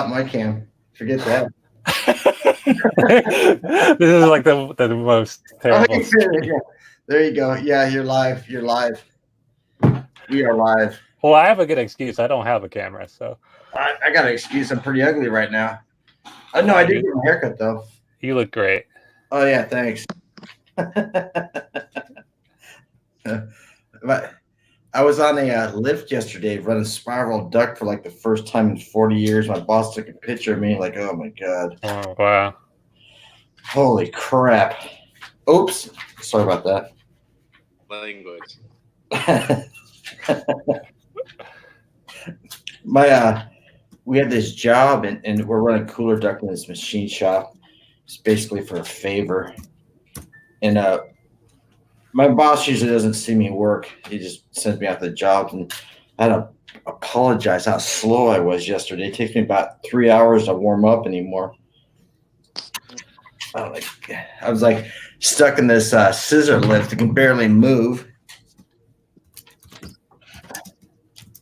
not my cam. Forget that. This is like the most terrible. Yeah. There you go. Yeah, you're live. You're live. We are live. Well, I have a good excuse. I don't have a camera, so I got an excuse. I'm pretty ugly right now. Oh no, I did get my haircut though. You look great. Oh yeah, thanks. But I was on a lift yesterday running spiral duck for like the first time in 40 years. My boss took a picture of me like, oh my God. Oh, wow. Holy crap. Oops. Sorry about that. Language. We had this job and we're running cooler duct in this machine shop. It's basically for a favor. And my boss usually doesn't see me work. He just sends me out to the jobs, and I had to apologize how slow I was yesterday. It takes me about 3 hours to warm up anymore. I was like stuck in this scissor lift. I can barely move.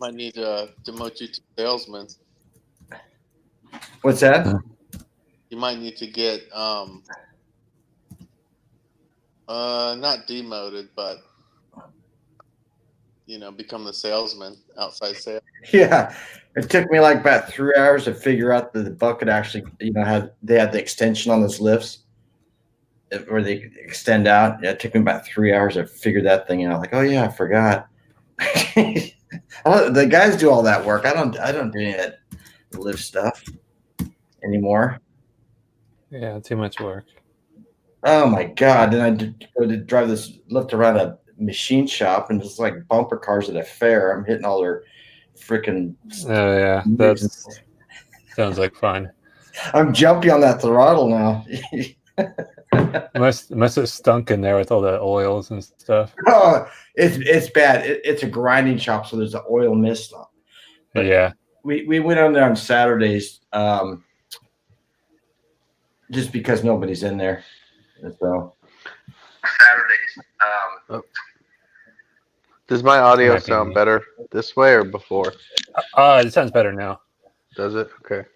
Might need to demote you to salesman. What's that? You might need to get not demoted, but become the salesman, outside sales. Yeah, it took me like about 3 hours to figure out that the bucket actually, had the extension on those lifts where they extend out. Yeah, it took me about 3 hours to figure that thing out. Like, oh yeah, I forgot. The guys do all that work. I don't do any of that lift stuff anymore. Yeah, too much work. Oh my God! Then I go to drive this lift around a machine shop, and it's like bumper cars at a fair. I'm hitting all their freaking. Oh yeah, that sounds like fun. I'm jumpy on that throttle now. must have stunk in there with all the oils and stuff. Oh, it's bad. It's a grinding shop, so there's an oil mist on. But yeah, we went on there on Saturdays, just because nobody's in there. So Saturdays. Does my audio sound better this way or before? It sounds better now. Does it? Okay.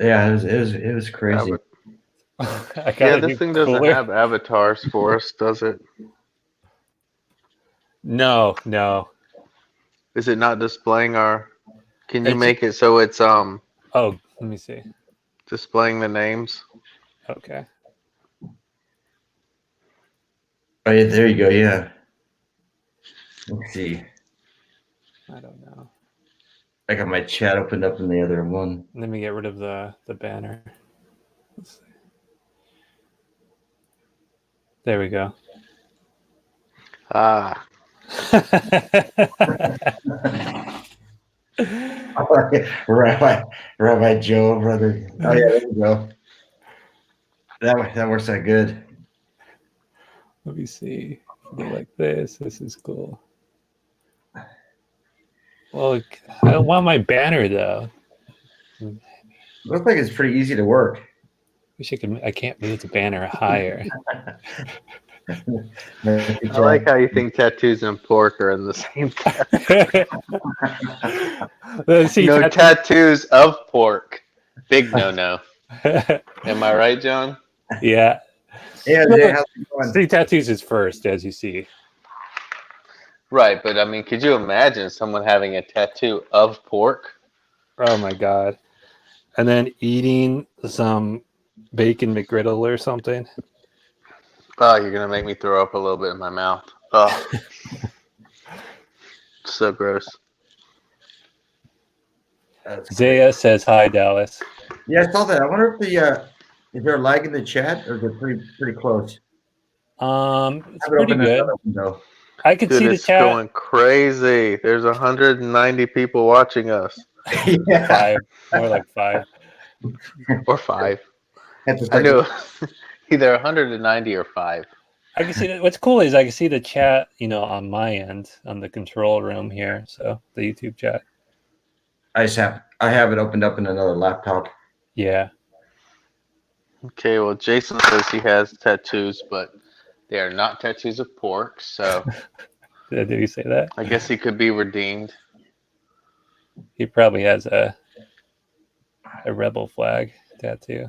Yeah, it was crazy. Yeah, this thing doesn't have avatars for us, does it? No. Is it not displaying our? Can you make it so it's Oh, let me see. Displaying the names. Okay. Oh yeah, there you go. Yeah. Let's see. I don't know. I got my chat opened up in the other one. Let me get rid of the banner. Let's see. There we go. Ah. Rabbi Joe, brother. Oh yeah, there you go. That works out good. Let me see. Go like this. This is cool. Well, I don't want my banner though. Looks like it's pretty easy to work. Wish I could. I can't move the banner higher. I like how you think tattoos and pork are in the same category. No tattoos of pork. Big no. Am I right, John? Yeah. Yeah. See, tattoos is first, as you see. Right, but I mean, could you imagine someone having a tattoo of pork? Oh my God. And then eating some bacon McGriddle or something. Oh, you're going to make me throw up a little bit in my mouth. Oh. So gross. Zaya says hi, Dallas. Yeah, I saw that. I wonder if is there a lag in the chat, or is it pretty close? It's pretty good. I can see the chat. It's going crazy. There's 190 people watching us. Yeah. 5, more like 5. Or 5. I knew either 190 or 5. I can see that. What's cool is I can see the chat, on my end, on the control room here. So the YouTube chat. I have it opened up in another laptop. Yeah. Okay, well, Jason says he has tattoos, but They are not tattoos of pork, so Did he say that? I guess he could be redeemed. He probably has a rebel flag tattoo.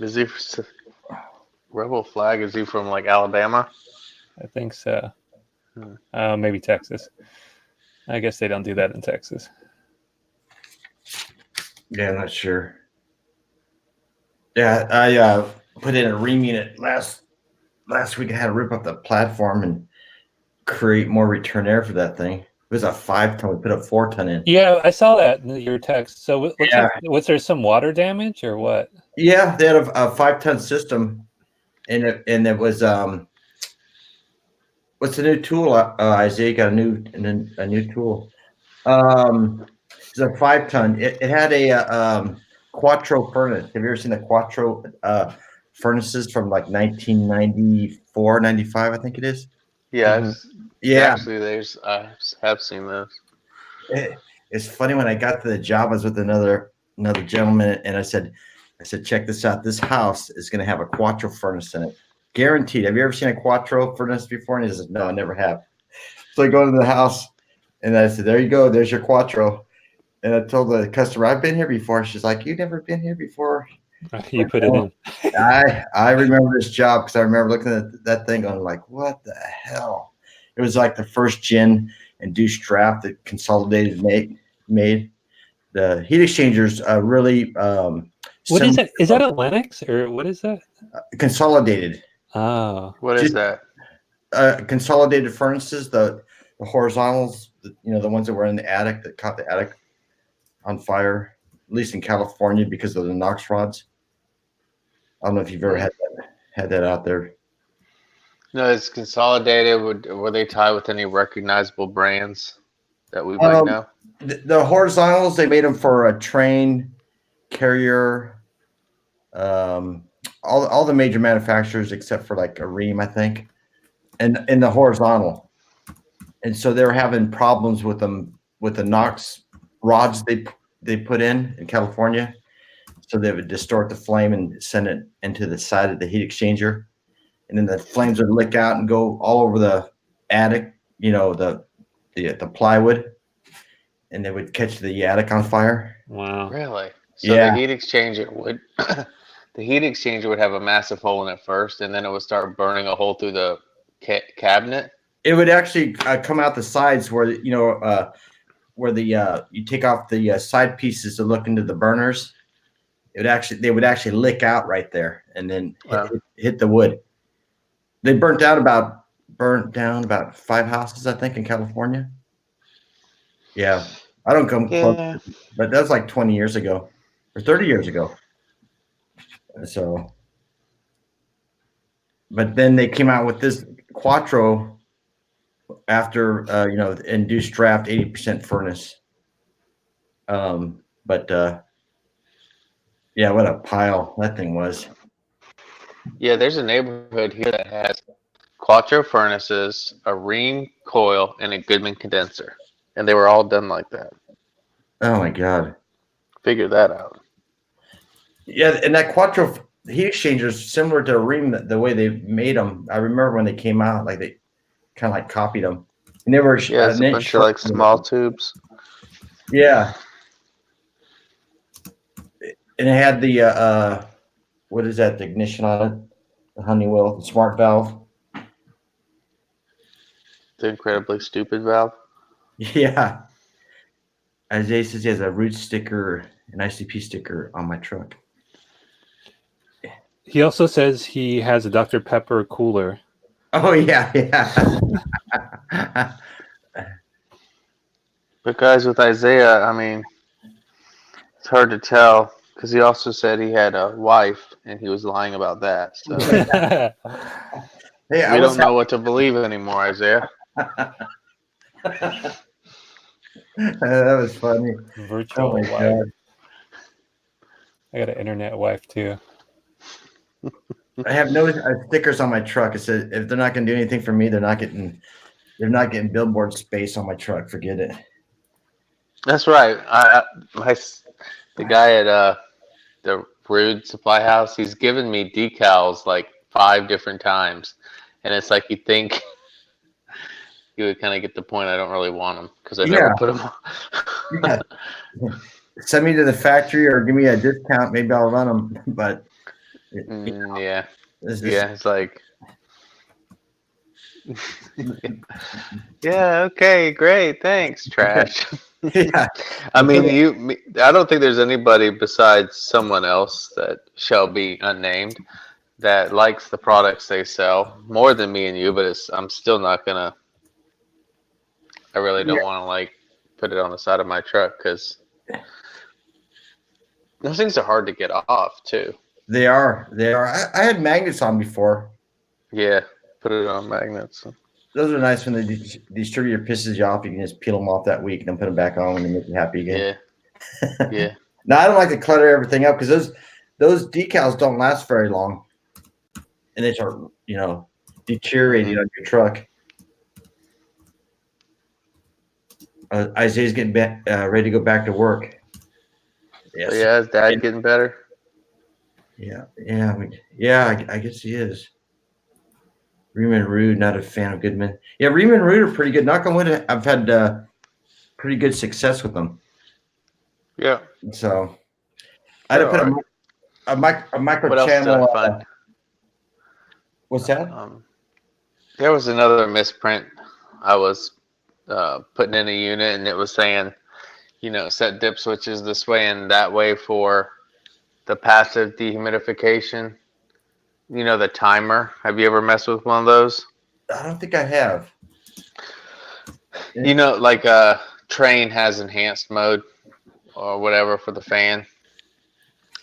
Is he rebel flag? Is he from like Alabama? I think so. Maybe Texas. I guess they don't do that in Texas. Yeah, I'm not sure. Yeah, I put in a ream unit last week. I had to rip up the platform and create more return air for that thing. It was a 5-ton. We put a 4-ton in. Yeah, I saw that in your text. So Yeah. was there some water damage or what? Yeah, they had a 5-ton system, and it was what's the new tool? Isaiah got a new tool. It's a 5-ton. It had a Quattro furnace. Have you ever seen the Quattro furnaces from like 1994, 95? I think it is. Yeah, Yeah. Actually, I have seen those. It's funny, when I got to the job, I was with another gentleman, and I said, check this out. This house is going to have a Quattro furnace in it, guaranteed. Have you ever seen a Quattro furnace before? And he says, no, I never have. So I go into the house, and I said, there you go. There's your Quattro. And I told the customer, I've been here before. She's like, you've never been here before? You put it in. I remember this job because I remember looking at that thing going like, what the hell? It was like the first gin induced draft that Consolidated made. The heat exchangers really What is it? Is that a Lennox or what is that? Consolidated. Oh. What is that? Consolidated furnaces, the horizontals, the ones that were in the attic that caught the attic on fire, at least in California, because of the NOx rods. I don't know if you've ever had that out there. No, it's Consolidated. Were they tied with any recognizable brands that we might know? The horizontals, they made them for a train, Carrier, all the major manufacturers except for like a Ream, I think, and in the horizontal. And so they were having problems with them with the NOx rods they put in California. So they would distort the flame and send it into the side of the heat exchanger, and then the flames would lick out and go all over the attic, the plywood, and they would catch the attic on fire. Wow. Really? So Yeah. the heat exchanger would have a massive hole in it first, and then it would start burning a hole through the cabinet. It would actually come out the sides where you take off the side pieces to look into the burners. They would actually lick out right there and then hit the wood. They burnt down about 5 houses, I think, in California. Yeah, I don't come close, but that was like 20 years ago or 30 years ago. So, but then they came out with this Quattro after induced draft 80% furnace. Yeah, what a pile that thing was. Yeah, there's a neighborhood here that has Quattro furnaces, a Ream coil, and a Goodman condenser, and they were all done like that. Oh my God! Figure that out. Yeah, and that Quattro heat exchanger is similar to a Ream, the way they made them. I remember when they came out, like they kind of like copied them. And they were it's a bunch of like small tubes. Yeah. And it had the what is that? The ignition on it, the Honeywell, the smart valve. The incredibly stupid valve. Yeah. Isaiah says he has a root sticker, an ICP sticker on my truck. He also says he has a Dr. Pepper cooler. Oh yeah. But guys, with Isaiah, I mean, it's hard to tell because he also said he had a wife and he was lying about that. So Hey, we don't know what to believe anymore, Isaiah. That was funny. Virtual wife. God. I got an internet wife too. I have no stickers on my truck. It says if they're not going to do anything for me, they're not getting billboard space on my truck. Forget it. That's right. The guy at the Rude Supply House, he's given me decals like 5 different times, and it's like you think you would kind of get the point. I don't really want them because I never put them on. Yeah. Send me to the factory or give me a discount. Maybe I'll run them. But Yeah, it's it's like, yeah, okay, great, thanks, trash. yeah. I mean, I don't think there's anybody besides someone else that shall be unnamed that likes the products they sell more than me and you, but I'm still not gonna. I really don't want to like put it on the side of my truck because those things are hard to get off too. They are. I had magnets on before. Yeah, put it on magnets. Those are nice when the distributor pisses you off. You can just peel them off that week and then put them back on when they make you happy again. Yeah, yeah. Now I don't like to clutter everything up because those decals don't last very long, and they start deteriorating on your truck. Isaiah's getting ready to go back to work. Yes. So yeah, is Dad getting better? Yeah. I guess he is. Ream and Rude, not a fan of Goodman. Yeah, Ream and Rude are pretty good. Knock on wood, I've had pretty good success with them. Yeah. So I had to put a micro what channel. Else did I find? What's that? There was another misprint. I was putting in a unit, and it was saying, set dip switches this way and that way for the passive dehumidification. The timer. Have you ever messed with one of those? I don't think I have. Like Train has enhanced mode or whatever for the fan.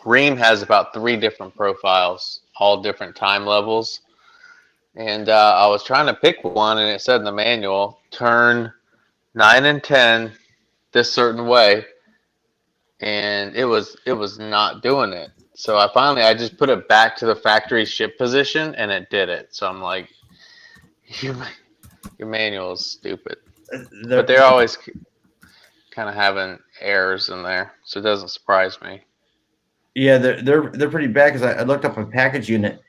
Ream has about 3 different profiles, all different time levels. And I was trying to pick one, and it said in the manual, turn 9 and 10 this certain way, and it was not doing it. So I just put it back to the factory ship position, and it did it. So I'm like, your manual is stupid. But they're always kind of having errors in there, so it doesn't surprise me. Yeah, they're pretty bad because I looked up a package unit,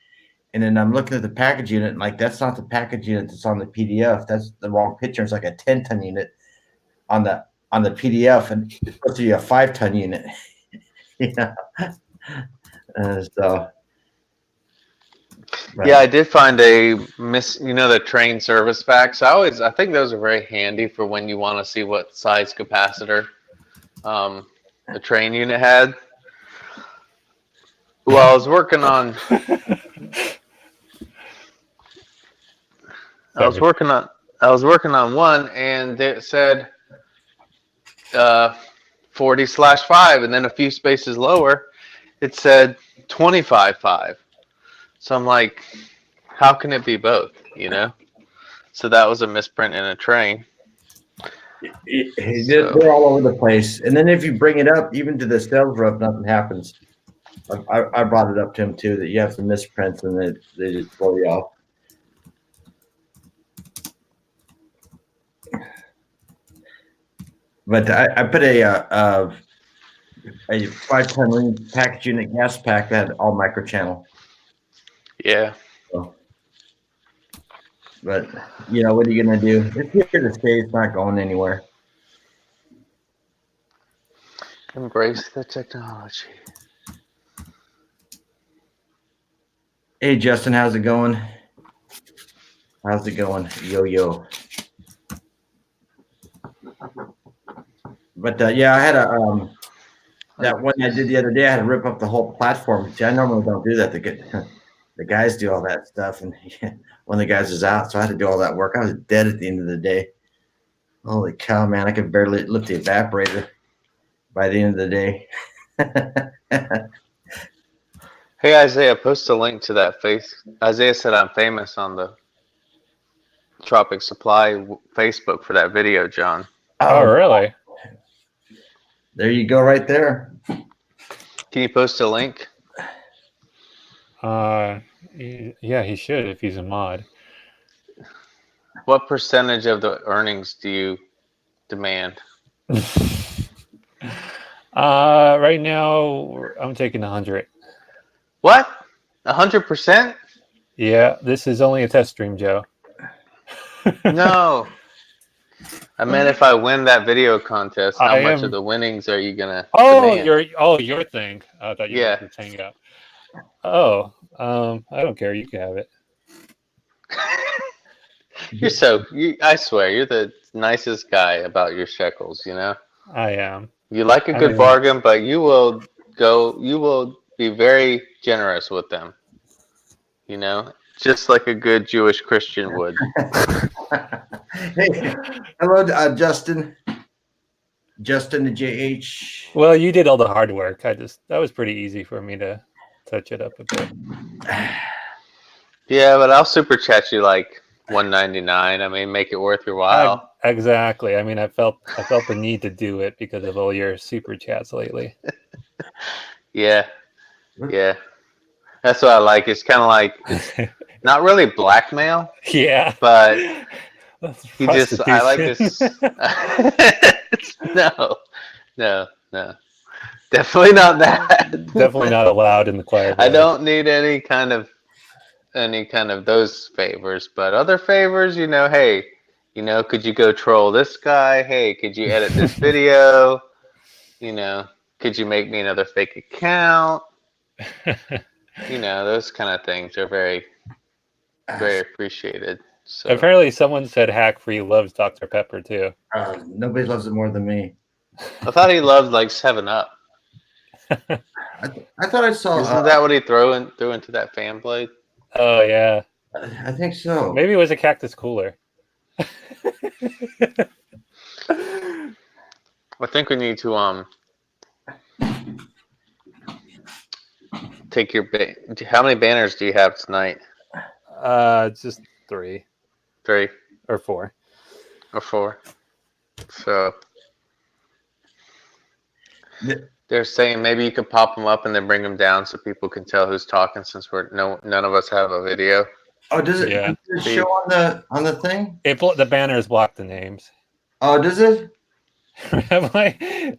and then I'm looking at the package unit, and like that's not the package unit that's on the PDF. That's the wrong picture. It's like a 10-ton unit on the PDF, and it's supposed to be a 5-ton unit. Yeah, I did find the Train service packs. I think those are very handy for when you want to see what size capacitor the Train unit had. Well, I was working on one, and it said 40/5, and then a few spaces lower it said 25/5. So I'm like, how can it be both? So that was a misprint in a Train. They're all over the place. And then if you bring it up, even to the sales rep, nothing happens. I brought it up to him too, that you have some misprints and they just blow you off. But I put a 5-ton package unit gas pack that had all micro channel. Yeah. So, but what are you gonna do? It's here to stay. It's not going anywhere. Embrace the technology. Hey Justin, how's it going? How's it going? Yo. But yeah, I had that one I did the other day. I had to rip up the whole platform. See, I normally don't do that. The guys do all that stuff, and one of the guys was out, so I had to do all that work. I was dead at the end of the day. Holy cow, man! I could barely lift the evaporator by the end of the day. Hey Isaiah, post a link to that face. Isaiah said I'm famous on the Tropic Supply Facebook for that video, John. Oh, really? There you go, right there. Can you post a link? Yeah, he should if he's a mod. What percentage of the earnings do you demand? Right now I'm taking 100. What? 100%? Yeah, this is only a test stream, Joe. No. I meant if I win that video contest, how I much of am. the winnings are you gonna Oh, demand? your thing. I thought you meant Yeah. this Hangout. Oh, I don't care. You can have it. I swear, you're the nicest guy about your shekels, you know? I am. You like a I good mean, bargain, but you will be very generous with them, you know? Just like a good Jewish Christian would. Hey, hello, Justin. Justin the JH. well, you did all the hard work. That was pretty easy for me to touch it up a bit. Yeah, but I'll super chat you like 199. I mean, make it worth your while. Exactly. I mean, I felt the need to do it because of all your super chats lately. Yeah, yeah. That's what I like. It's kind of like it's not really blackmail, Yeah. but That's I like prostitution. this. No, no, no. Definitely not that. Definitely not allowed in the choir I board. don't need any kind of those favors, but other favors, hey, could you go troll this guy? Hey, could you edit this video? Could you make me another fake account? Those kind of things are very, very appreciated. So Apparently, someone said Hack Free loves Dr. Pepper too. Nobody loves it more than me. I thought he loved like 7-Up. I thought I saw. Isn't that what he threw into that fan blade? Oh yeah, I think so. maybe it was a cactus cooler. I think we need to take your how many banners do you have tonight? Just 3 3 or 4 or 4. So they're saying maybe you could pop them up and then bring them down so people can tell who's talking, since none of us have a video. Oh, does it, Yeah. does it show on the thing? The banners block the names. Oh, does it?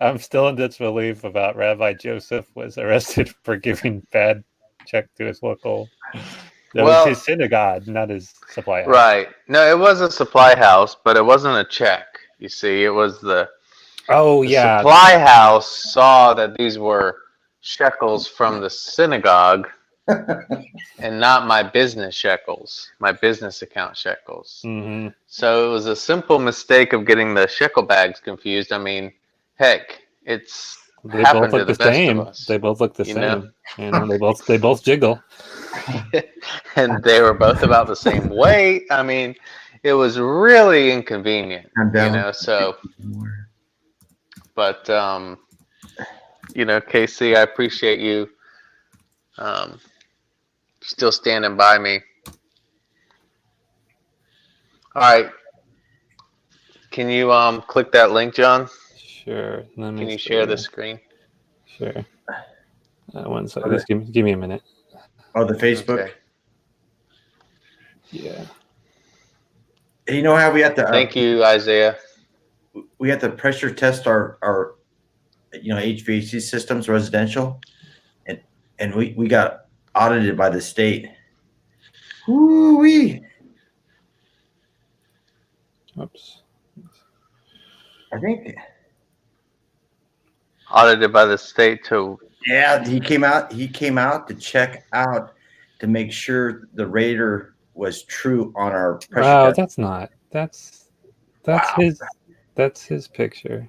I'm still in disbelief about Rabbi Joseph was arrested for giving bad check to his local. That was his synagogue, not his supply house. Right. No, it was a supply house, but it wasn't a check. You see, it was the supply house saw that these were shekels from the synagogue and not my business shekels, my business account shekels. Mm-hmm. So it was a simple mistake of getting the shekel bags confused. I mean, heck, they both look the same. They both look the same. They both jiggle. And they were both about the same weight. I mean, it was really inconvenient, so. But, KC, I appreciate you still standing by me. All right. Can you click that link, John? Sure. Can you share the screen? Sure. One second. Just give me a minute. Oh, the Facebook? Okay. Yeah. You know how we have to... Thank you, Isaiah. We have to pressure test our HVAC systems, residential, and we got audited by the state. Woo-wee. Oops. I think audited by the state too. Yeah, he came out to check out to make sure the radar was true on our pressure test. That's not. That's his picture.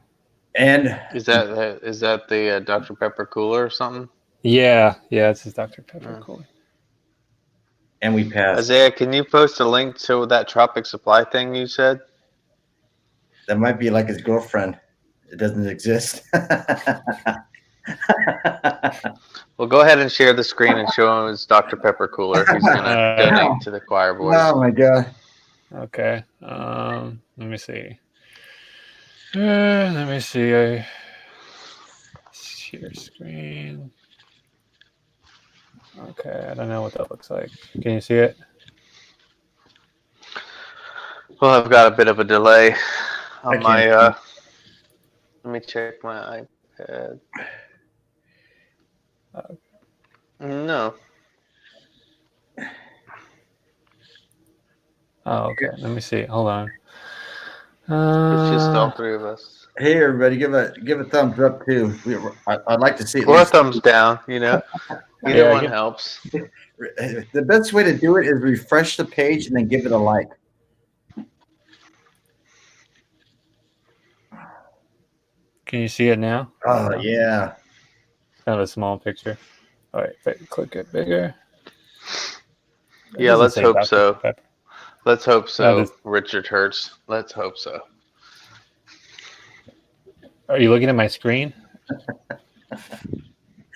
And is that the Dr. Pepper cooler or something? Yeah, it's his Dr. Pepper cooler. And we passed. Isaiah, can you post a link to that Tropic Supply thing you said? That might be like his girlfriend. It doesn't exist. Well, go ahead and share the screen and show him his Dr. Pepper cooler. He's going to donate to the choir boys. Oh, my God. Okay. Let me see. I share screen. Okay, I don't know what that looks like. Can you see it? Well, I've got a bit of a delay on my. Let me check my iPad. No. Oh, okay. Let me see. Hold on. It's just all three of us. Hey, everybody, give a thumbs up too. I'd like to see at Or a least. thumbs down, Either Yeah, one helps. The best way to do it is refresh the page and then give it a like. Can you see it now? Oh yeah. It's kind of a small picture. All right, if I click it bigger. It Yeah, doesn't let's say hope Dr. so. Pepper. Let's hope so, this- Richard Hertz. Let's hope so. Are you looking at my screen?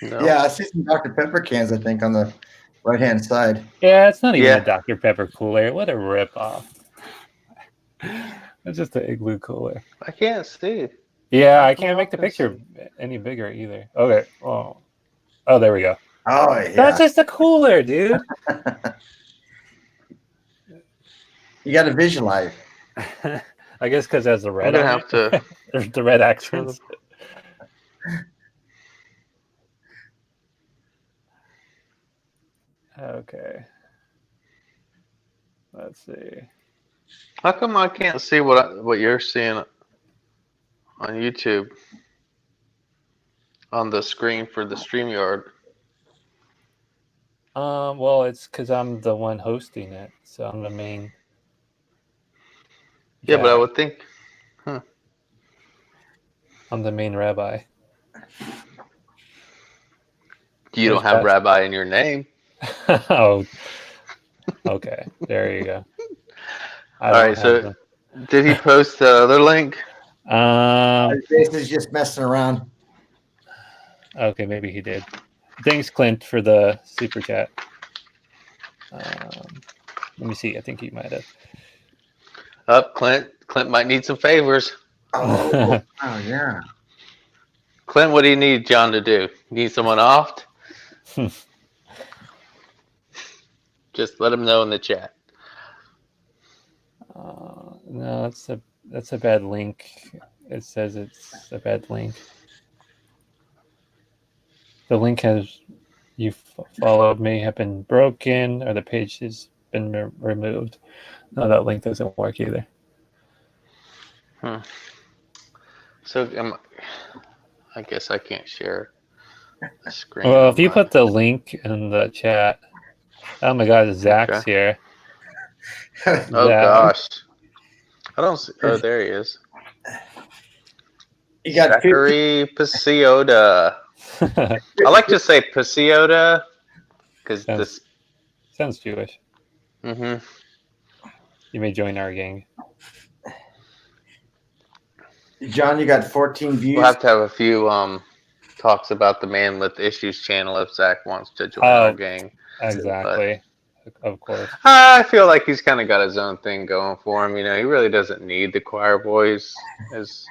No. Yeah, I see some Dr. Pepper cans, I think, on the right-hand side. Yeah, it's not even Yeah. a Dr. Pepper cooler. What a ripoff. It's just an igloo cooler. I can't see. Yeah, How I come can't y'all make the can picture any bigger either. Okay. Oh, there we go. Oh yeah. That's just a cooler, dude. You got to visualize. I guess because there's the I'm red gonna on have it. to. There's the red accents. Okay. Let's see. How come I can't see what you're seeing on YouTube on the screen for the StreamYard? Well, it's because I'm the one hosting it, so I'm the main. Yeah, but I guy. would think. I'm the main rabbi. You Where's don't have Beth? Rabbi in your name. Oh, okay. There you go. All right. So, did he post the other link? This is just messing around. Okay, maybe he did. Thanks, Clint, for the super chat. Let me see. I think he might have. Clint. Clint might need some favors. Oh yeah. Clint, what do you need John to do? Need someone off? Just let him know in the chat. No, that's a bad link. It says it's a bad link. The link you followed may have been broken, or the page has been removed. No, that link doesn't work either. So I guess I can't share the screen. Well, if you put the link in the chat. Oh my God, Zach's here. Oh gosh, I don't see. Oh, there he is. You got Zachary Paciota. I like to say Paciota because this sounds Jewish. Mm-hmm. You may join our gang. John, you got 14 views. We'll have to have a few talks about the Man with Issues channel if Zach wants to join our gang. Exactly. Of course. I feel like he's kind of got his own thing going for him. He really doesn't need the choir boys as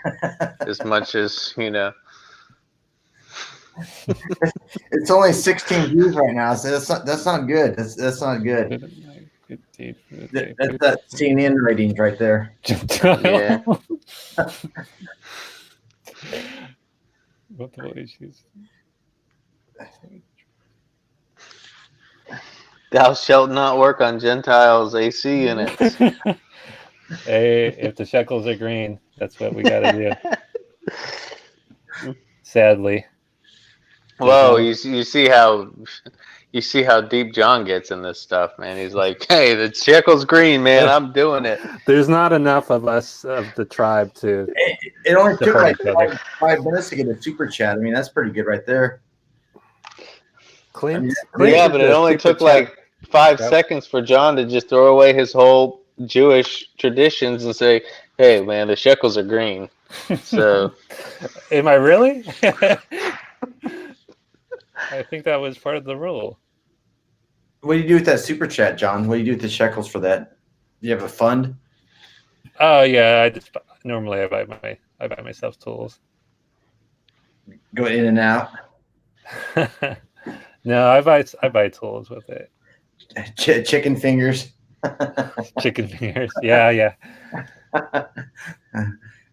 much as It's only 16 views right now, so that's not good. That's not good. That's that CNN ratings right there. Yeah. Multiple issues. Thou shalt not work on Gentiles' AC units. Hey, if the shekels are green, that's what we got to do. Sadly. Whoa, you see how deep John gets in this stuff, man. He's like, hey, the shekels green, man. I'm doing it. There's not enough of us of the tribe to. It only took like 5 minutes to get a super chat. I mean, that's pretty good right there. Clint yeah, but it only took like 5 seconds for John to just throw away his whole Jewish traditions and say, hey, man, the shekels are green. So, am I really? I think that was part of the rule. What do you do with that super chat, John? What do you do with the shekels for that? Do you have a fund? Oh yeah, normally I buy myself tools. Go in and out. No, I buy tools with it. Chicken fingers. Chicken fingers. Yeah. Do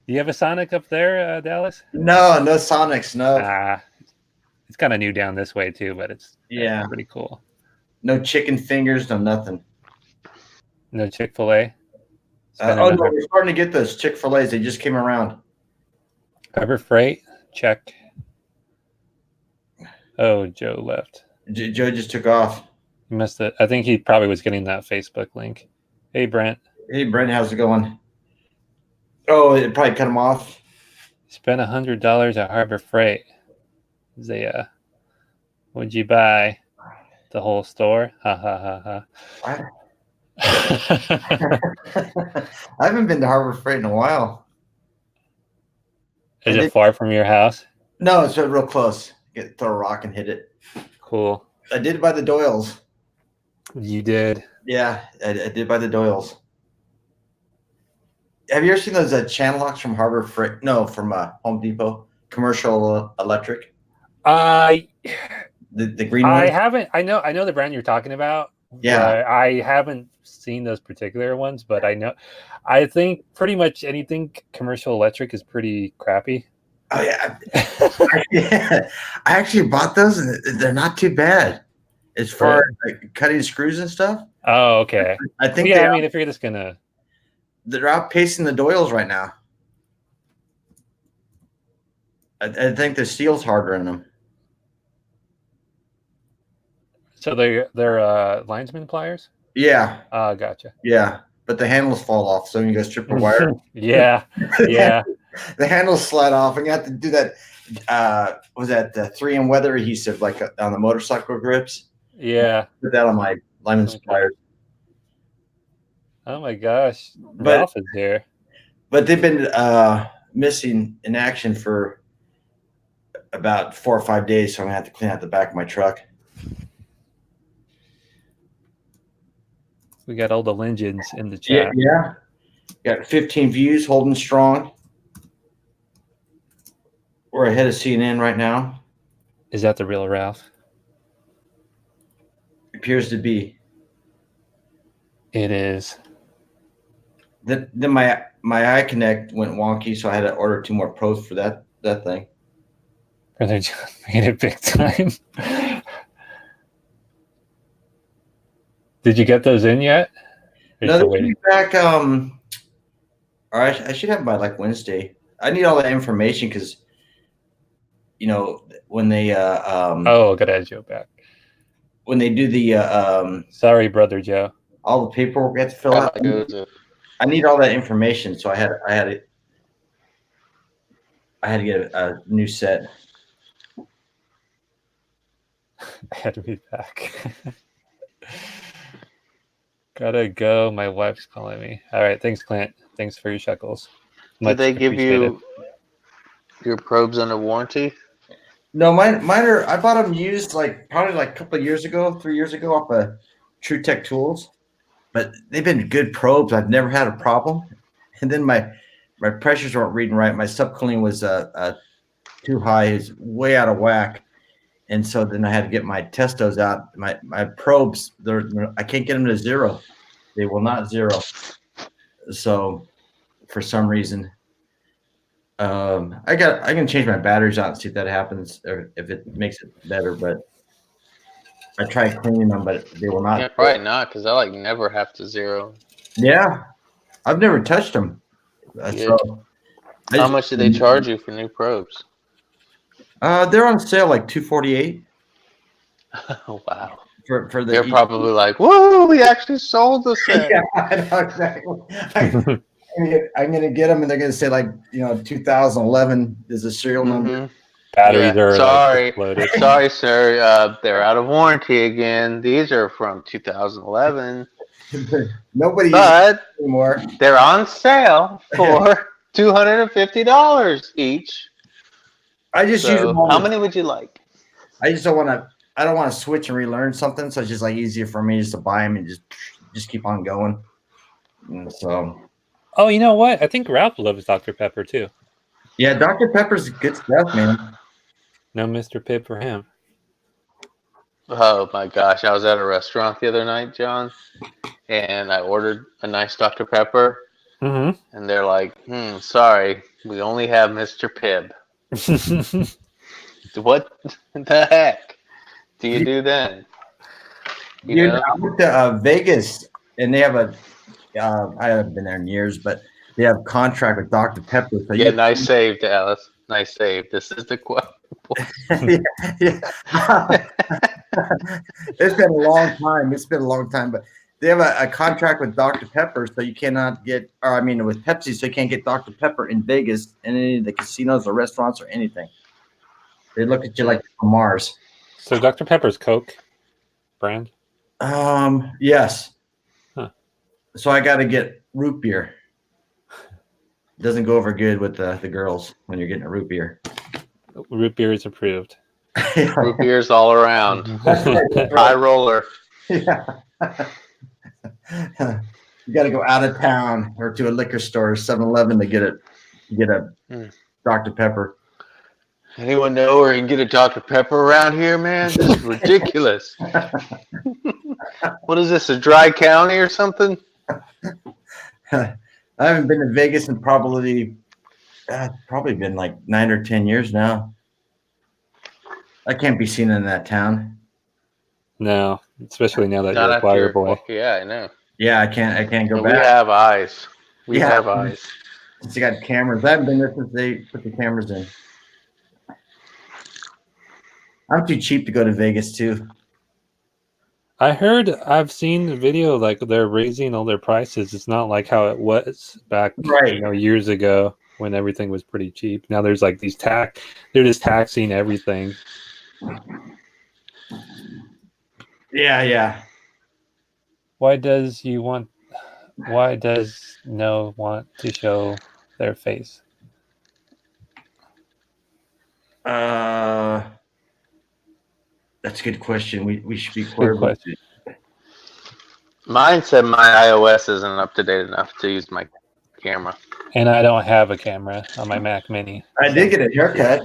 you have a Sonic up there, Dallas? No Sonics. No. It's kind of new down this way too, but it's pretty cool. No chicken fingers. No nothing. No Chick-fil-A. No, we're starting to get those Chick-fil-A's. They just came around. Harbor Freight, check. Oh, Joe left. Joe just took off. He missed it. I think he probably was getting that Facebook link. Hey, Brent. Hey, Brent, how's it going? Oh, it probably cut him off. Spent $100 at Harbor Freight. Zaya, what'd you buy? The whole store? Ha ha ha ha. I haven't been to Harbor Freight in a while. Is it far from your house? No, it's real close. Throw a rock and hit it. Cool. I did by the Doyles. You did? Yeah, I did by the Doyles. Have you ever seen those channel locks from Harbor Freight? No, from Home Depot. Commercial Electric. The green one. I haven't. I know the brand you're talking about. Yeah. I haven't seen those particular ones, but I know. I think pretty much anything commercial electric is pretty crappy. Oh yeah. I actually bought those, and they're not too bad as far as like cutting screws and stuff. Oh, okay. I think. Yeah, I mean, if you're just gonna, they're outpacing the Doyles right now. I think the steel's harder in them. So they're linesman pliers. Yeah. Gotcha. Yeah, but the handles fall off, so you go strip the wire. Yeah. The handles slide off, and you have to do that. Was that 3M weather adhesive, like on the motorcycle grips? Yeah. Put that on my lineman's pliers. Oh my gosh, Ralph is here. But they've been missing in action for about 4 or 5 days, so I'm gonna have to clean out the back of my truck. We got all the legends in the chat. Yeah. Got 15 views, holding strong. We're ahead of CNN right now. Is that the real Ralph? Appears to be. It is. Then my iConnect went wonky, so I had to order 2 more probes for that thing. Brother John made it big time. Did you get those in yet? No, they'll be back. Or I should have them by like Wednesday. I need all that information because, when they oh, good as Joe back. When they do the sorry, brother Joe. All the paperwork we have to fill out. I need all that information, so I had to get a new set. I had to be back. Gotta go. My wife's calling me. All right. Thanks, Clint. Thanks for your shekels. Did they give you your probes under warranty? No, mine are. I bought them used probably a couple of years ago, 3 years ago, off of True Tech Tools. But they've been good probes. I've never had a problem. And then my pressures weren't reading right. My subcooling was too high. It's way out of whack. And so then I had to get my testos out. My probes, I can't get them to 0. They will not 0. So for some reason, I can change my batteries out and see if that happens or if it makes it better. But I tried cleaning them, but they will not. Yeah, probably not, because I never have to 0. Yeah, I've never touched them. So how much did they charge you for new probes? They're on sale like $248. Oh wow! For they're probably like, "Whoa, we actually sold the set." Yeah, I know exactly. I'm gonna get them, and they're gonna say 2011 is the serial number. Batteries are sorry, sir. They're out of warranty again. These are from 2011. Nobody but anymore. They're on sale for $250 each. I just use them. How many would you like? I just don't want to. I don't want to switch and relearn something, so it's just easier for me just to buy them and just keep on going. And so. Oh, you know what? I think Ralph loves Dr. Pepper too. Yeah, Dr. Pepper's good stuff, man. No Mr. Pibb for him. Oh my gosh! I was at a restaurant the other night, John, and I ordered a nice Dr. Pepper, and they're like, "Sorry, we only have Mr. Pibb." What the heck do you do then? I went to Vegas, and they have I haven't been there in years, but they have contract with Dr. Pepper. So Yeah, nice save, Dallas. Nice save. This is the quote. yeah. It's been a long time. It's been a long time, but they have a contract with Dr. Pepper, so you cannot get, or I mean, with Pepsi, so you can't get Dr. Pepper in Vegas in any of the casinos or restaurants or anything. They look at you like you're from Mars. So Dr. Pepper's Coke brand? Yes. Huh. So I got to get root beer. Doesn't go over good with the girls when you're getting a root beer. Root beer is approved. Root beers all around. High roller. Yeah. You got to go out of town or to a liquor store, 7-Eleven, to get a Dr. Pepper. Anyone know where you can get a Dr. Pepper around here, man? This is ridiculous. What is this, a dry county or something? I haven't been to Vegas in probably been like 9 or 10 years now. I can't be seen in that town. No, especially now that Not you're a after choir your- boy. Yeah, I know. Yeah, I can't go We back. have eyes. We Yeah. have eyes. They got cameras. I haven't been there since they put the cameras in. I'm too cheap to go to Vegas too. I've seen the video, like they're raising all their prices. It's not like how it was back Right. years ago when everything was pretty cheap. Now there's like these they're just taxing everything. Yeah. Why does no want to show their face? That's a good question. We should be Good clear. question. Mine said my iOS isn't up to date enough to use my camera. And I don't have a camera on my Mac Mini. I did get a haircut.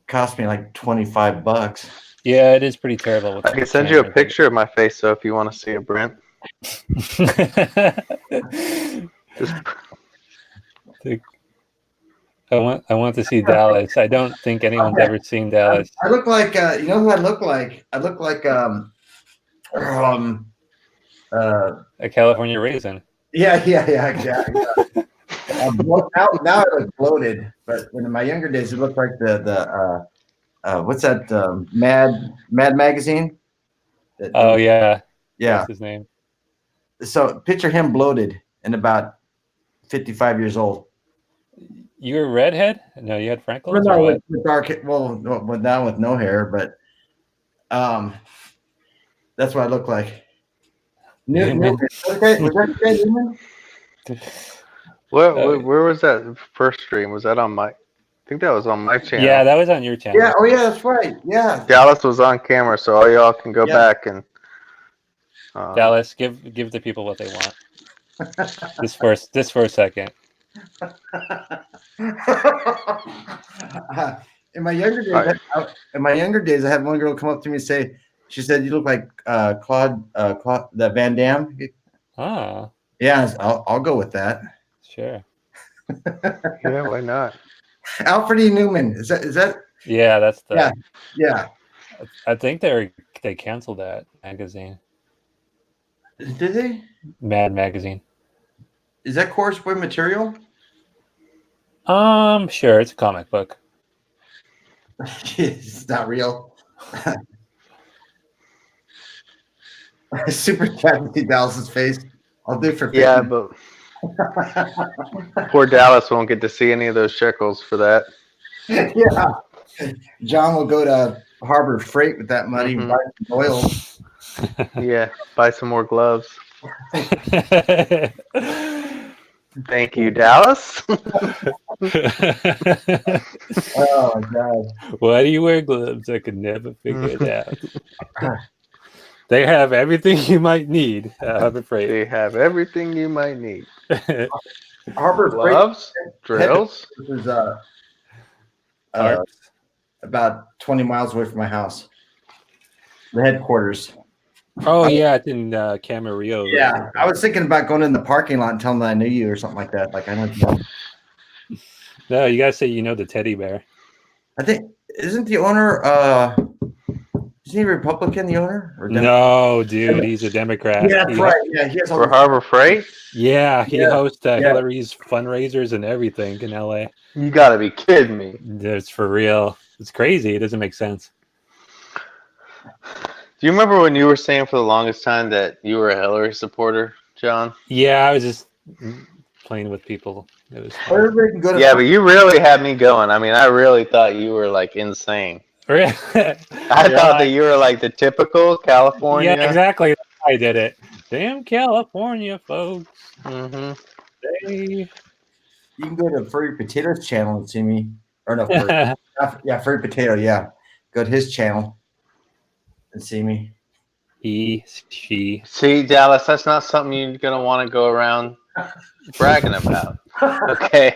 Cost me like $25. Yeah, it is pretty terrible. With I can send you a picture of my face, though, if you want to see it, Brent. Just I want to see Dallas. I don't think anyone's ever seen Dallas. I look like you know who I look like? I look like A California raisin. yeah, exactly. Now I look bloated, but in my younger days, it looked like the what's that Mad magazine? Oh yeah, yeah. What's his name? So picture him bloated and about 55 years old. You were redhead? No, you had freckles. Well, or no, what? with dark. Well, now with no hair, but that's what I look like. Newman. Was that Newman? Where was that first stream? Was that on my? I think that was on my channel. Yeah, that was on your channel. Yeah. Oh, yeah. That's right. Yeah. Dallas was on camera, so all y'all can go back and. Dallas, give the people what they want. Just for a second. In my younger days, I had one girl come up to me and say, she said, "You look like Claude, the Van Damme." Ah, Yeah, I'll go with that. sure. Yeah, why not? Alfred E. Newman. Is that? Yeah, that's the. Yeah. I think they canceled that magazine. Did they? Mad magazine. Is that Chorus Boy material? Sure, it's a comic book. It's not real. Super chat to see Dallas's face. I'll do it for 50. Yeah, but poor Dallas won't get to see any of those shekels for that. Yeah. John will go to Harbor Freight with that money and buy some oil. Yeah, buy some more gloves. Thank you, Dallas. Oh my God. Why do you wear gloves? I could never figure it out. They have everything you might need at Harbor Freight. They have everything you might need. Harbor Gloves, drills. Freight is about 20 miles away from my house. The headquarters. Oh yeah, it's in Camarillo. Yeah, I was thinking about going in the parking lot and telling them I knew you or something like that. Like I know you. No, you gotta say you know the teddy bear. I think isn't the owner Is he a Republican, the owner? Or No, dude, he's a Democrat. Yeah, that's He- right. Yeah, he has all For these- Harbor Freight? Yeah, he Yeah, hosts yeah. Hillary's fundraisers and everything in LA. You gotta be kidding me. It's for real. It's crazy. It doesn't make sense. Do you remember when you were saying for the longest time that you were a Hillary supporter, John? Yeah, I was just playing with people. It was fun. Everybody can go to Yeah, but you really had me going. I mean, I really thought you were like insane. I I thought that you were like the typical California. Yeah, exactly. I did it. Damn California, folks. Mm-hmm. They... You can go to Furry Potato's channel and see me. Or no, Furry. Yeah, Furry Potato. Yeah, go to his channel and see me. She. See, Dallas, that's not something you're gonna want to go around bragging about. Okay.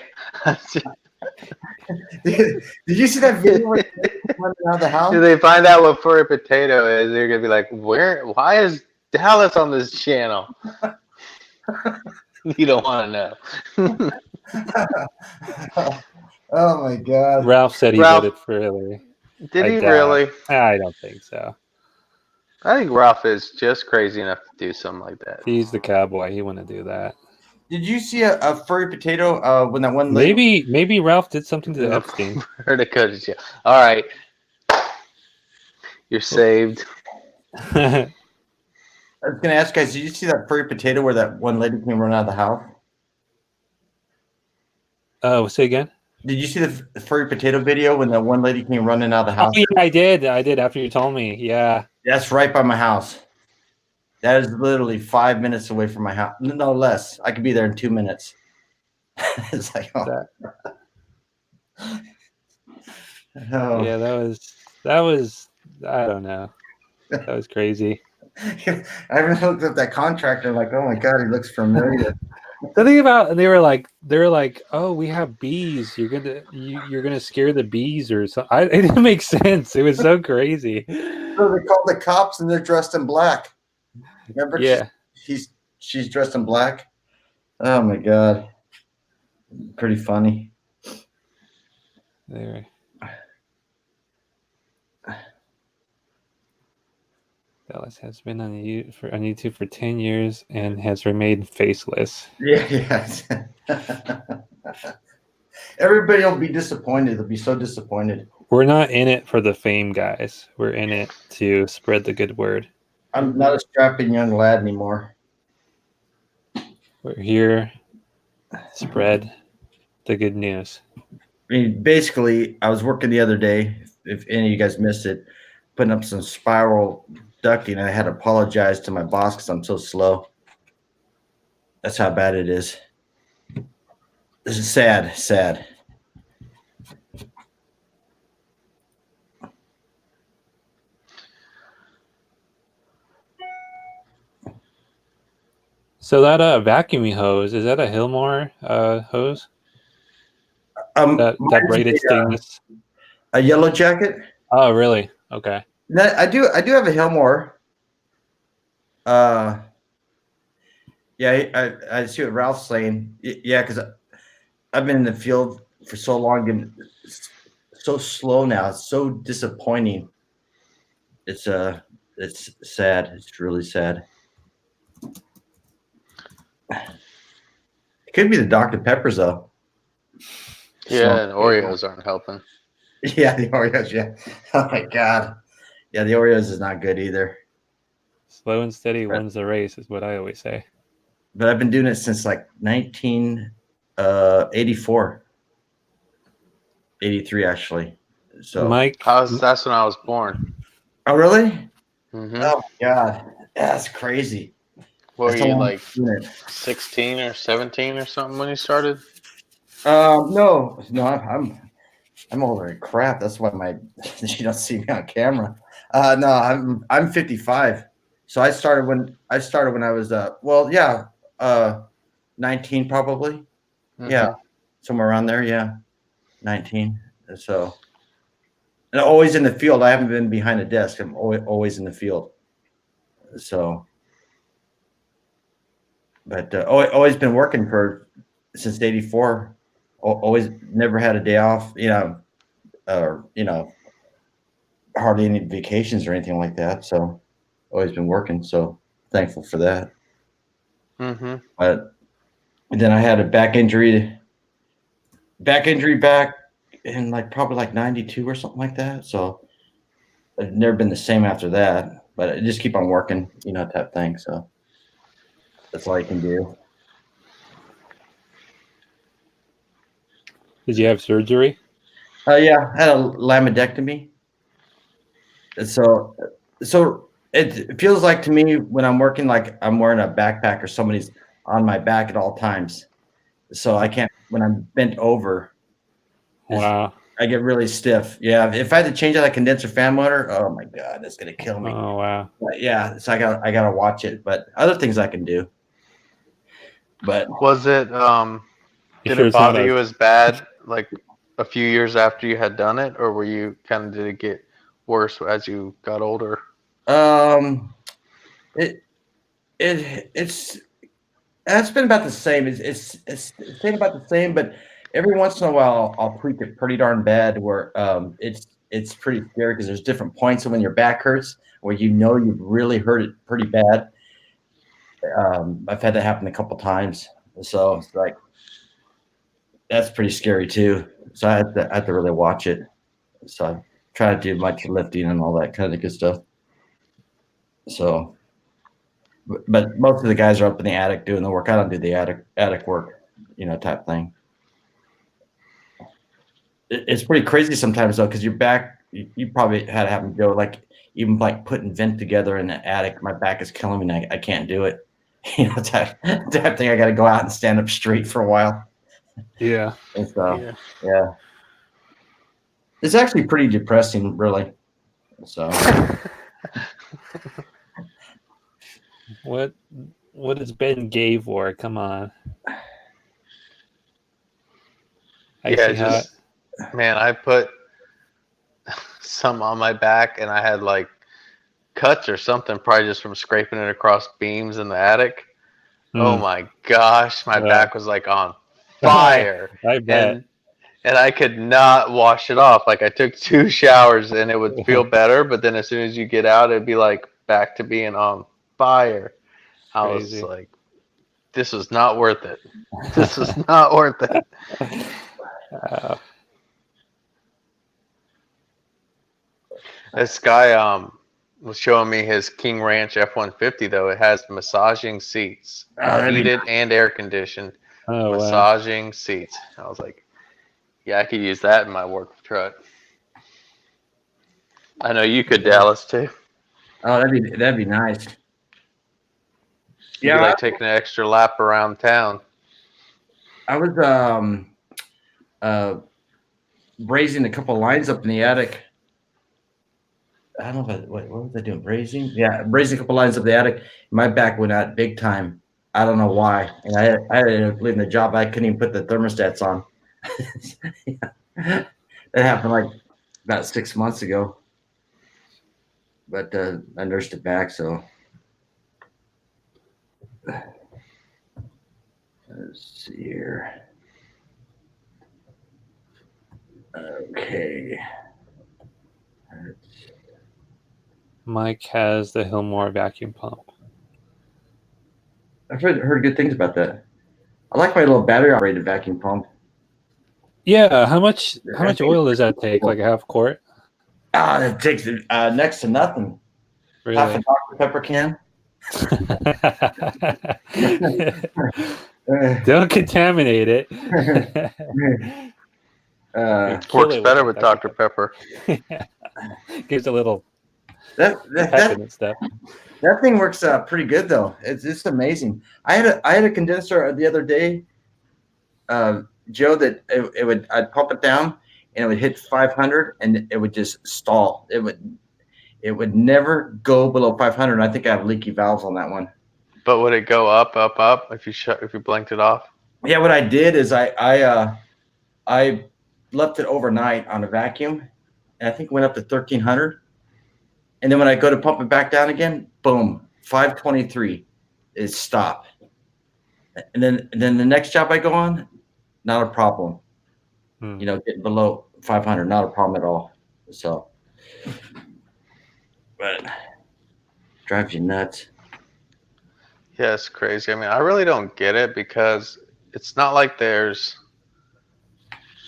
Did you see that video where they running out of the house? If they find out what furry potato is, they're gonna be like, "Where? Why is Dallas on this channel?" You don't want to know. Oh my God! Ralph said he Ralph- voted for Hillary. Did I he doubt. really? I don't think so. I think Ralph is just crazy enough to do something like that. He's the cowboy. He wouldn't do that. Did you see a Furry Potato when that one lady? Maybe Ralph did something to Epstein. Heard it go to jail. All right, you're saved. I was gonna ask guys, did you see that Furry Potato where that one lady came running out of the house? Oh, say again. Did you see the Furry Potato video when that one lady came running out of the Oh, house? yeah, I did after you told me. Yeah. That's right by my house. That is literally 5 minutes away from my house. No less. I could be there in 2 minutes. It's like, oh. Oh. Yeah, that was I don't know. That was crazy. I even looked at that contractor like, oh my God, he looks familiar. The thing about they were like, oh, we have bees. You're gonna scare the bees or something. It didn't make sense. It was so crazy. So they called the cops and they're dressed in black. Remember? Yeah. She's dressed in black. Oh my God. Pretty funny. There. Dallas has been on YouTube for 10 years and has remained faceless. Yeah, yes. Everybody will be disappointed. They'll be so disappointed. We're not in it for the fame, guys. We're in it to spread the good word. I'm not a strapping young lad anymore. We're here to spread the good news. I mean, basically, I was working the other day, if any of you guys missed it, putting up some spiral ducting. I had to apologize to my boss because I'm so slow. That's how bad it is. This is sad, sad. So that vacuuming hose, is that a Hillmore hose? That braided stainless. A yellow jacket. Oh, really? Okay. No, I do have a Hillmore. Yeah, I see what Ralph's saying. Yeah, because I've been in the field for so long and it's so slow now. It's so disappointing. It's sad. It's really sad. It could be the Dr. Peppers though. Yeah, and Oreos aren't helping. Yeah, the Oreos. Yeah. Oh my God. Yeah, the Oreos is not good either. Slow and steady wins the race is what I always say. But I've been doing it since like 1984, 83 actually. So Mike, That's when I was born. Oh really? Mm-hmm. Oh my God, that's crazy. What That's were you how long like, I've been doing it. 16 or 17 or something when you started? No, I'm older than crap. That's why you don't see me on camera. No, I'm 55. So I started when I was 19 probably. Mm-hmm. Yeah, somewhere around there. Yeah, 19. So, and always in the field. I haven't been behind a desk. I'm always in the field. So, but always been working since '84. Always never had a day off. hardly any vacations or anything like that. So always been working. So thankful for that. Mm-hmm. But then I had a back injury back in probably like 92 or something like that. So I've never been the same after that, but I just keep on working, type thing. So that's all you can do. Did you have surgery? Yeah, I had a laminectomy. So it feels like to me when I'm working, like I'm wearing a backpack or somebody's on my back at all times. So I can't, when I'm bent over, Wow. I get really stiff. Yeah. If I had to change out a condenser fan motor, oh my God, that's going to kill me. Oh, wow. But yeah. So I got to watch it, but other things I can do. But Was it, did it bother you as bad like a few years after you had done it, or were you did it get worse as you got older? it's been about the same. It's staying about the same, but every once in a while I'll tweak it pretty darn bad where it's pretty scary because there's different points when your back hurts where you've really hurt it pretty bad. I've had that happen a couple times, so it's like that's pretty scary too. So I have to really watch it. So I try to do much lifting and all that kind of good stuff. So, but most of the guys are up in the attic doing the work. I don't do the attic work, type thing. It's pretty crazy sometimes though, because your back, you probably had it happen, Joe. Like even like putting vent together in the attic, my back is killing me. And I can't do it. Type thing. I got to go out and stand up straight for a while. Yeah. And so, yeah. It's actually pretty depressing, really. So, what is Ben gay for? Come on. Man, I put some on my back, and I had like cuts or something, probably just from scraping it across beams in the attic. Oh my gosh, my back was like on fire. I bet. And I could not wash it off. Like I took 2 showers and it would feel better, but then as soon as you get out, it'd be like back to being on fire. I was like, this was not worth it. This was not worth it. This guy was showing me his King Ranch F-150 though. It has massaging seats, heated and air conditioned. Massaging seats. I was like, yeah, I could use that in my work truck. I know you could, Dallas, too. Oh, that'd be nice. You'd be like taking an extra lap around town. I was brazing a couple lines up in the attic. I don't know what was I doing? Brazing? Yeah, brazing a couple lines up the attic. My back went out big time. I don't know why. And I ended up leaving the job. I couldn't even put the thermostats on. That happened like about 6 months ago. But I nursed it back, so let's see here. Okay. Mike has the Hillmore vacuum pump. I've heard good things about that. I like my little battery operated vacuum pump. Yeah, how much oil does that take? Like a half quart? It takes next to nothing. Really? Half a Dr. Pepper can. Don't contaminate it. Works better with Dr. Pepper. Gives a little that stuff. That thing works pretty good though. It's amazing. I had a condenser the other day, Joe, that I'd pump it down and it would hit 500 and it would just stall. It would never go below 500. I think I have leaky valves on that one. But would it go up if you blinked it off? Yeah, what I did is I left it overnight on a vacuum, and I think it went up to 1300. And then when I go to pump it back down again, boom, 523 is stop. And then the next job I go on, not a problem. Getting below 500, not a problem at all. So but drives you nuts. Yeah, it's crazy. I mean, I really don't get it because it's not like there's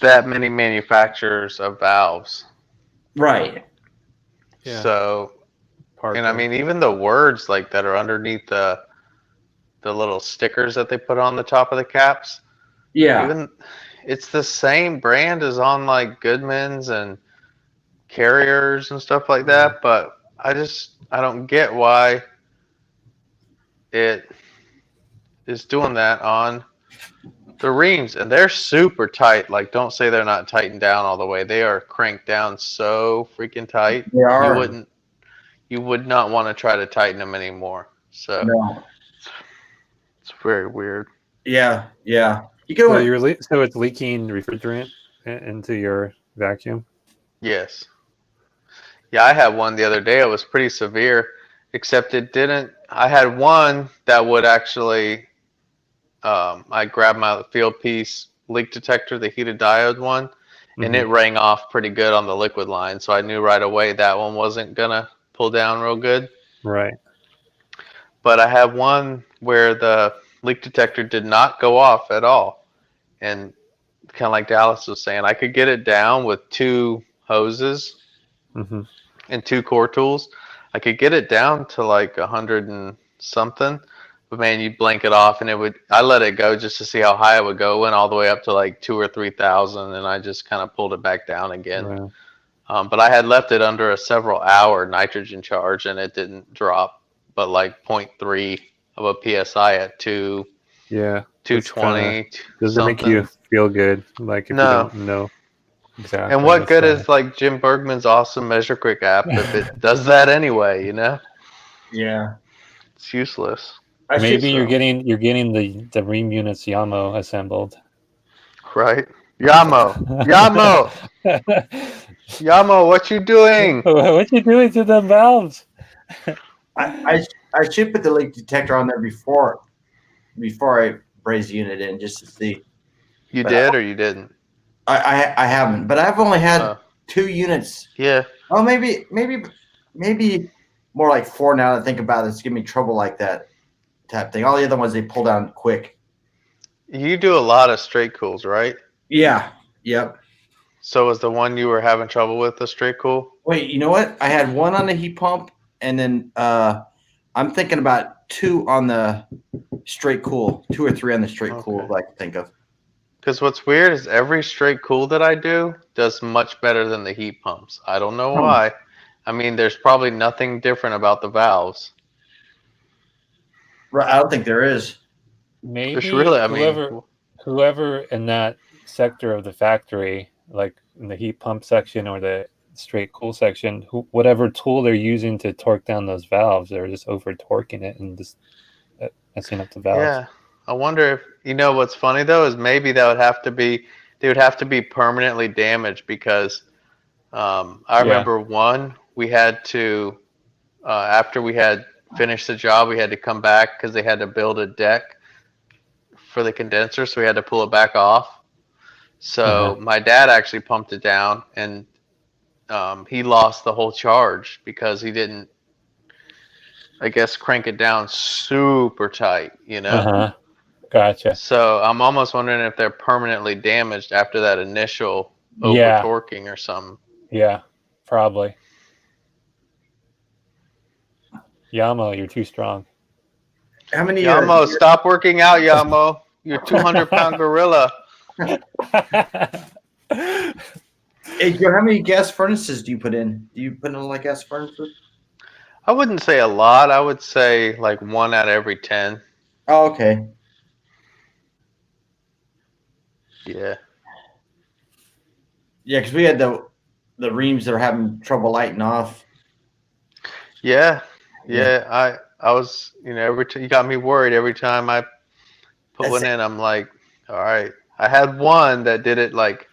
that many manufacturers of valves. Right. Yeah. So, and I Parker. mean, even the words like that are underneath the little stickers that they put on the top of the caps. Yeah. Even it's the same brand as on like Goodman's and Carriers and stuff like that, but I don't get why it is doing that on the reams, and they're super tight. Like, don't say they're not tightened down all the way. They are cranked down so freaking tight. They are. You would not want to try to tighten them anymore. So No. it's very weird. Yeah. Yeah. You So go. so it's leaking refrigerant into your vacuum. Yes. Yeah, I had one the other day. It was pretty severe, except it didn't. I had one that would actually. I grabbed my field piece leak detector, the heated diode one, and it rang off pretty good on the liquid line. So I knew right away that one wasn't gonna pull down real good. Right. But I have one where the leak detector did not go off at all, and kind of like Dallas was saying, I could get it down with 2 hoses and 2 core tools. I could get it down to like 100 and something, but man, you blank it off and it would. I let it go just to see how high it would go. Went all the way up to like 2 or 3,000, and I just kind of pulled it back down again. Wow. But I had left it under a several hour nitrogen charge, and it didn't drop, but like 0.3 of a psi at 2. Yeah. 220. Does it make you feel good? Like if you don't know exactly. And what good is like Jim Bergman's awesome Measure Quick app if it does that anyway? You know. Yeah. It's useless. Maybe you're getting the ream units Yamo assembled. Right. Yamo. Yamo, what you doing? What you doing to the valves? I should put the leak detector on there before I braze the unit in just to see. You did or you didn't? I haven't, but I've only had 2 units. Yeah. Oh, maybe more like 4 now that I think about it. It's giving me trouble like that type thing. All the other ones they pull down quick. You do a lot of straight cools, right? Yeah. Yep. So was the one you were having trouble with the straight cool? Wait, you know what? I had 1 on the heat pump, and then I'm thinking about 2 on the straight cool, 2 or 3 on the straight cool. I can think of. Because what's weird is every straight cool that I do does much better than the heat pumps. I don't know why. I mean, there's probably nothing different about the valves. Right, I don't think there is. Maybe really, whoever in that sector of the factory, like in the heat pump section or the straight cool section, whatever tool they're using to torque down those valves, they're just over torquing it and just messing up the valves. Yeah. I wonder if what's funny though is maybe they would have to be permanently damaged because I remember one we had to after we had finished the job we had to come back because they had to build a deck for the condenser, so we had to pull it back off. So my dad actually pumped it down and he lost the whole charge because he didn't, I guess, crank it down super tight, Gotcha. So I'm almost wondering if they're permanently damaged after that initial over torquing or something. Yeah, probably. Yamo, you're too strong. How many? Yamo, stop working out, Yamo. You're a 200-pound gorilla. Hey, Joe, how many gas furnaces do you put in? Do you put in like gas furnaces? I wouldn't say a lot. I would say like 1 out of every 10. Oh, okay. Yeah. Yeah, because we had the reams that are having trouble lighting off. Yeah. I was, you got me worried every time I put one in. I'm like, all right. I had one that did it like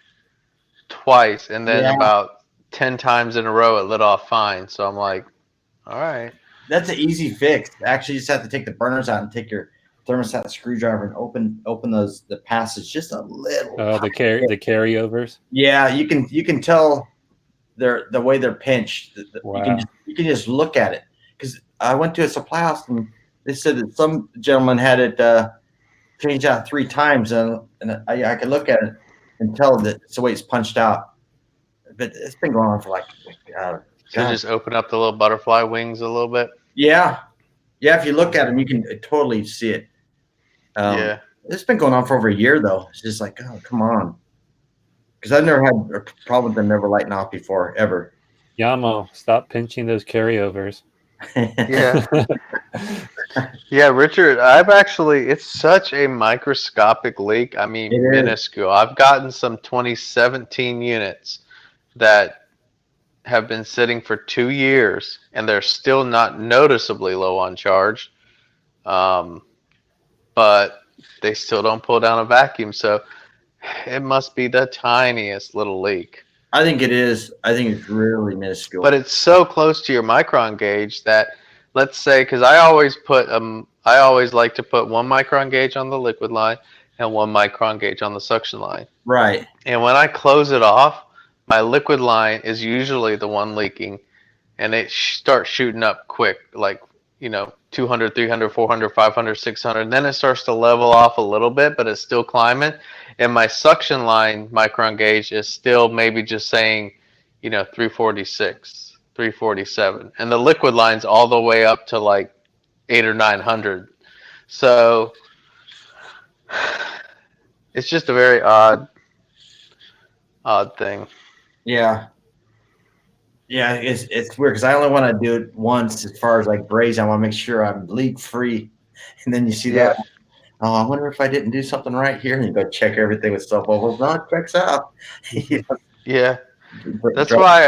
twice, and then about 10 times in a row it lit off fine. So I'm like, all right. That's an easy fix. Actually, you just have to take the burners out and take your thermostat screwdriver and open the passage just a little. Oh, the carryovers. Yeah, you can tell the way they're pinched. Wow. You can just look at it. Because I went to a supply house and they said that some gentleman had it changed out 3 times, and I could look at it and tell that it's the way it's punched out. But it's been going on for like, So just open up the little butterfly wings a little bit. yeah. If you look at them, you can totally see it. Yeah. It's been going on for over a year though. It's just like, oh, come on. Because I've never had a problem with them never lighting off before, ever. Yamo, stop pinching those carryovers. Yeah. Yeah, Richard, it's such a microscopic leak. I mean, minuscule. I've gotten some 2017 units that have been sitting for 2 years and they're still not noticeably low on charge. But they still don't pull down a vacuum. So it must be the tiniest little leak. I think it is. I think it's really minuscule. But it's so close to your micron gauge that, let's say, because I always like to put 1 micron gauge on the liquid line and 1 micron gauge on the suction line. Right. And when I close it off, my liquid line is usually the one leaking, and it starts shooting up quick, like, 200, 300, 400, 500, 600. And then it starts to level off a little bit, but it's still climbing. And my suction line micron gauge is still maybe just saying, 346, 347. And the liquid line's all the way up to like 800 or 900. So it's just a very odd thing. Yeah. Yeah, it's weird because I only want to do it once as far as like brazing. I want to make sure I'm leak free. And then you see that. Oh, I wonder if I didn't do something right here. And you go check everything with stuff. Well, no, it checks out. Yeah. That's why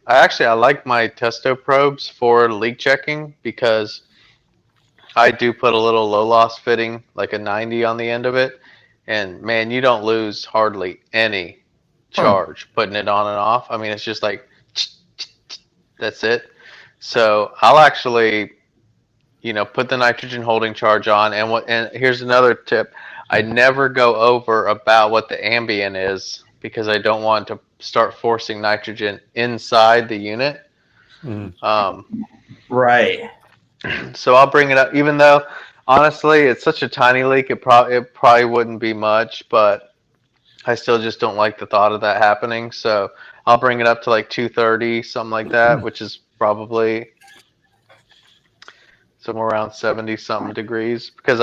I like my testo probes for leak checking, because I do put a little low loss fitting, like a 90 on the end of it. And man, you don't lose hardly any charge putting it on and off. I mean, it's just like, that's it. So I'll actually, put the nitrogen holding charge on. And here's another tip. I never go over about what the ambient is, because I don't want to start forcing nitrogen inside the unit. Right. So I'll bring it up, even though honestly it's such a tiny leak, it probably wouldn't be much, but I still just don't like the thought of that happening. So I'll bring it up to like 230, something like that, which is probably somewhere around 70 something degrees, because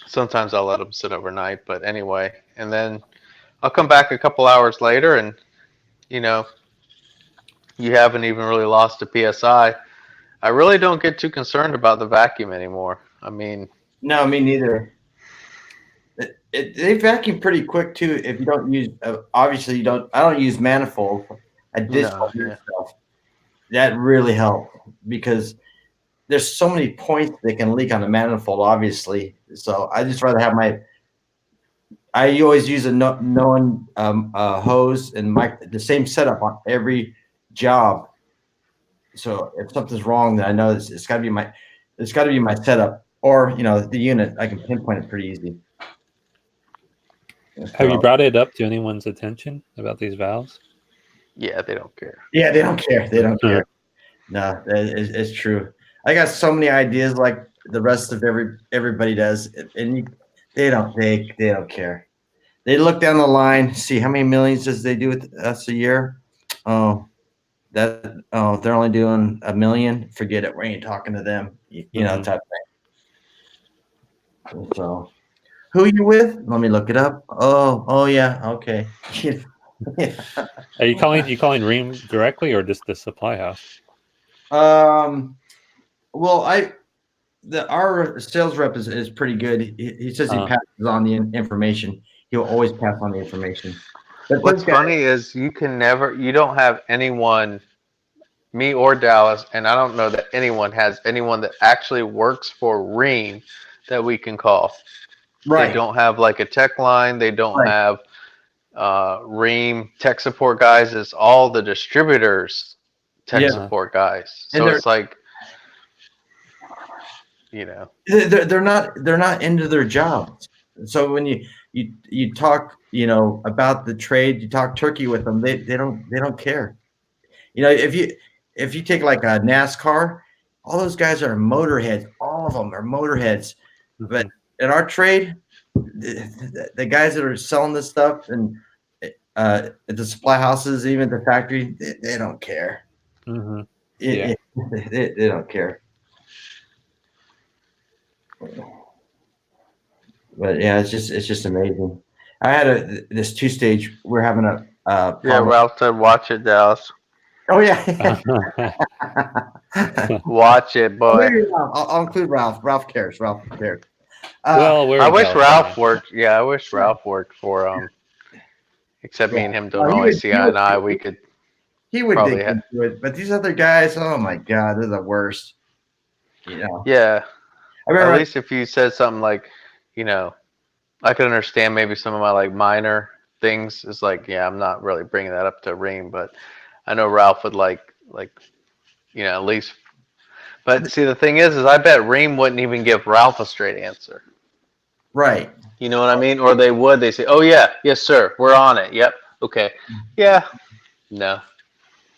sometimes I'll let them sit overnight. But anyway, and then I'll come back a couple hours later and you haven't even really lost a PSI. I really don't get too concerned about the vacuum anymore. I mean, no, me neither. They vacuum pretty quick too. If you don't use, obviously you don't. I don't use manifold. I did stuff. That really helped, because there's so many points that can leak on a manifold, obviously. So I just rather have I always use a known hose and the same setup on every job. So if something's wrong, then I know it's got to be my setup, or the unit. I can pinpoint it pretty easy. Have you brought it up to anyone's attention about these valves? Yeah, they don't care. Yeah, they don't care. They don't care. No, it's true. I got so many ideas like the rest of everybody does, and they don't care. They look down the line, see how many millions does they do with us a year. They're only doing 1 million. Forget it. We ain't talking to them. Type thing. So, who are you with? Let me look it up. Oh yeah. Okay. Are you calling Ream directly, or just the supply house? Well, our sales rep is pretty good. He says he passes on the information. He'll always pass on the information. But what's funny is you don't have anyone, me or Dallas, and I don't know that anyone has anyone that actually works for Ream that we can call. Right. They don't have like a tech line. They don't have Ream tech support guys. It's all the distributors tech support guys. So it's like, they're not into their jobs. So when you you talk, about the trade, you talk turkey with them, they don't care. If you take like a NASCAR, all those guys are motorheads. All of them are motorheads. But Mhm. in our trade, the guys that are selling this stuff and at the supply houses, even the factory, they don't care. Mhm. Yeah. They don't care. But yeah, it's just amazing. I had this 2-stage. We're having a Yeah, problem. Ralph said, "Watch it, Dallas. Oh yeah. Watch it, boy." Maybe Ralph. I'll include Ralph. Ralph cares. Ralph cares. Well, we're I in wish Ralph California. worked. Yeah, I wish Ralph worked for Except Yeah. me and him Oh, don't always see eye to eye. We could he would dig probably, into it, but these other guys, oh my god, they're the worst. yeah. I At remember. least if you said something like, I could understand maybe some of my like minor things. It's like, yeah, I'm not really bringing that up to Reem, but I know Ralph would like, at least. But see, the thing is I bet Reem wouldn't even give Ralph a straight answer. Right. You know what I mean? Or they would. They say, "Oh yeah, yes sir, we're on it. Yep, okay, yeah, no."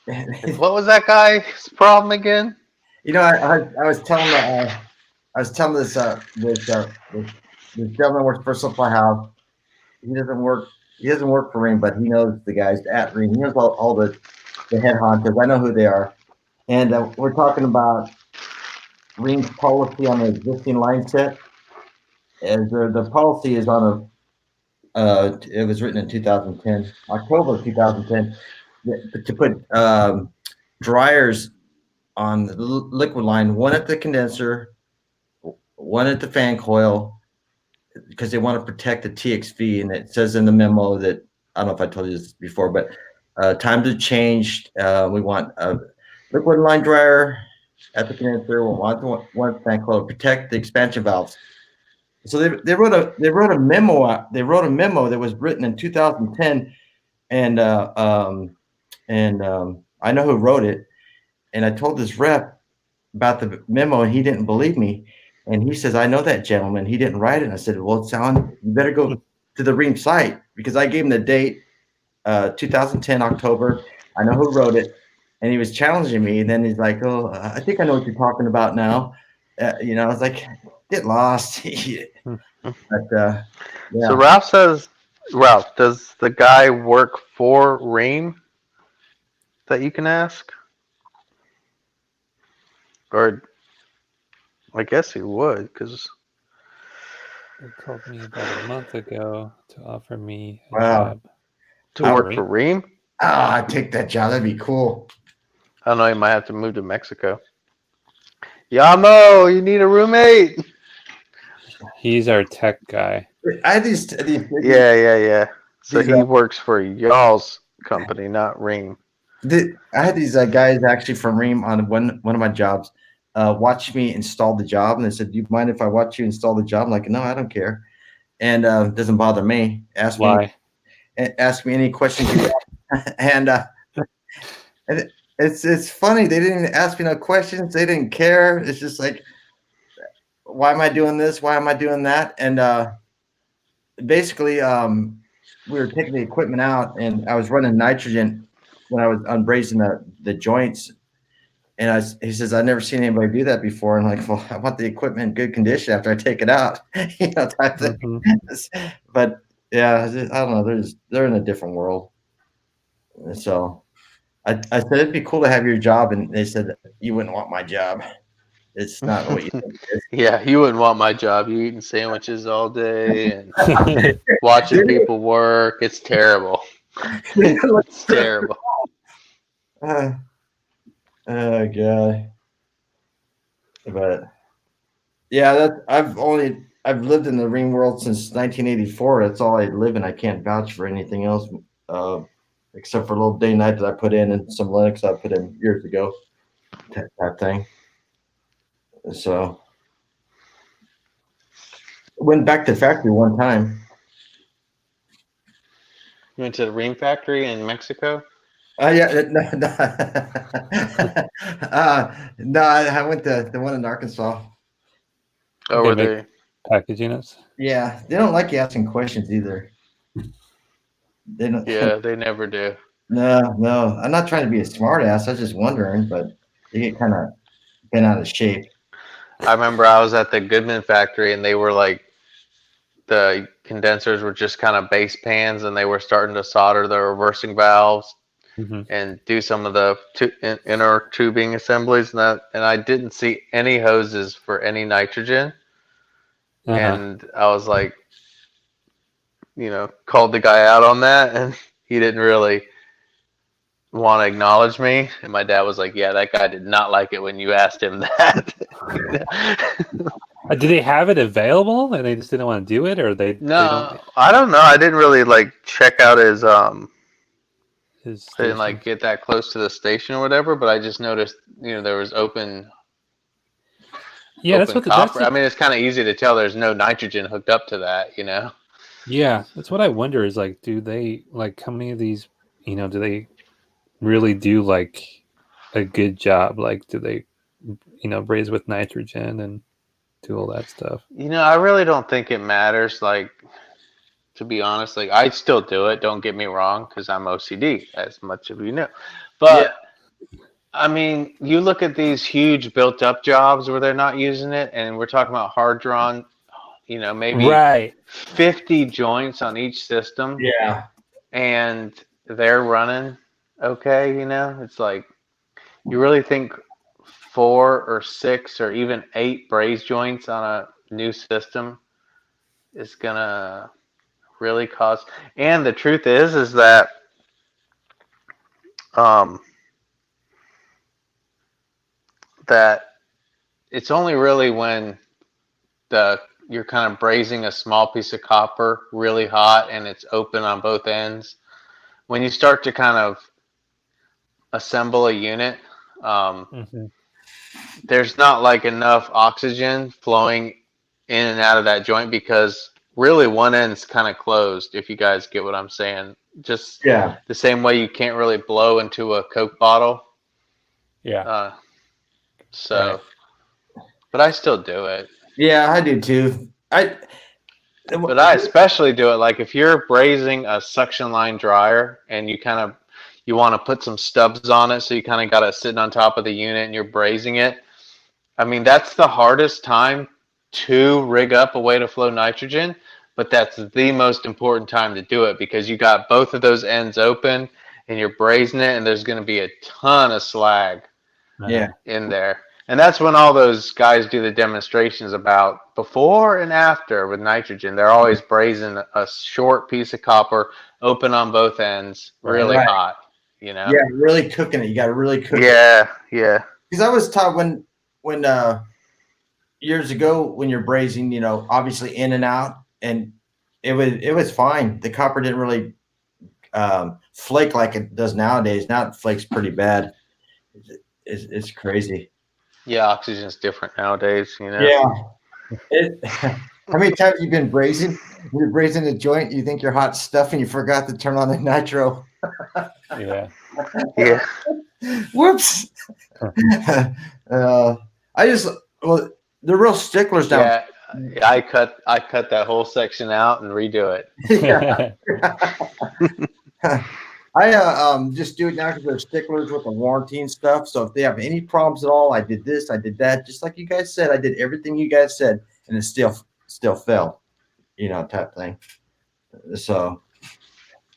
Like, what was that guy's problem again? I was telling this gentleman works for a supply house. He doesn't work. He doesn't work for Ring, but he knows the guys at Ring. He knows all the head honchos. I know who they are, and we're talking about Ring's policy on the existing line set. As the policy is on it was written in 2010, October 2010, to put dryers on the liquid line, one at the condenser, one at the fan coil, because they want to protect the TXV. And it says in the memo that, I don't know if I told you this before, but times have changed. We want a liquid line dryer at the condenser. We want one fan coil to protect the expansion valves. So they wrote a memo. They wrote a memo that was written in 2010, and I know who wrote it. And I told this rep about the memo, and he didn't believe me. And he says, "I know that gentleman. He didn't write it." And I said, "Well, it's on. You better go to the Ream site," because I gave him the date, 2010 October. I know who wrote it, and he was challenging me. And then he's like, "Oh, I think I know what you're talking about now." I was like, "Get lost." But So yeah, Ralph says, Ralph, does the guy work for Ream that you can ask? Or I guess he would, because They called me about a month ago to offer me a wow. job. to I work for Ream, I'd take that job. That'd be cool. I don't know, he might have to move to Mexico. Yamo, you need a roommate. He's our tech guy. I had these Yeah. So these he works for y'all's company, not Ream. I had these guys actually from Ream on one of my jobs watch me install the job, and they said, "Do you mind if I watch you install the job?" I'm like, "No, I don't care," and it doesn't bother me. Why? Ask me any questions you want. And it's funny. They didn't ask me no questions. They didn't care. It's just like, why am I doing this? Why am I doing that? And basically, we were taking the equipment out, and I was running nitrogen when I was unbrazing the joints. And he says, "I've never seen anybody do that before." And I'm like, "Well, I want the equipment in good condition after I take it out," type thing. But yeah, I don't know. They're in a different world. So I said, "It'd be cool to have your job," and they said, "You wouldn't want my job. It's not what you think it Yeah, you wouldn't want my job. You eating sandwiches all day and Mhm. watching people work. It's terrible. It's terrible. is." Oh god. But yeah, I've lived in the ring world since 1984. That's all I live in. I can't vouch for anything else, uh, except for a little day night that I put in and some Linux I put in years ago. That thing. So went back to the factory one time. You went to the Ream factory in Mexico? Yeah, no, no, I went to the one in Arkansas. Oh, They were make they? package units. Yeah, they don't like you asking questions either. They don't. Yeah, they never do. No. I'm not trying to be a smart ass. I was just wondering, but they get kind of bent out of shape. I remember I was at the Goodman factory and they were like, the condensers were just kind of base pans and they were starting to solder the reversing valves Mm-hmm. and do some of the inner tubing assemblies and I didn't see any hoses for any nitrogen. And I was like, called the guy out on that and he didn't really want to acknowledge me. And my dad was like, yeah, that guy did not like it when you asked him that. Do they have it available and they just didn't want to do it, or they No, I don't know. I didn't really like check out his I didn't like get that close to the station or whatever, but I just noticed, there was open that's what copper. I mean, it's kind of easy to tell there's no nitrogen hooked up to that, Yeah, that's what I wonder is like, do they like how many of these, do they really do like a good job? Like, do they, braise with nitrogen and do all that stuff? I really don't think it matters. Like, to be honest, like I still do it. Don't get me wrong, because I'm OCD, as much of you know. But I mean, you look at these huge built-up jobs where they're not using it, and we're talking about hard drawn, maybe 50 joints on each system. Yeah. And they're running okay, It's like, you really think 4 or 6 or even 8 braze joints on a new system is gonna really cause? And the truth is that that it's only really when you're kind of brazing a small piece of copper really hot and it's open on both ends. When you start to kind of assemble a unit, there's not like enough oxygen flowing in and out of that joint, because really one end's kind of closed, if you guys get what I'm saying. Just the same way you can't really blow into a Coke bottle. Yeah. But I still do it. Yeah, I do too. But I especially do it like if you're brazing a suction line dryer and you want to put some stubs on it, so you kind of got it sitting on top of the unit and you're brazing it. I mean, that's the hardest time to rig up a way to flow nitrogen, but that's the most important time to do it, because you got both of those ends open and you're brazing it, and there's going to be a ton of slag in there. And that's when all those guys do the demonstrations about before and after with nitrogen. They're always brazing a short piece of copper open on both ends, really hot, Yeah, really cooking it. You got to really cook it. Yeah. Because I was taught when years ago, when you're brazing, obviously in and out, and it was fine. The copper didn't really flake like it does nowadays. Now it flakes pretty bad. It's crazy. Yeah, oxygen's different nowadays, Yeah. How many times you've been brazing? You're brazing a joint, you think you're hot stuff, and you forgot to turn on the nitro. Yeah. Whoops. They're real sticklers now. Yeah, I cut that whole section out and redo it. I just do it now because they're sticklers with the warranty and stuff. So if they have any problems at all, I did this, I did that, just like you guys said. I did everything you guys said, and it still fell, type thing. So,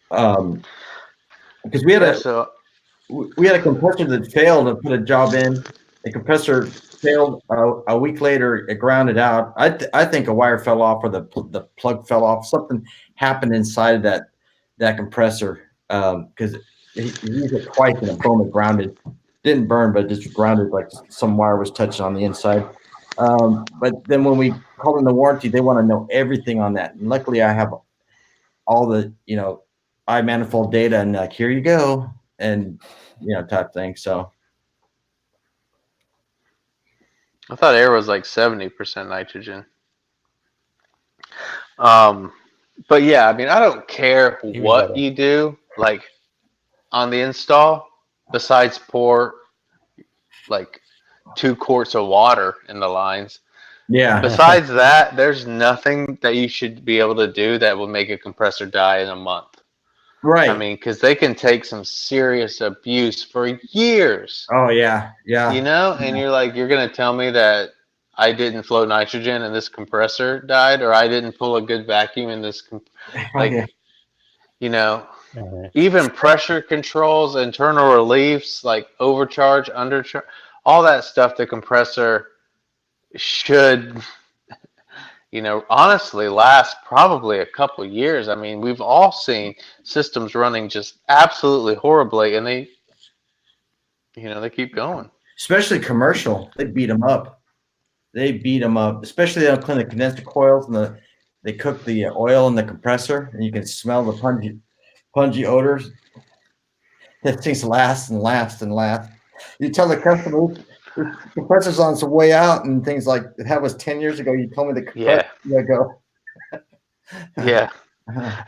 because we had a compressor that failed to put a job in. The compressor failed a week later. It grounded out. I think a wire fell off, or the plug fell off. Something happened inside of that compressor. Because he used it twice and the foam had grounded. Didn't burn, but just grounded, like some wire was touching on the inside. But then when we call in the warranty, they want to know everything on that. And luckily, I have all the iManifold data, and like, here you go, and type thing. So I thought air was like 70% nitrogen. But yeah, I mean, I don't care what you do, like on the install, besides pour like 2 quarts of water in the lines. Yeah. Besides that, there's nothing that you should be able to do that will make a compressor die in a month. Right. I mean, because they can take some serious abuse for years, Oh yeah. Yeah. you know? And you're like, you're going to tell me that I didn't flow nitrogen and this compressor died, or I didn't pull a good vacuum in this, Oh yeah. like, you know, Mhm. even pressure controls, internal reliefs, like overcharge, undercharge, all that stuff, the compressor should, you know, honestly last probably a couple years. I mean, we've all seen systems running just absolutely horribly, and they, you know, they keep going. Especially commercial, they beat them up. They beat them up. Especially they'll clean the condenser coils and they cook the oil in the compressor, and you can smell the pungy odors. That things last and last and last. You tell the customer the compressor's on its way out, and things like that was 10 years ago. You told me the compressor Yeah, go. yeah.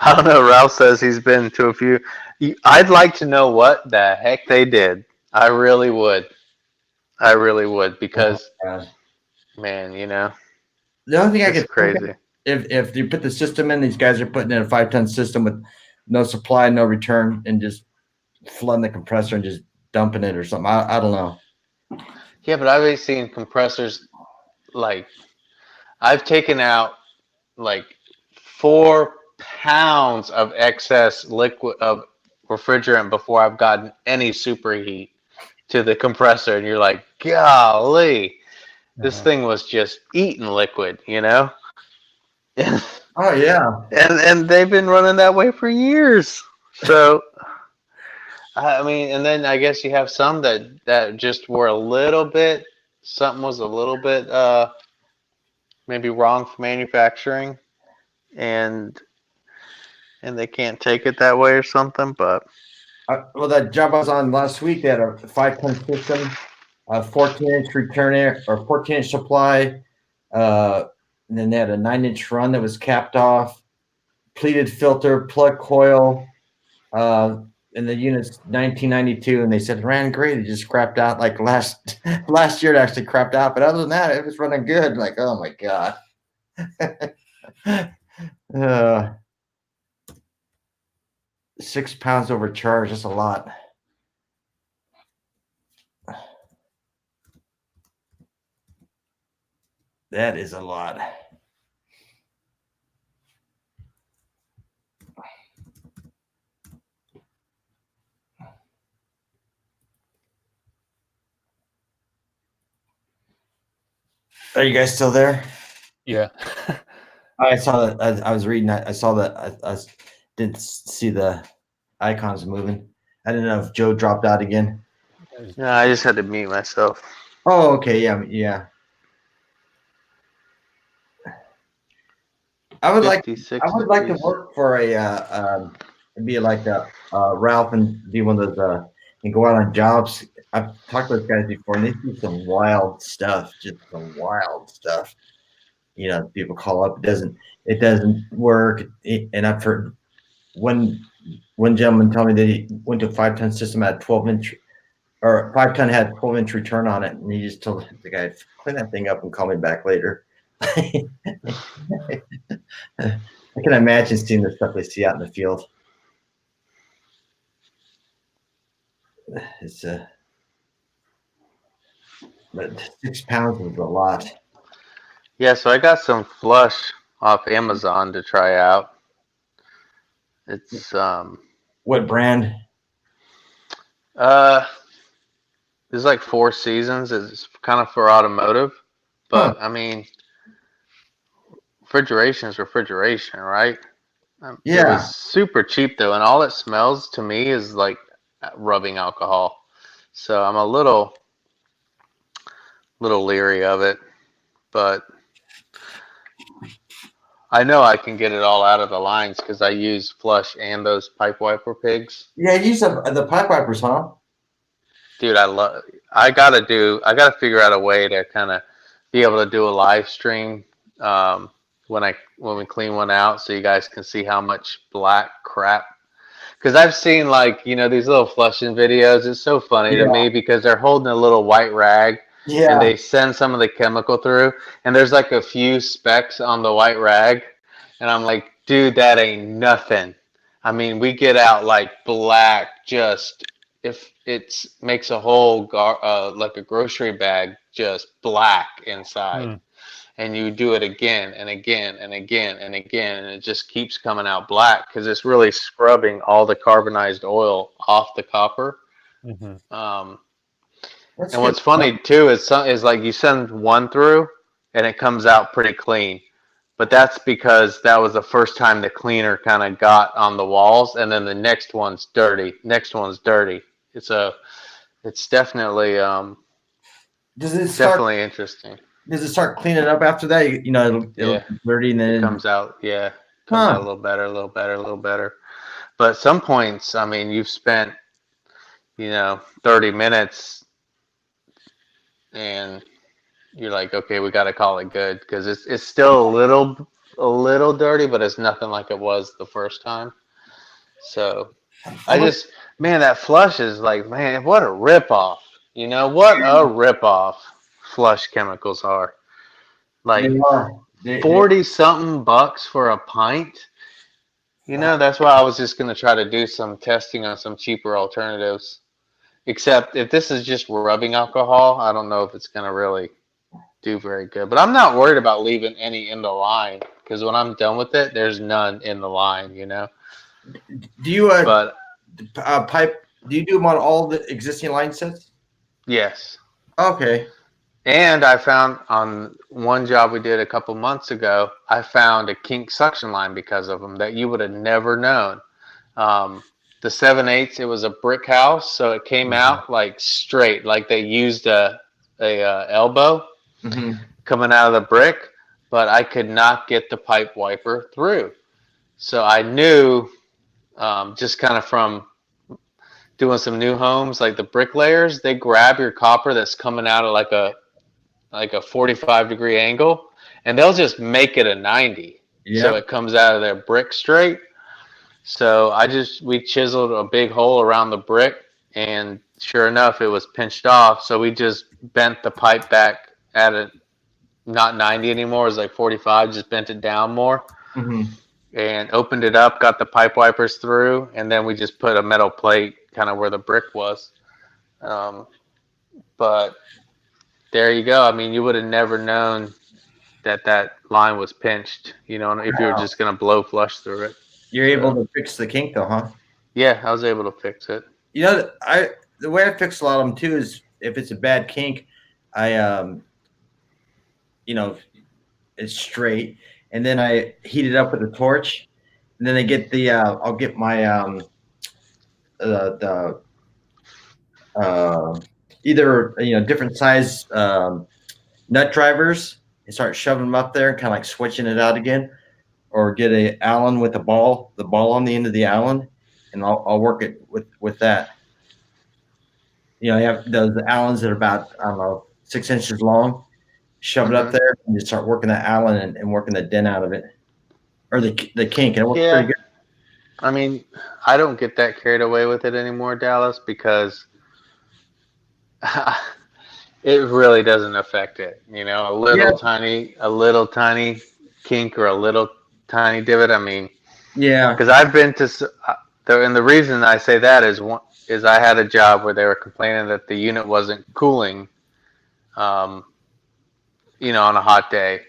I don't know. Ralph says he's been to a few. I'd like to know what the heck they did. I really would. I really would because, man, you know, The only thing I it's could think crazy. of, if you put the system in, these guys are putting in a 5-ton system with no supply, no return, and just flooding the compressor and just dumping it or something. I don't know. Yeah, but I've seen compressors like I've taken out like 4 pounds of excess liquid of refrigerant before I've gotten any superheat to the compressor, and you're like, golly, this Uh-huh. thing was just eating liquid, you know? and Oh yeah, and they've been running that way for years. So I mean, and then I guess you have some that just were a little bit, something was a little bit maybe wrong for manufacturing, and they can't take it that way or something. But well, that job I was on last week, they had a 5-ton system, a 14-inch return air or 14-inch supply, and then they had a 9-inch run that was capped off, pleated filter, plug coil, and the unit's 1992, and they said it ran great. It just crapped out like last year. It actually crapped out, but other than that, it was running good. Like, oh my god. uh, 6 pounds overcharged. That's a lot. That is a lot. Are you guys still there? Yeah. I saw that. I was reading that. I saw that. I didn't see the icons moving. I didn't know if Joe dropped out again. yeah, I just had to mute myself. Oh, okay. Yeah, yeah. I would like 56 to degrees. work for be like Ralph and be one of those and go out on jobs. I've talked to those guys before, and they do some wild stuff, just some wild stuff. You know, people call up, it doesn't work, and I've heard one gentleman tell me that he went to a 5-ton system at 12-inch or 5-ton had 12-inch return on it, and he just told the guy, clean that thing up and call me back later. I can imagine seeing the stuff they see out in the field. It's but 6 pounds is a lot. Yeah, so I got some flush off Amazon to try out. It's What brand? there's like 4 seasons. It's kind of for automotive, Huh? but I mean, refrigeration is refrigeration, right? It was Yeah. super cheap though, and all it smells to me is like rubbing alcohol. So I'm a little leery of it, but I know I can get it all out of the lines because I use flush and those pipe wiper pigs. Yeah, you use the pipe wipers, huh? Dude, I gotta figure out a way to kind of be able to do a live stream when we clean one out, so you guys can see how much black crap. Because I've seen, like, you know, these little flushing videos. It's so funny to Yeah. me because they're holding a little white rag Yeah. and they send some of the chemical through, and there's like a few specks on the white rag, and I'm like, dude, that ain't nothing. I mean, we get out like black, just if it makes a whole like a grocery bag just black inside, Hmm. and you do it again and again and again and again, and it just keeps coming out black because it's really scrubbing all the carbonized oil off the copper. Hmm. Um, That's and good. what's funny too is like you send one through and it comes out pretty clean. But that's because that was the first time the cleaner kind of got on the walls, and then the next one's dirty. Next one's dirty. It's definitely Does it start? definitely interesting. Does it start cleaning up after that? It'll Yeah, be dirty and it then. comes out. Yeah, comes out a Huh. little better, a little better, a little better. But at some points, I mean, you've spent 30 minutes, and you're like, okay, we got to call it good because it's still a little dirty, but it's nothing like it was the first time. So I look. man, that flush is like, man, what a ripoff. What a ripoff flush chemicals are. They Like are. They 40 something bucks for a pint. That's why I was just going to try to do some testing on some cheaper alternatives. Except if this is just rubbing alcohol, I don't know if it's going to really do very good. But I'm not worried about leaving any in the line because when I'm done with it, there's none in the line. do you But pipe? Do you do them on all the existing line sets? yes. Okay. And I found on one job we did a couple months ago, I found a kink suction line because of them that you would have never known. The 7/8, it was a brick house, so it came out like straight, like they used a elbow Mm-hmm. coming out of the brick, but I could not get the pipe wiper through. So I knew just kind of from doing some new homes, like the bricklayers, they grab your copper that's coming out of like a 45-degree angle, and they'll just make it a 90. So Yeah. it comes out of their brick straight. So we chiseled a big hole around the brick, and sure enough, it was pinched off. So we just bent the pipe back at it, not 90 anymore. It was like 45, just bent it down more Mm-hmm. and opened it up, got the pipe wipers through, and then we just put a metal plate kind of where the brick was. But there you go. I mean, you would have never known that line was pinched, if you were Wow. just going to blow flush through it. You're able So, to fix the kink though, huh? yeah, I was able to fix it. The way I fix a lot of them too is if it's a bad kink, I you know, it's straight, and then I heat it up with a torch, and then I get I'll get my the either different size nut drivers and start shoving them up there and kind of like switching it out again, or get a Allen with the ball on the end of the Allen, and I'll work it with that. You have those Allens that are about, I don't know, 6 inches long. Shove it up Hmm. there and you start working that Allen and working the dent out of it, or the kink, and it works pretty Yeah, good. I mean, I don't get that carried away with it anymore, Dallas, because it really doesn't affect it. Yeah, A little tiny kink or a little tiny divot. I mean, yeah, because I've been to, and the reason I say that is I had a job where they were complaining that the unit wasn't cooling, um, on a hot day.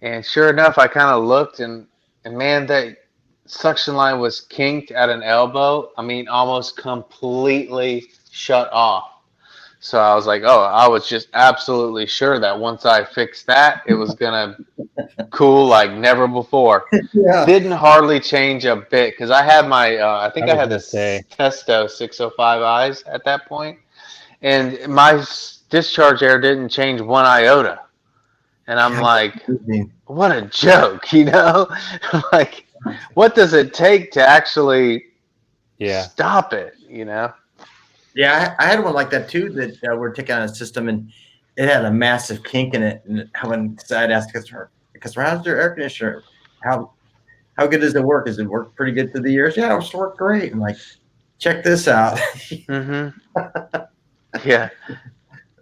And sure enough, I kind of looked and man, that suction line was kinked at an elbow. I mean, almost completely shut off. So I was like, oh, I was just absolutely sure that once I fixed that, it was gonna cool like never before. yeah. Didn't hardly change a bit because I had I I think I was had gonna this say, Testo 605Is at that point, and my discharge air didn't change one iota. And I'm Yeah, like, interesting. what a joke, Like, what does it take to actually yeah, stop it, Yeah, I had one like that too that we're taking on a system, and it had a massive kink in it. And when I'd ask customer, how's your air conditioner? How good does it work? Does it work pretty good through the years? Yeah, it's worked great. I'm like, check this out. Mm-hmm. Yeah.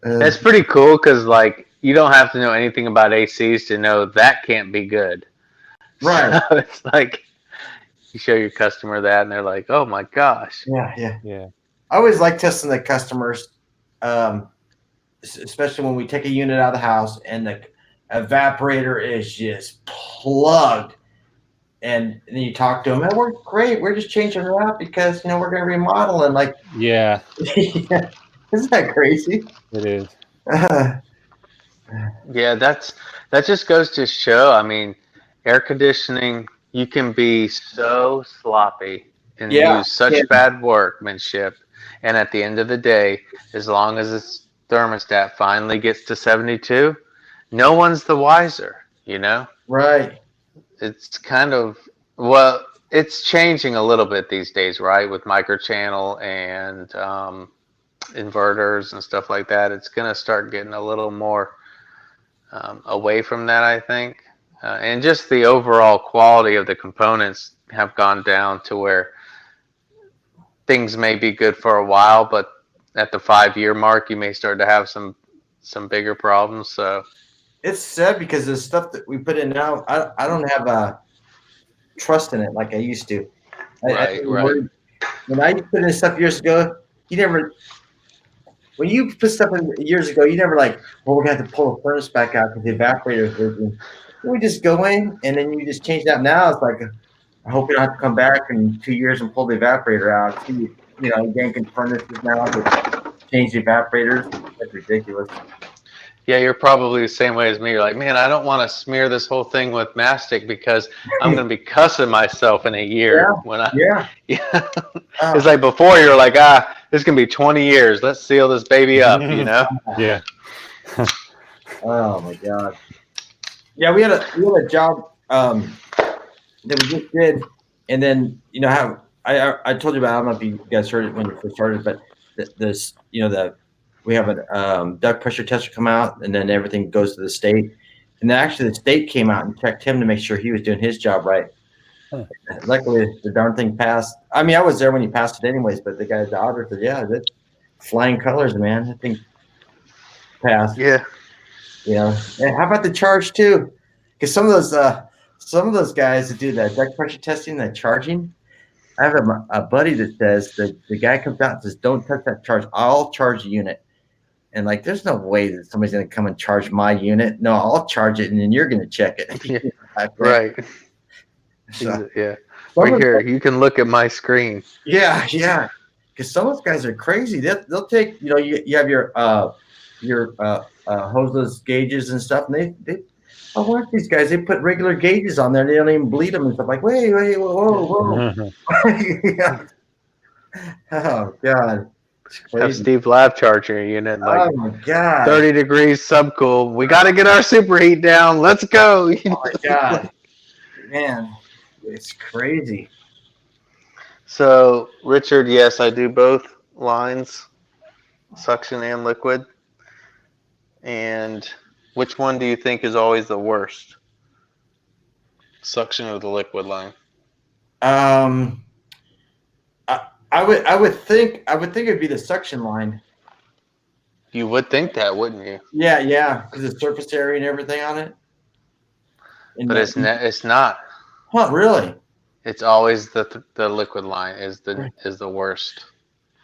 That's pretty cool because like you don't have to know anything about ACs to know that can't be good. Right. So it's like you show your customer that, and they're like, "Oh my gosh." Yeah. I always like testing the customers, especially when we take a unit out of the house and the evaporator is just plugged. And then you talk to them, and we're great. We're just changing it out because we're going to remodel. And like, Yeah, yeah, isn't that crazy? it is. Yeah, that just goes to show. I mean, air conditioning, you can be so sloppy and Yeah, use such bad workmanship, and at the end of the day, as long as this thermostat finally gets to 72, no one's the wiser. right. It's kind of well, it's changing a little bit these days, right? With microchannel and inverters and stuff like that, it's gonna start getting a little more away from that, I think. And just the overall quality of the components have gone down to where things may be good for a while, but at the 5-year mark, you may start to have some bigger problems. So It's sad because the stuff that we put in now, I don't have a trust in it like I used to. right. When I put in stuff years ago, you never. When you put stuff in years ago, you never like, well, we're gonna have to pull the furnace back out because the evaporator is leaking. We just go in and then you just change that. Now it's like, I hope you don't have to come back in 2 years and pull the evaporator out. See, yanking furnaces now to change the evaporators. That's ridiculous. Yeah, you're probably the same way as me. You're like, man, I don't want to smear this whole thing with mastic because I'm going to be cussing myself in a year. Yeah. It's like before you're like, this can be 20 years. Let's seal this baby up, Yeah. Oh my God. Yeah, we had a job that we just did, and then how I told you about. I don't know if you guys heard it when you first started, but we have a duct pressure tester come out, and then everything goes to the state. And then actually, the state came out and checked him to make sure he was doing his job right. Huh. Luckily, the darn thing passed. I mean, I was there when he passed it, anyways. But the guy, the auditor, said, "Yeah, that's flying colors, man. That thing passed." Yeah. And how about the charge too? Because some of those guys that do that duct pressure testing, that charging. I have a buddy that says that the guy comes out and says, "Don't touch that charge. I'll charge the unit." And like, there's no way that somebody's going to come and charge my unit. No, I'll charge it, and then you're going to check it. Yeah. Right. So, yeah. Right here, you can look at my screen. Yeah. Because some of those guys are crazy. They'll take, you have your hoses, gauges, and stuff, and they I watch these guys. They put regular gauges on there. They don't even bleed them and stuff. Like, wait, whoa. Yeah. Oh God. Have Steve Lab charger unit like Oh my God. 30 degrees subcool. We got to get our superheat down. Let's go. Oh my God. Man, it's crazy. So, Richard, yes, I do both lines, suction and liquid. And which one do you think is always the worst? Suction or the liquid line? I would think it'd be the suction line. You would think that, wouldn't you? Yeah, because the surface area and everything on it. But it's not. Huh? Really? It's always the liquid line is the worst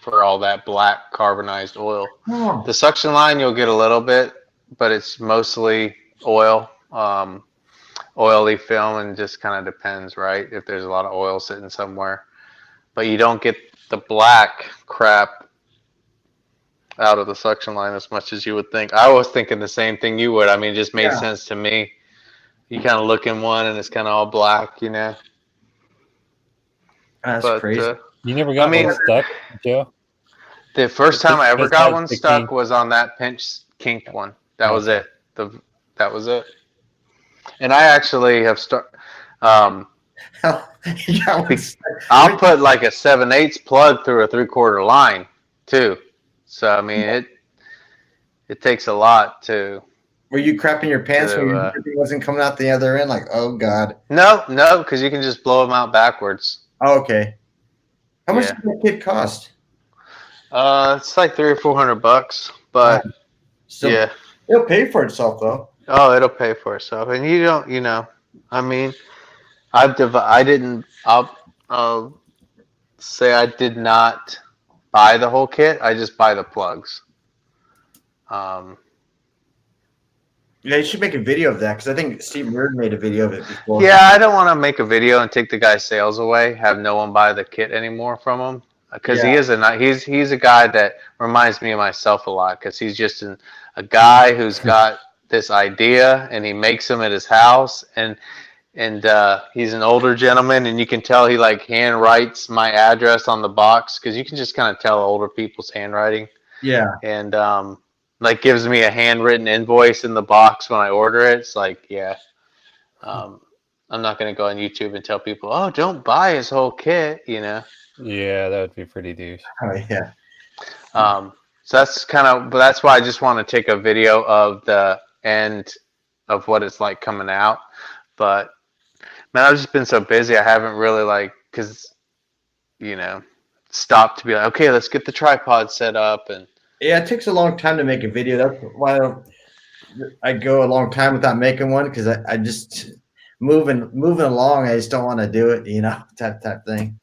for all that black carbonized oil. Oh. The suction line you'll get a little bit, but it's mostly oil, oily film, and just kind of depends, right? If there's a lot of oil sitting somewhere, but you don't get the black crap out of the suction line as much as you would think. I was thinking the same thing you would. I mean, it just made sense to me. You kind of look in one and it's kind of all black, That's crazy. You never got one stuck, Joe? The first time I ever got one stuck was on that pinch kinked one. That was it. That was it. And I actually have I'll put like a 7/8 plug through a 3/4 line too. So I mean it takes a lot to. Were you crapping your pants when everything wasn't coming out the other end? Like, oh God. No, because you can just blow them out backwards. Oh, okay. How much does that kit cost? It's like $300 or $400, but So Yeah. it'll pay for itself though. Oh, it'll pay for itself. And you don't, I mean, I'll say I did not buy the whole kit. I just buy the plugs. Um, Yeah, you should make a video of that because I think StreamYard made a video of it before. yeah, I don't want to make a video and take the guy's sales away, have no one buy the kit anymore from him. Because Yeah. he's a guy that reminds me of myself a lot. Because he's just a guy who's got this idea and he makes them at his house, and he's an older gentleman, and you can tell he like hand writes my address on the box because you can just kind of tell older people's handwriting. Yeah. And like gives me a handwritten invoice in the box when I order it. It's like, yeah, I'm not gonna go on YouTube and tell people, oh, don't buy his whole kit, Yeah, that would be pretty douche. Oh yeah. So but that's why I just want to take a video of the end of what it's like coming out. But man, I've just been so busy. I haven't really stopped to be like, okay, let's get the tripod set up. And Yeah, it takes a long time to make a video. That's why I go a long time without making one because I just moving along. I just don't want to do it, type thing.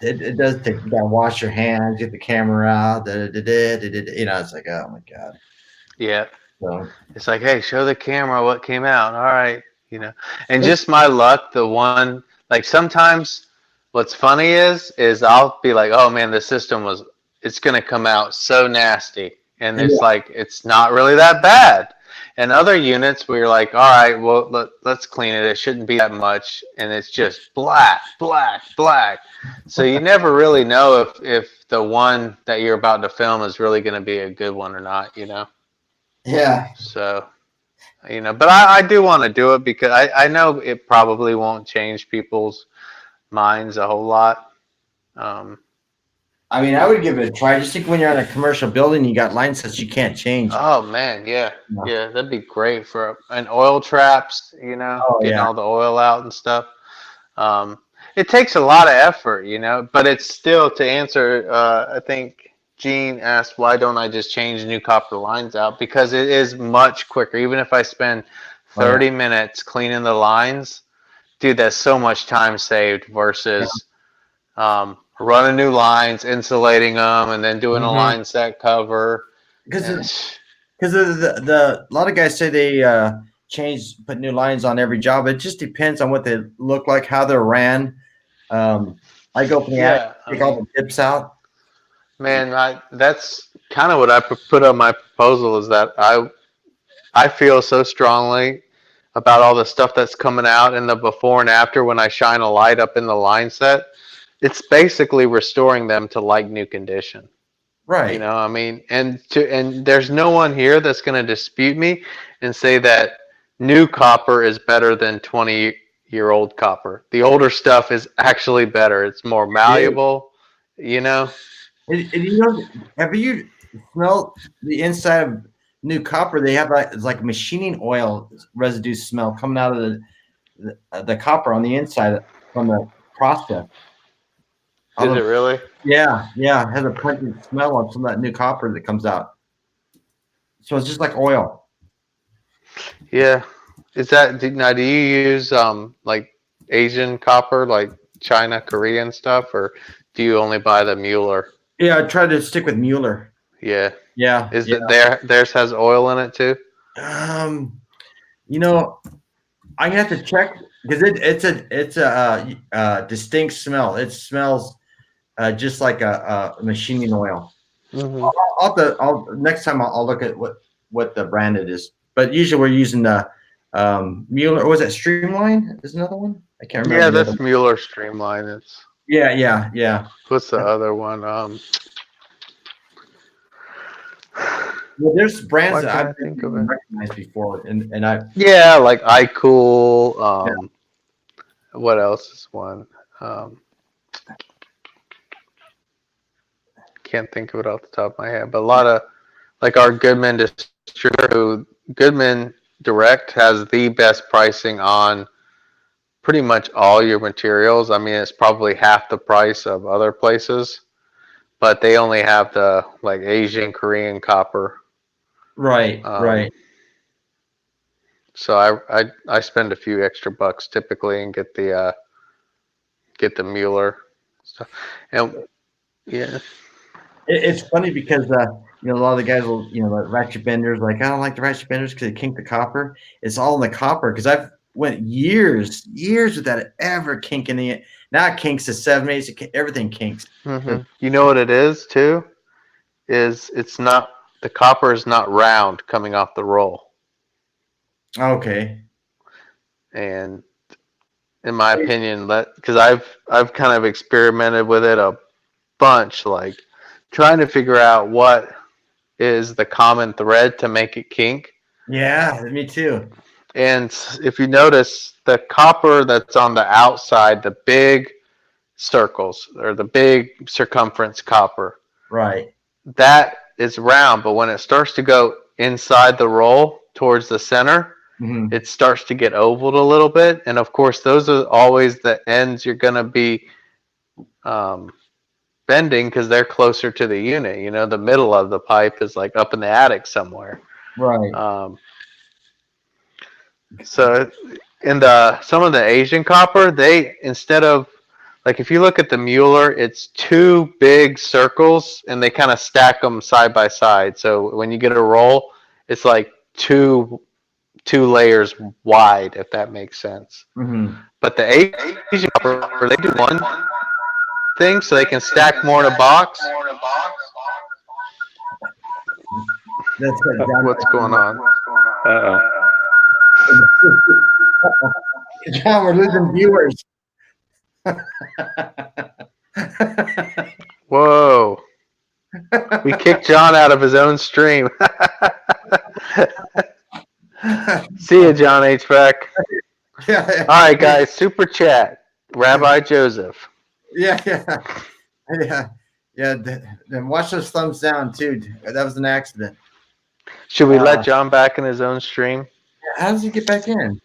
It does take. You gotta wash your hands, get the camera out. It's like, oh my god. yeah, So it's like, hey, show the camera what came out. All right, And just my luck, the one like sometimes what's funny is I'll be like, oh man, the system it's gonna come out so nasty, and it's like it's not really that bad. And other units where you're like, all right, well let's clean it. It shouldn't be that much, and it's just black. So you never really know if the one that you're about to film is really going to be a good one or not, yeah. So, but I do want to do it because I know it probably won't change people's minds a whole lot. I mean, I would give it a try. Just think when you're in a commercial building, you got line sets you can't change. Oh man, yeah, that'd be great for and oil traps, getting all the oil out and stuff. It takes a lot of effort, but it's still to answer. I think Gene asked, why don't I just change new copper lines out? Because it is much quicker. Even if I spend 30 minutes cleaning the lines, dude, that's so much time saved versus running new lines, insulating them, and then doing a line set cover. Because a lot of guys say they put new lines on every job. It just depends on what they look like, how they're ran. I go from the attic, take all the tips out. Man, that's kind of what I put on my proposal is that I feel so strongly about all the stuff that's coming out in the before and after when I shine a light up in the line set. It's basically restoring them to like new condition. Right. I mean, and there's no one here that's going to dispute me and say that new copper is better than 20-year-old copper. The older stuff is actually better. It's more malleable, Have you smelled the inside of new copper? They have it's like machining oil residue smell coming out of the copper on the inside from the process. Is it really? Yeah. It has a pungent smell on some of that new copper that comes out. So it's just like oil. Yeah. Is that now? Do you use like Asian copper, like China, Korean stuff, or do you only buy the Mueller? Yeah, I try to stick with Mueller. Yeah. Yeah. Is it theirs has oil in it too? I have to check because it's a distinct smell. It smells just like a machining oil. Mm-hmm. Next time I'll look at what the brand it is. But usually we're using the Mueller. Or was that Streamline? Is another one? I can't remember. Yeah, that's Mueller Streamline. It's yeah. What's the other one? Well, there's brands that I've think of it. recognized before, and like iCool. What else is one? Can't think of it off the top of my head, but a lot of like our Goodman distributor, Goodman Direct has the best pricing on pretty much all your materials. I mean, it's probably half the price of other places, but they only have the like Asian, Korean copper. Right, right. So I spend a few extra bucks typically and get the Mueller stuff. And yeah, It's funny because a lot of the guys will, like ratchet benders, like I don't like the ratchet benders because they kink the copper. It's all in the copper because I've went years without it ever kinking it. Now it kinks to 7/8. Everything kinks. You know what it is too? It's not the copper is not round coming off the roll. Okay. And in my opinion, because I've kind of experimented with it a bunch, like trying to figure out what is the common thread to make it kink. Yeah, me too. And if you notice, the copper that's on the outside, the big circles or the big circumference copper, Right. that is round. But when it starts to go inside the roll towards the center, it starts to get ovaled a little bit. And of course, those are always the ends you're going to be bending because they're closer to the unit. The middle of the pipe is like up in the attic somewhere. Right. So in some of the Asian copper, they, instead of, like if you look at the Mueller, it's two big circles and they kind of stack them side by side. So when you get a roll, it's like two layers wide, if that makes sense. But the Asian copper, they do one thing so they can stack more in a box. What's going on? John, we're losing viewers. Whoa. We kicked John out of his own stream. See you, John HVAC. Yeah. All right, guys. Super chat. Rabbi Joseph. Yeah. Then watch those thumbs down too. That was an accident. Should we let John back in his own stream? How does he get back in?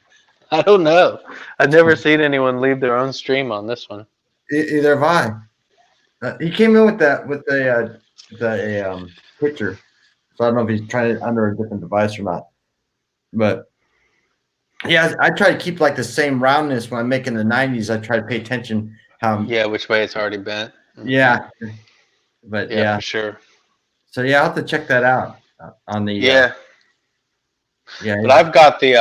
I don't know. I've never seen anyone leave their own stream on this one. Either have I. He came in with the picture, so I don't know if he's trying it under a different device or not. But yeah, I try to keep like the same roundness when I'm making the 90s. I try to pay attention how. Yeah, which way it's already bent. Yeah, but yeah, for sure. So yeah, I'll have to check that out on the. Yeah. But I've got the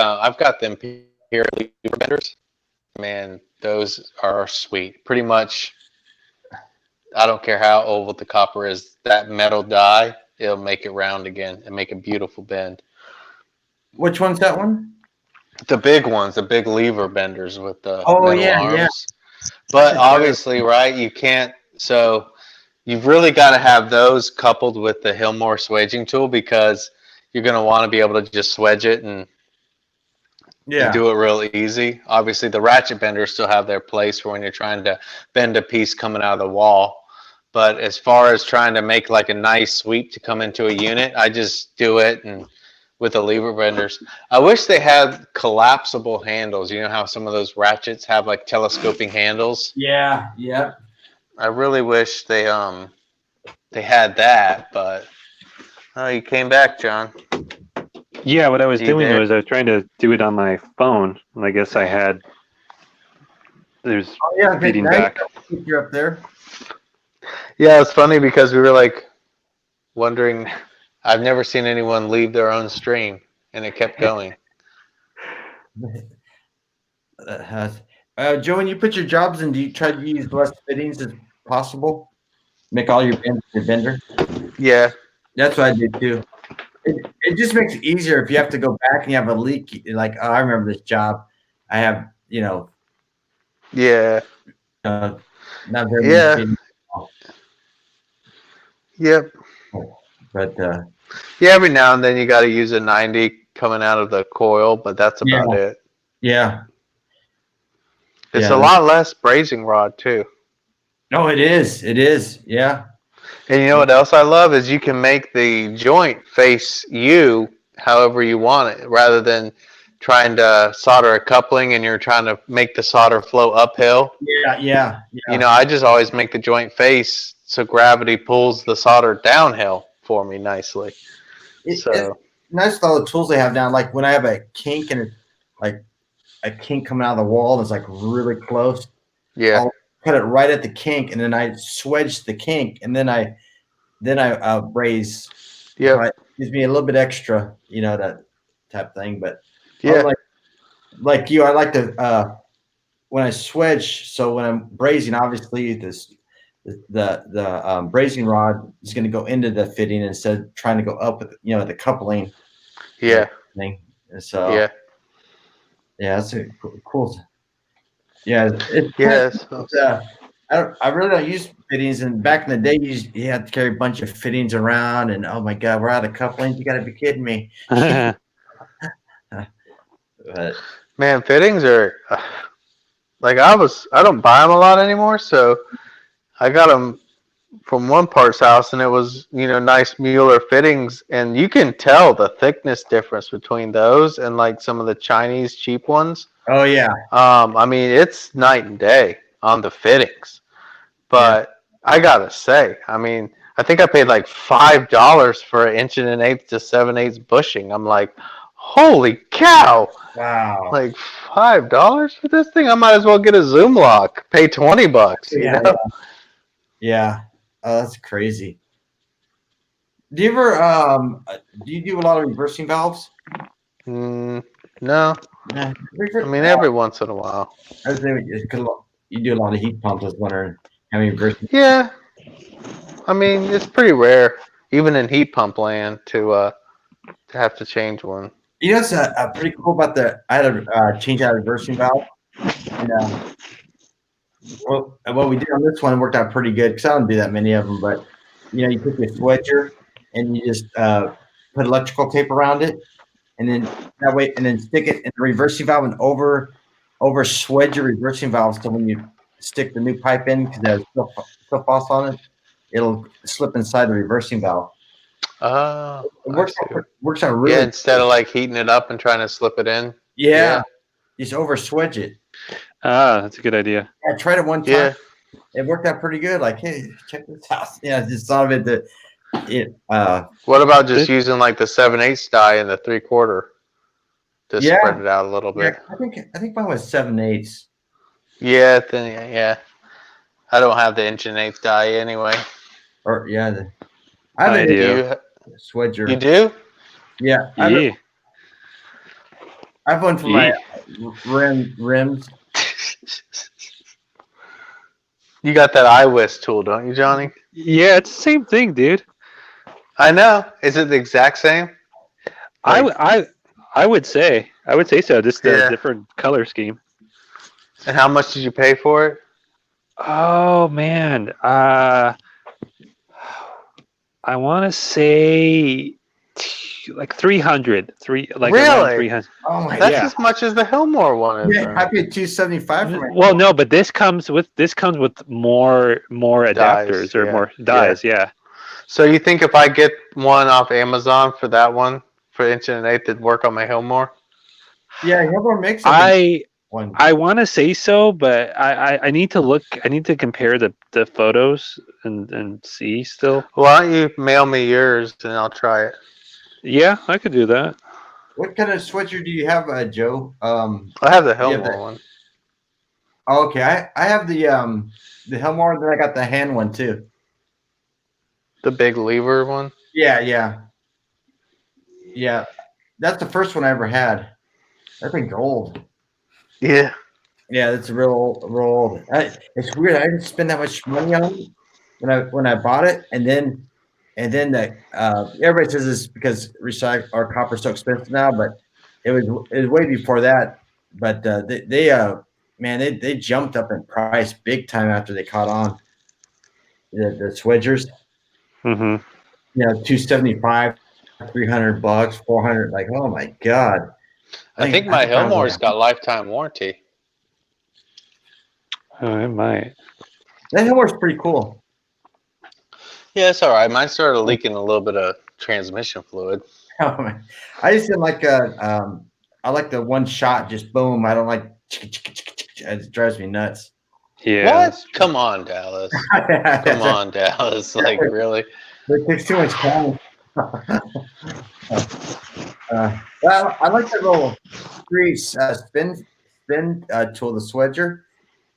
Imperial lever benders. Man, those are sweet. Pretty much, I don't care how oval the copper is. That metal die, it'll make it round again and make a beautiful bend. Which one's that one? The big ones, the big lever benders with the metal arms. Yeah. But obviously, right, you can't. So you've really got to have those coupled with the Hillmore swedging tool because you're going to want to be able to just swedge it and do it real easy. Obviously, the ratchet benders still have their place for when you're trying to bend a piece coming out of the wall. But as far as trying to make like a nice sweep to come into a unit, I just do it and with the lever benders. I wish they had collapsible handles. You know how some of those ratchets have like telescoping handles? Yeah. I really wish they had that, but oh, you came back, John. Yeah, what I was doing was I was trying to do it on my phone, and I guess there's feeding back. You're up there. Yeah, it's funny because we were like wondering. I've never seen anyone leave their own stream, and it kept going. Joe, when you put your jobs in, do you try to use less fittings as possible? Make all your bends your bender? Yeah. That's what I do too. It just makes it easier if you have to go back and you have a leak. Like, I remember this job. I have, Yeah. not very many. Yep. But every now and then you got to use a 90 coming out of the coil, but that's about it. Yeah. It's a lot less brazing rod too. No, it is. It is. Yeah. And you know what else I love is you can make the joint face you however you want it, rather than trying to solder a coupling and you're trying to make the solder flow uphill. Yeah. I just always make the joint face so gravity pulls the solder downhill for me nicely. It's So nice with all the tools they have now. Like when I have a kink and it's like a kink coming out of the wall that's like really close, yeah, I'll cut it right at the kink, and then I swedge the kink, and then I braze. So yep, it gives me a little bit extra, that type thing. But yeah, like you, I like to when I swedge. So when I'm brazing, obviously the brazing rod is going to go into the fitting instead of trying to go up with the coupling yeah, thing. And so yeah, that's a cool. Yeah, it's yeah. So, I really don't use fittings. And back in the day, you had to carry a bunch of fittings around, and oh my god, we're out of couplings. You got to be kidding me. But man, fittings are like I don't buy them a lot anymore, so I got them from one parts house, and it was nice Mueller fittings, and you can tell the thickness difference between those and like some of the Chinese cheap ones. oh yeah, I mean, it's night and day on the fittings. yeah, But I gotta say, I mean, I think I paid like $5 for an 1 1/8 to 7/8 bushing. I'm like, holy cow! wow, Like $5 for this thing? I might as well get a Zoom lock. Pay $20. yeah, yeah. Oh, that's crazy. Do you ever do you do a lot of reversing valves? No, Yeah, I mean every once in a while. I was thinking because you do a lot of heat pumps. I was wondering how many reversing. Yeah, I mean it's pretty rare, even in heat pump land, to have to change one. What's pretty cool about I had to change out a reversing valve. And, well, what we did on this one worked out pretty good because I don't do that many of them. But you take your swedger and you just put electrical tape around it, and then that way, and then stick it in the reversing valve and over swedge your reversing valve. So when you stick the new pipe in, because there's still faucet on it, it'll slip inside the reversing valve. Oh, It I see. works out really. Yeah, instead of like heating it up and trying to slip it in. Yeah. Just over swedge it. Ah, that's a good idea. I tried it one time. Yeah. It worked out pretty good. Like, hey, check this out. Yeah, just thought of it that What about just using like the 7/8 die and the 3/4 to Yeah. spread it out a little bit? Yeah, I think mine was 7/8. Yeah, then yeah. I don't have the 1 1/8 die anyway. Or yeah, I do. You swedger. do? Yeah, Yeah. I have one for my rims. You got that iWist tool, don't you, Johnny? Yeah, it's the same thing, dude. I know. Is it the exact same? I would say so. Just a Yeah. different color scheme. And how much did you pay for it? Oh man, I want to say like 300, like around Really? 300. Oh my That's god! as much as the Hillmore one is. Yeah, I paid $275 for it. Well, no, but this comes with more adapters or yeah. more dies. Yeah. So you think if I get one off Amazon for that one for 1 1/8 it'd work on my Hillmore? Yeah, Hillmore makes one. I want to say so, but I need to look. I need to compare the photos and see still. Why don't you mail me yours and I'll try it? Yeah, I could do that. What kind of switcher do you have, Joe? I have the Hillmore one. Oh, okay. I have the Hillmore, then I got the hand one too. The big lever one? Yeah. That's the first one I ever had. That thing's old. Yeah. Yeah, it's real old. It's weird. I didn't spend that much money on it when I bought it, and then everybody says this because recycle or copper's so expensive now, but it was way before that. But they jumped up in price big time after they caught on. The swedgers, Mm-hmm. $275, $300, $400. Like, oh my god! I think my Hillmore's got lifetime warranty. Oh, it might. That Hillmore's pretty cool. Yeah, it's all right. Mine started leaking a little bit of transmission fluid. Oh, man. I just didn't like I like the one shot, just boom. I don't like it drives me nuts. Yeah. What? Come on, Dallas. Come on, Dallas. Like, really? It takes too much time. Well, I like the little spin tool, the Swedger.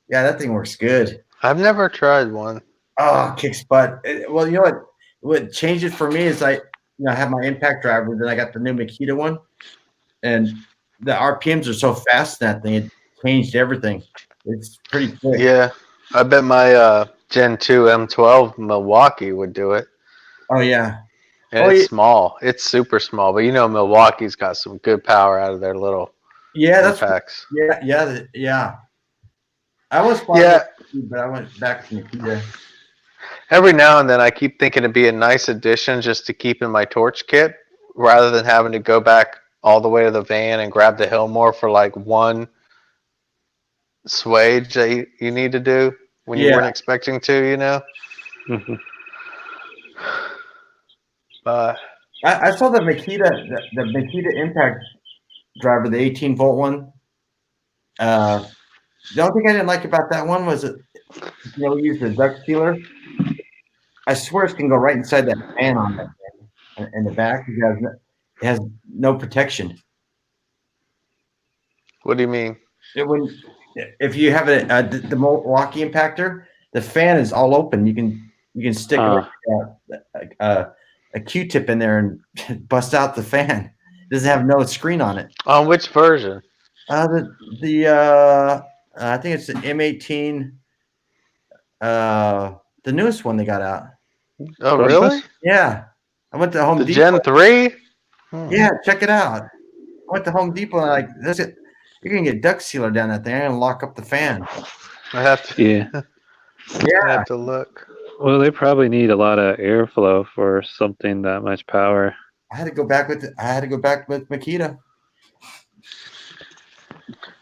Yeah, that thing works good. I've never tried one. Oh, kicks butt. Well, you know what changed it for me is I have my impact driver, then I got the new Makita one, and the RPMs are so fast in that thing. It changed everything. It's pretty quick. Yeah. I bet my Gen 2 M12 Milwaukee would do it. Oh yeah. And Oh it's yeah. small. It's super small. But Milwaukee's got some good power out of their little Yeah, that's impacts. yeah. I was Yeah. but I went back to Makita. Every now and then I keep thinking it'd be a nice addition just to keep in my torch kit rather than having to go back all the way to the van and grab the Hillmore for like one swage that you need to do when you Yeah. weren't expecting to. Mhm. I saw the Makita impact driver, the 18-volt one. The only thing I didn't like about that one was use the duct sealer. I swear it can go right inside that fan on that thing in the back. It has no protection. What do you mean? If you have the Milwaukee impactor, the fan is all open. You can stick a Q-tip in there and bust out the fan. It doesn't have no screen on it. On which version? I think it's the M18, the newest one they got out. Oh, Brushless? really? Yeah, I went to Home The Depot. Gen 3? Yeah, check it out. I went to Home Depot and that's it. You're gonna get duct sealer down that thing and lock up the fan. I have to. Yeah. I have to look. Well, they probably need a lot of airflow for something that much power. I had to go back with Makita.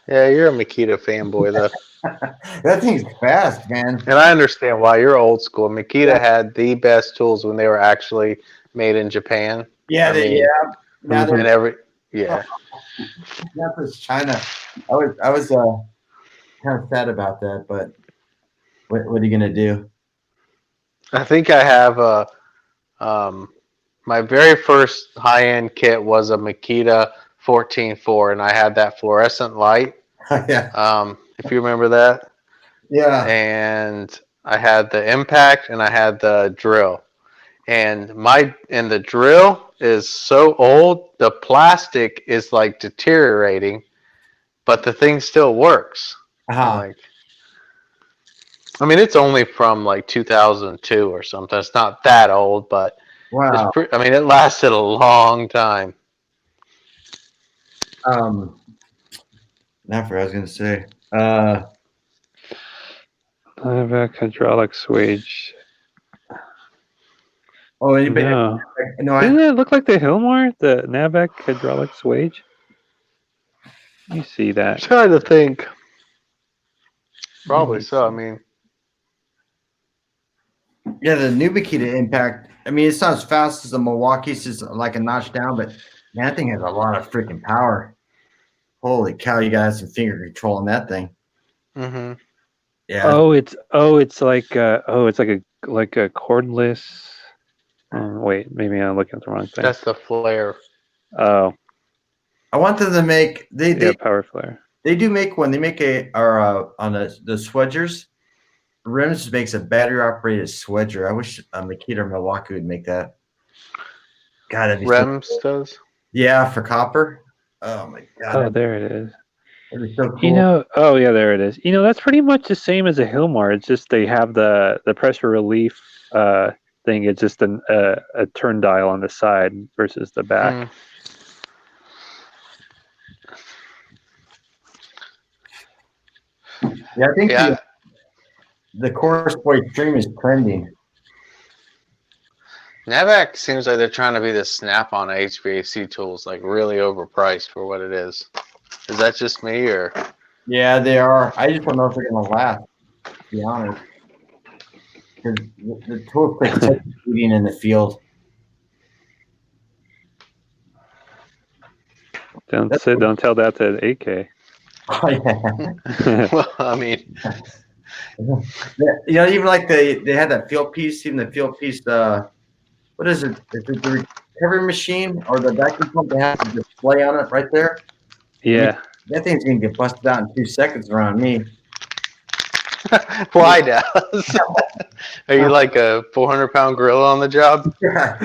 Yeah, you're a Makita fanboy though. That thing's fast, man. And I understand why you're old school. Makita had the best tools when they were actually made in Japan. Yeah, Now And that was China. I was kind of sad about that, but what are you gonna do? I think I have my very first high-end kit was a Makita 14.4, and I had that fluorescent light. Yeah, If you remember that. yeah. And I had the impact and I had the drill. And the drill is so old, the plastic is like deteriorating, but the thing still works. Uh-huh. I mean, it's only from like 2002 or something. It's not that old, but Wow. it lasted a long time. Not for what I was gonna say. Back hydraulic swage. Oh, anybody? No. No, Doesn't it look like the Hillmore? The Navac hydraulic swage? You see I'm that? trying to think. Probably so. I mean, yeah, the new Makita impact. I mean, it's not as fast as the Milwaukee. It's just like a notch down, but man, that thing has a lot of freaking power. Holy cow! You guys have some finger control on that thing. mm-hmm. Yeah. It's like a cordless. Wait, maybe I'm looking at the wrong thing. That's the flare. Oh, I want them to make power flare. They do make one. They make on the Swedgers. Rims makes a battery operated Swedger. I wish Makita or Milwaukee would make that. God, that'd be Rems does. Yeah, for copper. Oh my god. Oh, there it is. That'd be so cool. Oh yeah, there it is. That's pretty much the same as a Hillmore. It's just they have the pressure relief thing. It's just a turn dial on the side versus the back. Yeah, I think the Chorus Boy Stream is trending. Navac seems like they're trying to be the Snap-on HVAC tools, like really overpriced for what it is. Is that just me, or? Yeah, they are. I just don't know if they're going to last, to be honest. Because the tools take such a beating in the field. Don't tell that to AK. Oh, yeah. Well, I mean, Even like they had that field piece, even the field piece. What is it? Is it the recovery machine or the vacuum pump? They have the display on it right there. I mean, Yeah. that thing's gonna get busted out in 2 seconds around me. Why, Dallas? Are you like a 400-pound gorilla on the job? Yeah,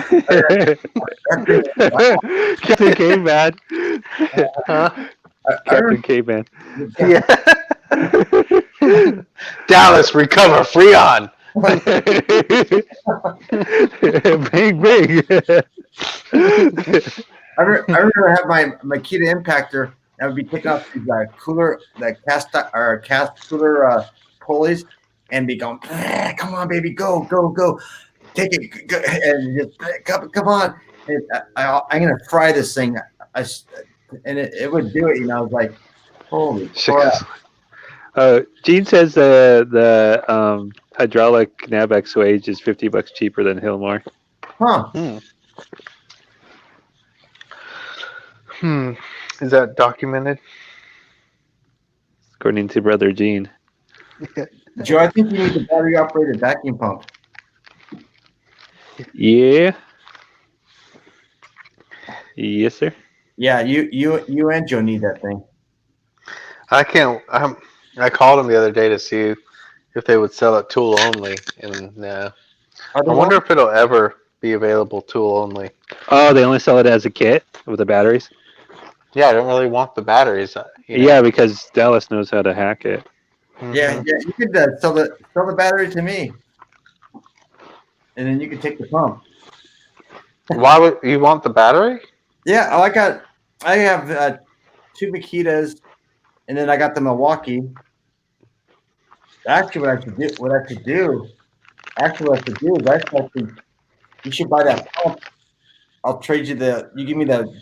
Captain Caveman. Huh? Captain Caveman. Yeah. Dallas, recover, Freon. Bang, bang. I remember I had my Makita impactor that would be taking off these cooler, the cast cooler pulleys, and be going, come on, baby, go, take it, go, and just come on. And I'm gonna fry this thing. And it would do it. I was like, holy crap. Gene says the hydraulic Navex wage is $50 cheaper than Hillmore. Huh? Is that documented? According to brother Gene. Joe, I think you need the battery operated vacuum pump. Yeah. Yes, sir. Yeah, you and Joe need that thing. I can't. I called them the other day to see if they would sell it tool only, and I wonder if it'll ever be available tool only. Oh, they only sell it as a kit with the batteries? Yeah, I don't really want the batteries. Yeah, because Dallas knows how to hack it. Mm-hmm. Yeah, you could sell the battery to me, and then you could take the pump. Why would you want the battery? Yeah, I have 2 Makitas, and then I got the Milwaukee. Actually, what I should do is you should buy that pump. I'll trade you you give me the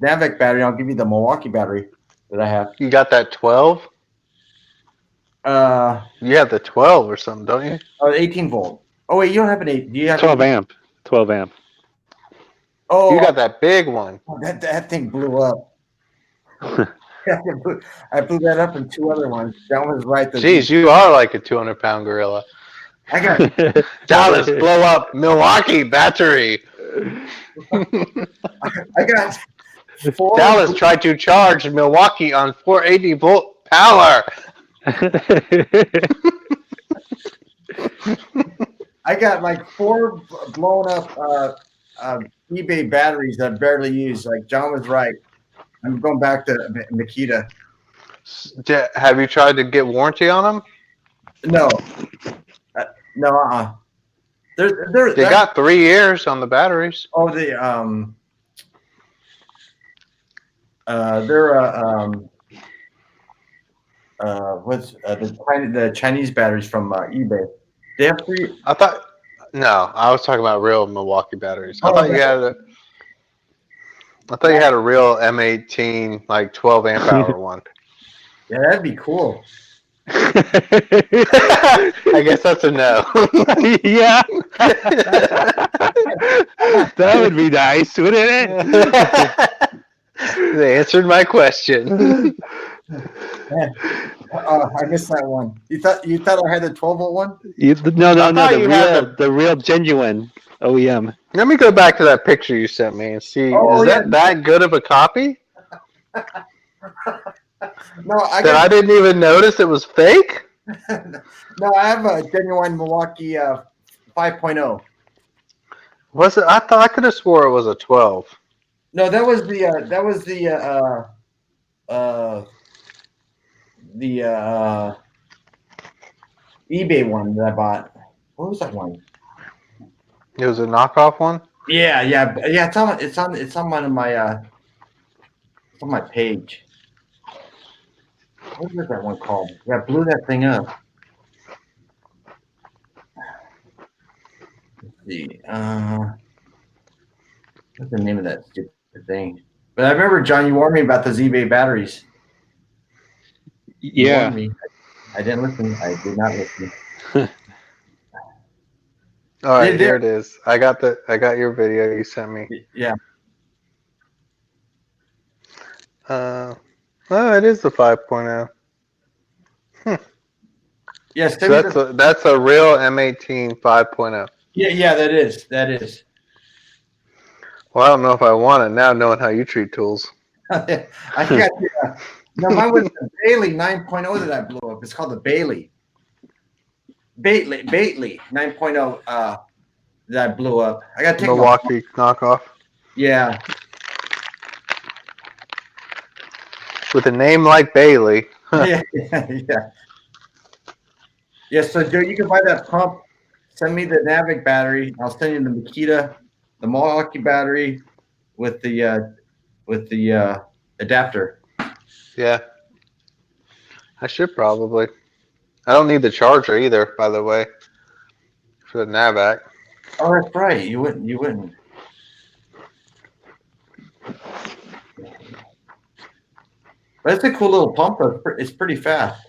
Navex battery, I'll give you the Milwaukee battery that I have. You got that 12? You have the 12 or something, don't you? 18 volt. Oh wait, you don't have an 8. Do you have 12 amp. 12 amp. Oh, You got that big one. that thing blew up. I blew that up in 2 other ones. That was right. Jeez, you are like a 200-pound gorilla. I got Dallas, blow up Milwaukee battery. I got 4. Dallas tried to charge Milwaukee on 480 volt power. I got like 4 blown up eBay batteries that I barely use. Like John was right. I'm going back to Makita. Have you tried to get warranty on them? No. No. They got 3 years on the batteries. Oh, they're what's the Chinese batteries from eBay? They have 3. I was talking about real Milwaukee batteries. I Oh, thought you had a real M18 like 12 amp hour one. Yeah, that'd be cool. I guess that's a no. Yeah. That would be nice, wouldn't it? They answered my question. I missed that one. You thought I had the 12 volt one? No, you had the real genuine OEM. Let me go back to that picture you sent me and see. Oh, is that good of a copy? No, I didn't even notice it was fake. No, I have a genuine Milwaukee 5.0. Was it? I thought I could have swore it was a 12. No, that was the eBay one that I bought. What was that one? It was a knockoff one. Yeah. It's on one of my it's on my page. What was that one called? Yeah, I blew that thing up. Let's see. What's the name of that stupid thing? But I remember, John, you warned me about those eBay batteries. You warned me. I didn't listen. I did not listen. All right, here it is. I got your video you sent me. Yeah. Oh, it is the 5.0. Yeah, So that's a real M18 5.0. yeah, that is. Well, I don't know if I want it now, knowing how you treat tools. I got no, mine was the Bailey 9.0 that I blew up. It's called the Bailey. Bately 9.0 that I blew up. I got to take Milwaukee knockoff. Yeah. With a name like Bailey. Yeah. Yeah, so Joe, you can buy that pump. Send me the Navic battery. I'll send you the Makita, the Milwaukee battery with the adapter. Yeah. I should probably. I don't need the charger either, by the way, for the Navac. Oh, that's right. You wouldn't. But it's a cool little pump. It's pretty fast.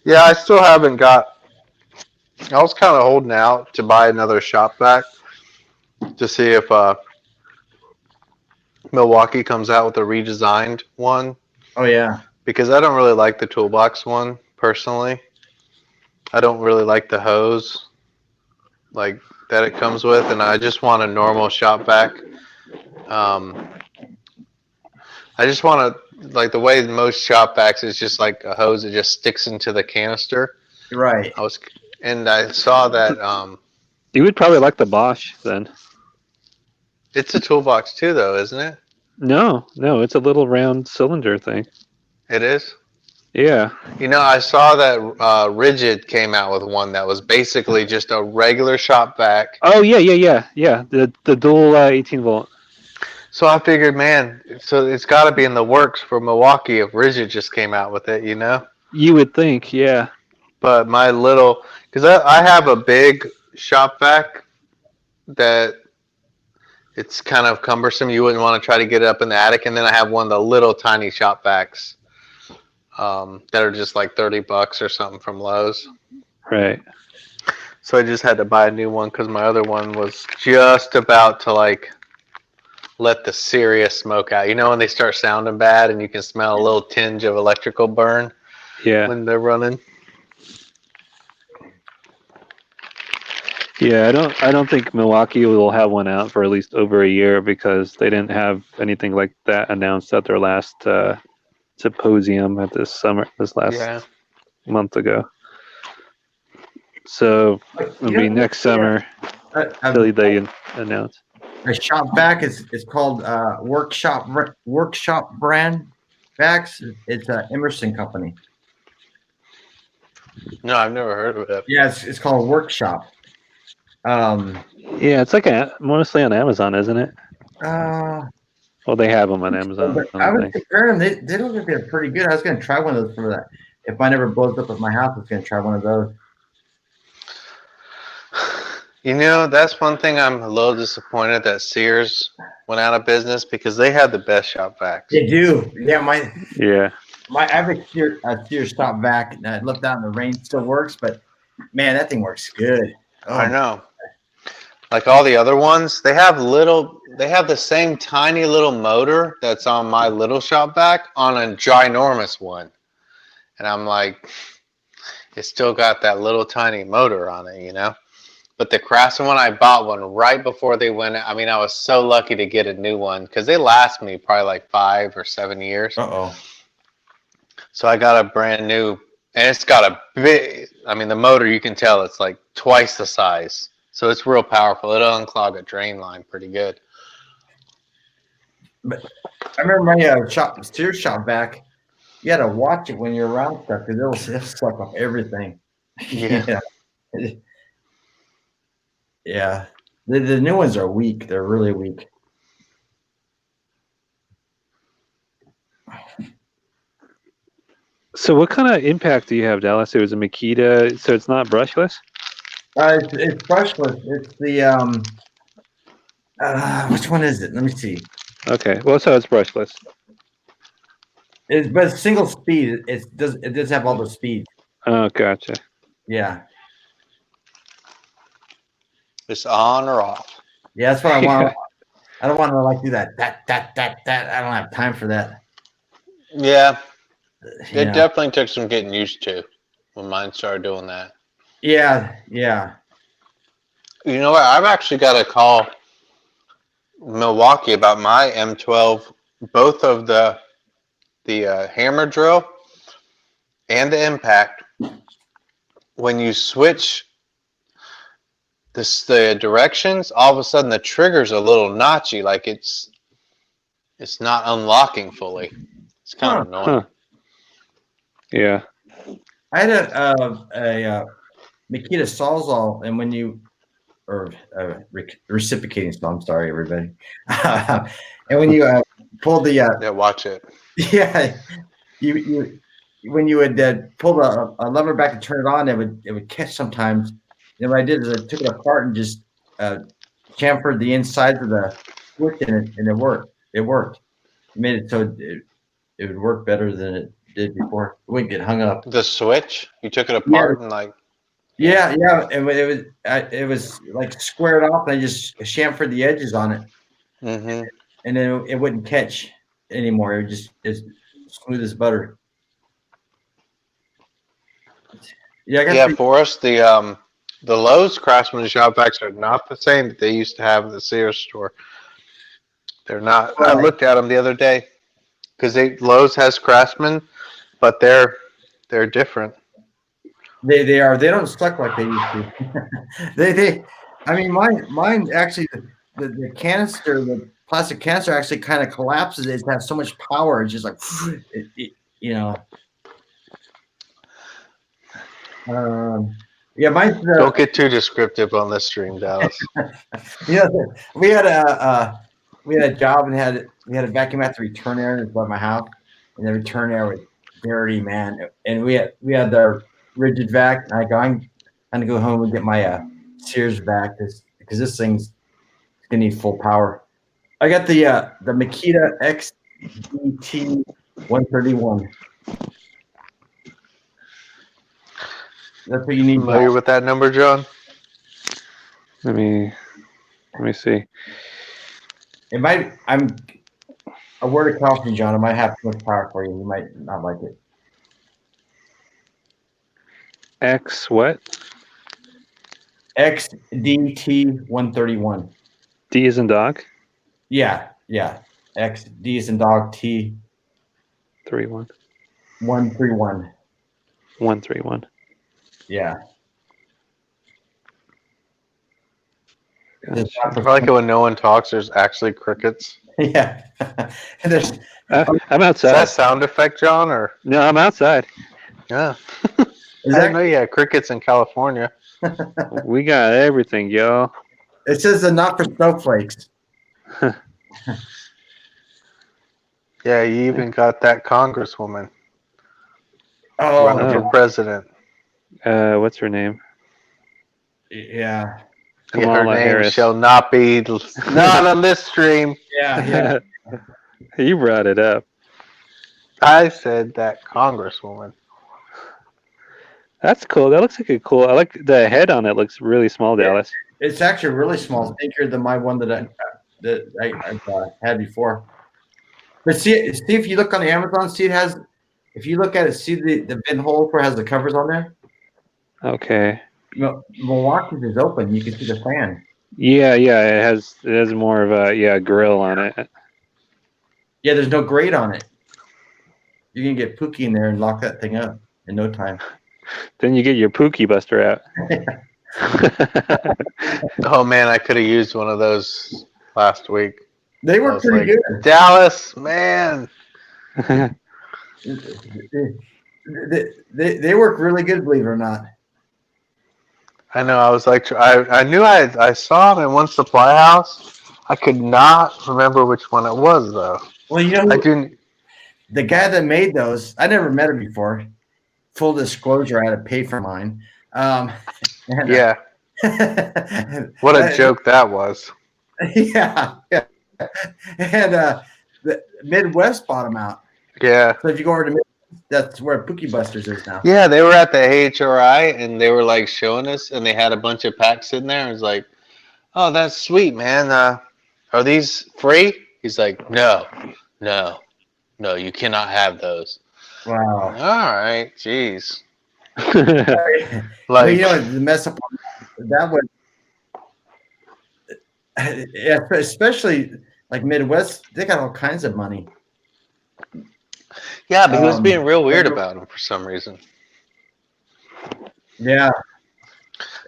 Yeah, I still haven't got. I was kind of holding out to buy another shop vac to see if Milwaukee comes out with a redesigned one. Oh yeah. Because I don't really like the toolbox one personally. I don't really like the hose like that it comes with, and I just want a normal shop vac. I just want to like the way most shop vacs is just like a hose that just sticks into the canister. Right. I saw that You would probably like the Bosch then. it's a toolbox too, though, isn't it? No, it's a little round cylinder thing. It is. Yeah. You know, I saw that Rigid came out with one that was basically just a regular shop vac. Oh yeah. The dual 18 volt. So I figured, man, so it's got to be in the works for Milwaukee if Rigid just came out with it, you know? You would think, yeah. But my little, because I have a big shop vac that it's kind of cumbersome. You wouldn't want to try to get it up in the attic. And then I have one of the little tiny shop vacs that are just like $30 or something from Lowe's. Right. So I just had to buy a new one because my other one was just about to like let the serious smoke out. You know when they start sounding bad and you can smell a little tinge of electrical burn when they're running? Yeah, I don't think Milwaukee will have one out for at least over a year because they didn't have anything like that announced at their last symposium at this last month ago. So it'll be next summer till they announce. A shop vac is called Workshop brand vacs. It's an Emerson company. No, I've never heard of it. Yeah, it's called Workshop. Yeah, it's like mostly on Amazon, isn't it? Well, they have them on Amazon. I was comparing them. They look like they're pretty good. I was going to try one of those for that. If mine ever blows up at my house, I was going to try one of those. You know, that's one thing I'm a little disappointed that Sears went out of business because they had the best shop vacs. They do. Yeah, I have a Sears shop vac, and I left out in the rain. Still works, but man, that thing works good. Oh. I know. Like all the other ones, they have the same tiny little motor that's on my little shop vac on a ginormous one. And I'm like, it's still got that little tiny motor on it, you know? But the Craftsman one, I bought one right before they went. I mean, I was so lucky to get a new one because they last me probably like 5 or 7 years. So I got a brand new, and it's got a big, I mean, the motor, you can tell it's like twice the size. So it's real powerful. It'll unclog a drain line pretty good. But I remember my Sears shop vac, you had to watch it when you're around stuff because it'll suck up everything. Yeah. Yeah. The new ones are weak. They're really weak. So what kind of impact do you have, Dallas? It was a Makita, so it's not brushless? It's brushless. It's the which one is it? Let me see. Okay, well, so it's brushless. But it's single speed. It does have all the speed. Oh, gotcha. Yeah. It's on or off. Yeah, that's what I want. I don't want to like do that. I don't have time for that. Yeah. you It know. definitely took some getting used to when mine started doing that. Yeah, yeah. You know what? I've actually got to call Milwaukee about my M12, both of the hammer drill and the impact. When you switch the directions, all of a sudden the trigger's a little notchy, like it's not unlocking fully. It's kind of annoying. Huh. Yeah. I had a Makita Sawzall, and when you or reciprocating saw. I'm sorry, everybody. And when you pull the Yeah, watch it. yeah, you when you would pull a lever back and turn it on, it would catch sometimes. And what I did is I took it apart and just chamfered the insides of the switch, and it worked. It worked. It made it so it would work better than it did before. It wouldn't get hung up. The switch, you took it Yeah, apart and like, yeah. It was like squared off, and I just chamfered the edges on it, mm-hmm. and then it wouldn't catch anymore. It would just as smooth as butter. Yeah, I got Yeah, for us, the Lowe's Craftsman shop vacs are not the same that they used to have in the Sears store. They're not. I Right. looked at them the other day because Lowe's has Craftsman, but they're different. They are. They don't suck like they used to. they. I mean, mine actually the canister, the plastic canister actually kind of collapses. It has so much power. It's just like you know. Yeah, mine's Don't get too descriptive on this stream, Dallas. yeah. We had a job and we had a vacuum at the return area by my house, and the return area was dirty, man. And we had the rigid vac, and I'm gonna go home and get my Sears vac because this thing's gonna need full power. I got the Makita XDT 131. That's what you need. Familiar with that number, John? Let me see. It might. I'm a word of caution, John. It might have too much power for you. You might not like it. X what? XDT 131. D is in dog. Yeah. XD is in dog T 31. 131. 131. Yeah. Gotcha. I like it when no one talks. There's actually crickets. Yeah. There's, I'm Is outside. that sound effect, John? Or No, I'm outside. yeah, is I didn't know you had crickets in California. We got everything, y'all. it says the not for snowflakes. Yeah, you even got that congresswoman running Oh, for president. What's her name? yeah. Yeah, her Kamala name Harris. shall not be not on this stream. Yeah. You brought it up. I said that congresswoman. That's cool. That looks like a cool. I like the head on it. Looks really small, Dallas. It's actually really small. Bigger than my one that I had before. But see if you look on the Amazon, see it has. If you look at it, see the vent hole where it has the covers on there. Okay. Milwaukee's is open. You can see the fan. Yeah. It has more of a grill on it. Yeah, there's no grate on it. You can get Pookie in there and lock that thing up in no time. Then you get your Pookie Buster out. Oh man, I could have used one of those last week. They I were was pretty like, good. Dallas, man. They work really good, believe it or not. I know. I was like, I knew I saw them in one supply house. I could not remember which one it was though. Well, you know, I do. the guy that made those, I never met him before. Full disclosure, I had to pay for mine. Yeah. What a joke that was. Yeah. And the Midwest bought them out. Yeah. So if you go over to Midwest, that's where Pookie Busters is now. Yeah, they were at the AHRI and they were like showing us, and they had a bunch of packs in there. I was like, "Oh, that's sweet, man. Are these free?" He's like, "No, you cannot have those." Wow. All right, jeez. Well, Like, you know, the mess up on that would, yeah, especially like Midwest, they got all kinds of money. yeah, but he was being real weird like- about him for some reason. Yeah.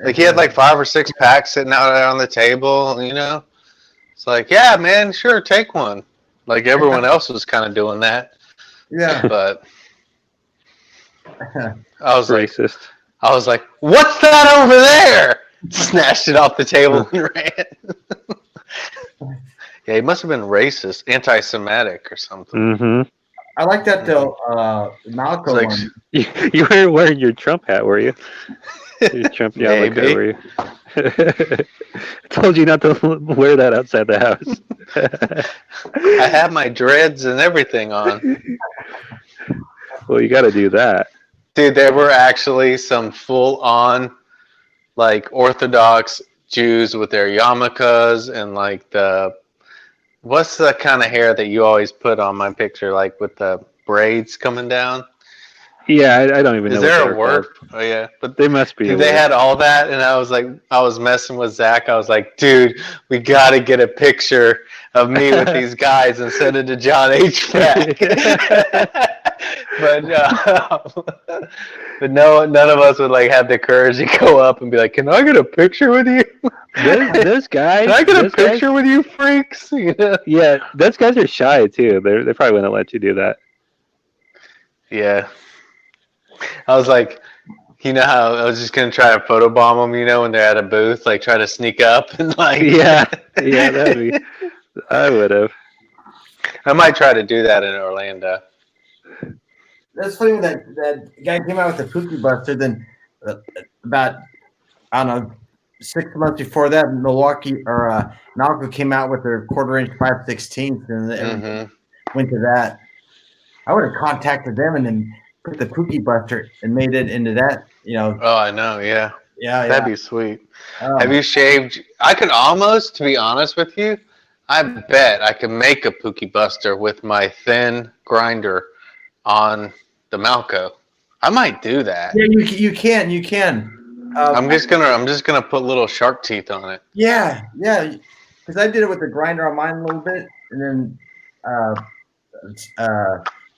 Like he had like 5 or 6 packs sitting out on the table, you know. It's like, yeah, man, sure, take one. Like everyone else was kind of doing that, Yeah. but I was Racist. like, what's that over there? Snatched it off the table and ran. Yeah, he must have been racist, anti-Semitic or something. Mm-hmm. I like that though. Malcolm It's like, one. You weren't wearing your Trump hat, were you? Your Trump yarmulke, Maybe. were you? I told you not to wear that outside the house. I have my dreads and everything on. Well, you got to do that. Dude, there were actually some full-on, like, Orthodox Jews with their yarmulkes and, like, what's the kind of hair that you always put on my picture, like, with the braids coming down? Yeah, I don't even know. Is what there they're a word? called. Oh, yeah. But They must be. dude, a they word. had all that, and I was messing with Zach. I was like, dude, we got to get a picture of me with these guys and send it to John HVAC. But no, none of us would like have the courage to go up and be like, "Can I get a picture with you? Those guys. Can I get a those guys- picture with you, freaks?" You know? Yeah, those guys are shy too. They probably wouldn't let you do that. Yeah. I was like, you know how I was just gonna try to photobomb them, you know, when they're at a booth, like try to sneak up and like. Yeah, that'd be. I would have. I might try to do that in Orlando. That's funny when that guy came out with the Pookie Buster. Then about I don't know 6 months before that, Milwaukee or Nalco came out with their 1/4 inch 5/16, and everyone went to that. I would have contacted them and then put the Pookie Buster and made it into that. You know. Oh, I know. Yeah, that'd be sweet. Have you shaved? I could almost, to be honest with you, I bet I could make a Pookie Buster with my thin grinder on the Malco. I might do that. Yeah, you can. I'm just gonna put little shark teeth on it. Yeah, because I did it with the grinder on mine a little bit, and then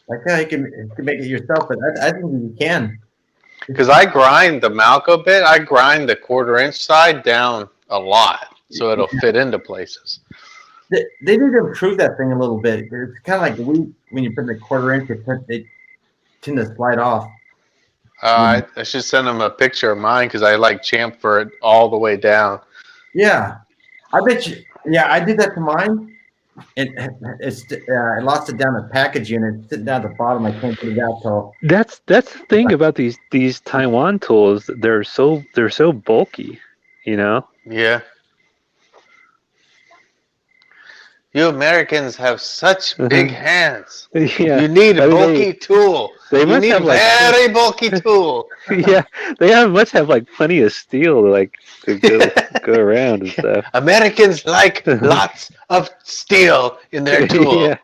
like yeah, you can make it yourself, but I think you can. Because I grind the Malco bit, I grind the 1/4 inch side down a lot, so it'll fit into places. They need to improve that thing a little bit. It's kind of like when you put the 1/4 inch, they tend to slide off. I should send them a picture of mine because I like chamfer it all the way down. Yeah, I bet you. Yeah, I did that to mine. I lost it down the package unit, sitting down at the bottom. I can't put it out till. That's the thing about these Taiwan tools. They're so bulky, you know. Yeah. You Americans have such big hands. Yeah, You need a bulky tool. They must need have like very bulky tool. Yeah, must have like plenty of steel to go around and stuff. Americans like lots of steel in their tool,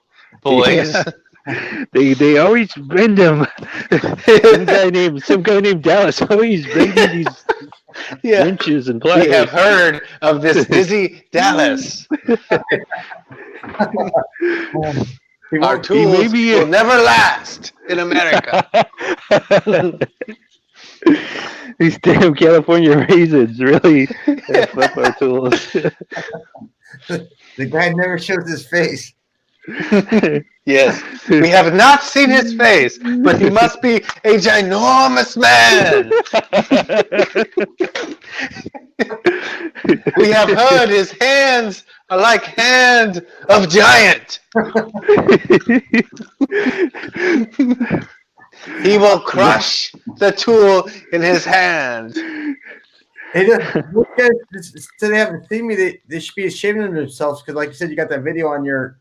boys. Yeah. They always bend them. some guy named Dallas always bending these wrenches and pliers. We have heard of this Dizzy Dallas. Our tools will never last in America. These damn California raisins really flip our tools. The guy never shows his face. Yes, we have not seen his face, but he must be a ginormous man. We have heard his hands are like hands of giant. He will crush the tool in his hand. Hey, you guys, so they haven't seen me. They should be ashamed of themselves because, like you said, you got that video on your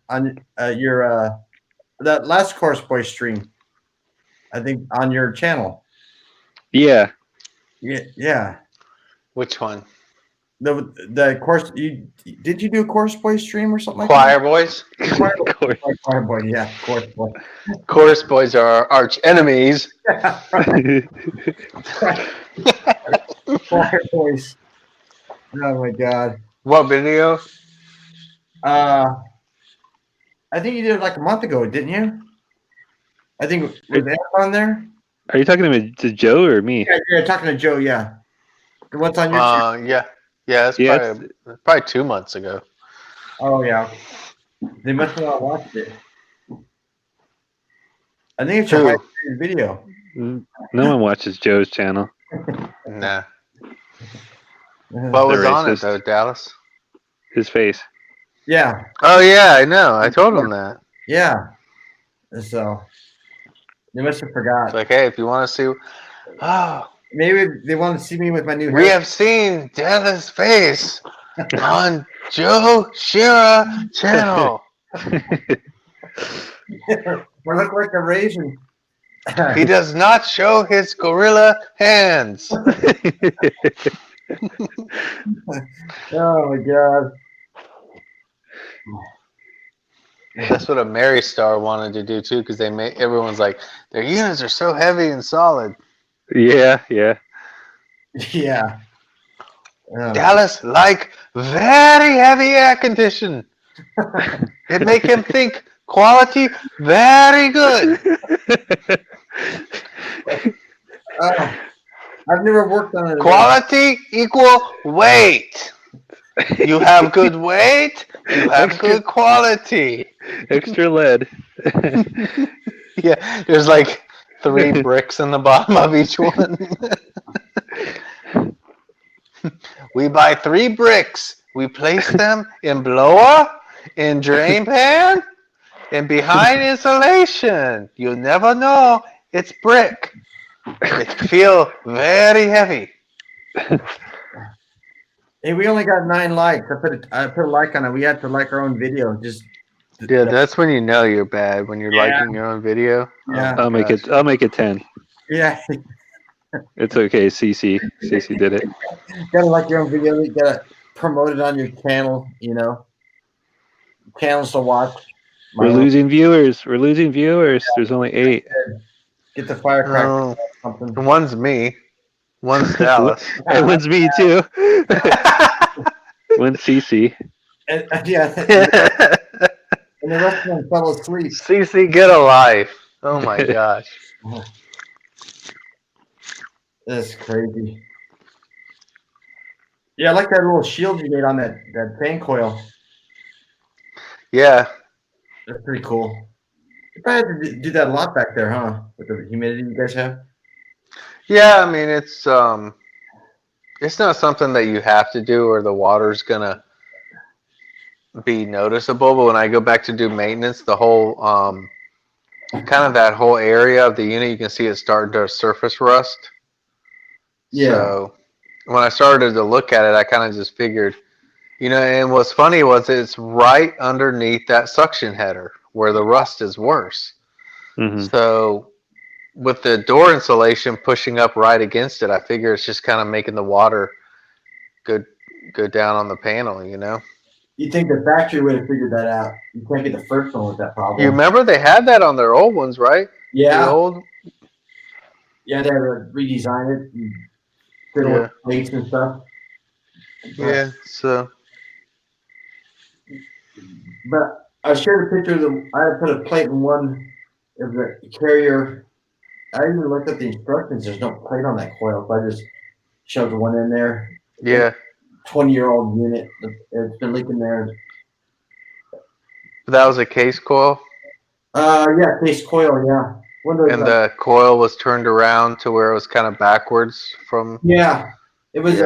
that last Course Boy stream. I think on your channel. Yeah. Yeah. Which one? the course did you do a Chorus Boy stream or something like Choir boys. that? Of course. Choir Boy, yeah, Chorus Boy. Chorus boys are our arch enemies. Choir Boys. Oh my god. What video? I think you did it like a month ago, didn't you? I think was Eric on there? Are you talking to Joe or me? Yeah, talking to Joe, yeah. The one's on your channel? Yeah. It's Yeah, probably 2 months ago. Oh yeah. They must have not watched it. I think it's your Who? highest rated video. no one watches Joe's channel. Nah. Uh, What was They're on it racist. though, Dallas? His face. yeah, Oh yeah, I know. I told him that. yeah. So they must have forgot. It's like, hey, if you want to see, oh, Maybe they want to see me with my new we hair. have seen Dallas' face on Joe Shira channel. We look like a raisin. He does not show his gorilla hands. Oh my god. That's what a Mary Star wanted to do too, because everyone's like, their units are so heavy and solid. Yeah. Yeah. Oh. Dallas like very heavy air condition. It make him think quality very good. I've never worked on it. Quality equal weight. You have good weight, you have good quality. Extra lead. Yeah, there's like 3 bricks in the bottom of each one. We buy 3 bricks. We place them in blower, in drain pan, and behind insulation. You'll never know it's brick. It feel very heavy. Hey, we only got 9 likes. I put a like on it. We had to like our own video. Just Yeah, that's when you know you're bad, when you're liking your own video. Yeah. Oh, I'll make it 10. yeah. It's okay, CC. CC did it. Gotta like your own video. You gotta promote it on your channel. Channels to watch. We're losing viewers. There's only 8. Get the firecracker. Oh, Something. one's me. One's Dallas. That one's me too. One's CC. And the rest of them fell asleep. CC, get a life. Oh my gosh. That's crazy. Yeah, I like that little shield you made on that fan coil. Yeah. That's pretty cool. You probably had to do that a lot back there, huh? With the humidity you guys have. Yeah, I mean it's not something that you have to do or the water's gonna be noticeable, but when I go back to do maintenance, the whole kind of that whole area of the unit, you can see it starting to surface rust. Yeah. So when I started to look at it, I kind of just figured, and what's funny was it's right underneath that suction header where the rust is worse. Mm-hmm. So with the door insulation pushing up right against it, I figure it's just kind of making the water go down on the panel, You think the factory would have figured that out? You can't be the first one with that problem. You remember they had that on their old ones, right? Yeah. The old. Yeah, they had to redesign it. And fiddle with plates and stuff. Yeah. So. But I shared a picture of them. I had put a plate in one of the carrier. I even looked at the instructions. There's no plate on that coil, so I just shoved one in there. Yeah. 20-year-old unit. It's been leaking there. That was a case coil. Yeah, case coil. Yeah. And the coil was turned around to where it was kind of backwards from. Yeah, it was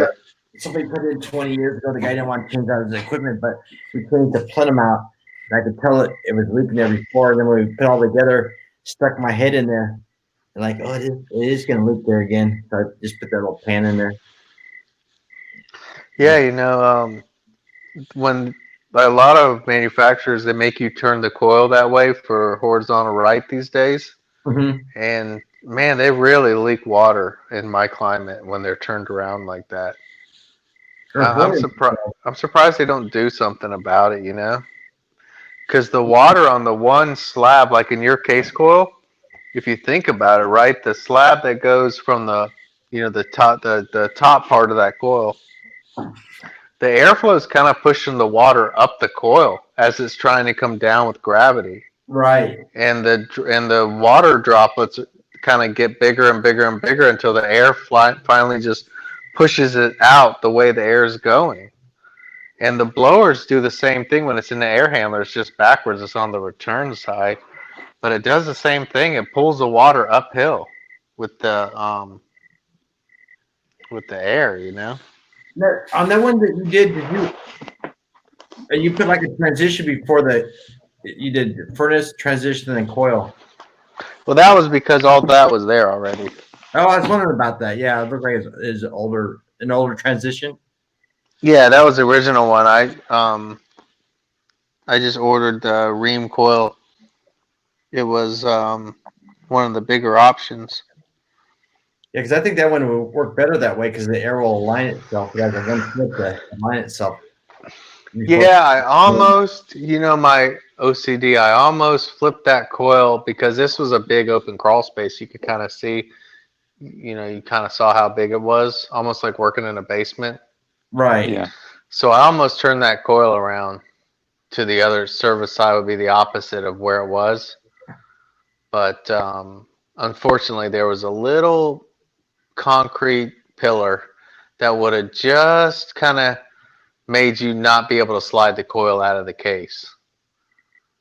somebody put it in 20 years ago. The guy didn't want to change out his equipment, but we changed the plenum out. And I could tell it was leaking there before. And then when we put it all together, stuck my head in there. And like, oh, it is going to leak there again. So I just put that little pan in there. Yeah, when a lot of manufacturers, they make you turn the coil that way for horizontal right these days. Mm-hmm. And man, they really leak water in my climate when they're turned around like that. Or I'm boiler. surprised. I'm surprised they don't do something about it. Because the water on the one slab, like in your case coil, if you think about it, right, the slab that goes from the top part of that coil, the airflow is kind of pushing the water up the coil as it's trying to come down with gravity, Right. and the water droplets kind of get bigger and bigger and bigger until the air finally just pushes it out the way the air is going. And the blowers do the same thing when it's in the air handler. It's just backwards. It's on the return side, but it does the same thing. It pulls the water uphill with the air. On that one that you did you put like a transition before you did furnace, transition, and then coil? Well, that was because all that was there already. Oh, I was wondering about that. Yeah, it looked like it's an older transition. Yeah, that was the original one. I just ordered the ream coil. It was one of the bigger options. Yeah, because I think that one will work better that way because the air will align itself. You guys have one flip to align itself. Yeah, I almost, my OCD, I almost flipped that coil because this was a big open crawl space. You could kind of see, you kind of saw how big it was, almost like working in a basement. Right. Yeah. So I almost turned that coil around to the other service side, would be the opposite of where it was. But unfortunately, there was a little concrete pillar that would have just kind of made you not be able to slide the coil out of the case.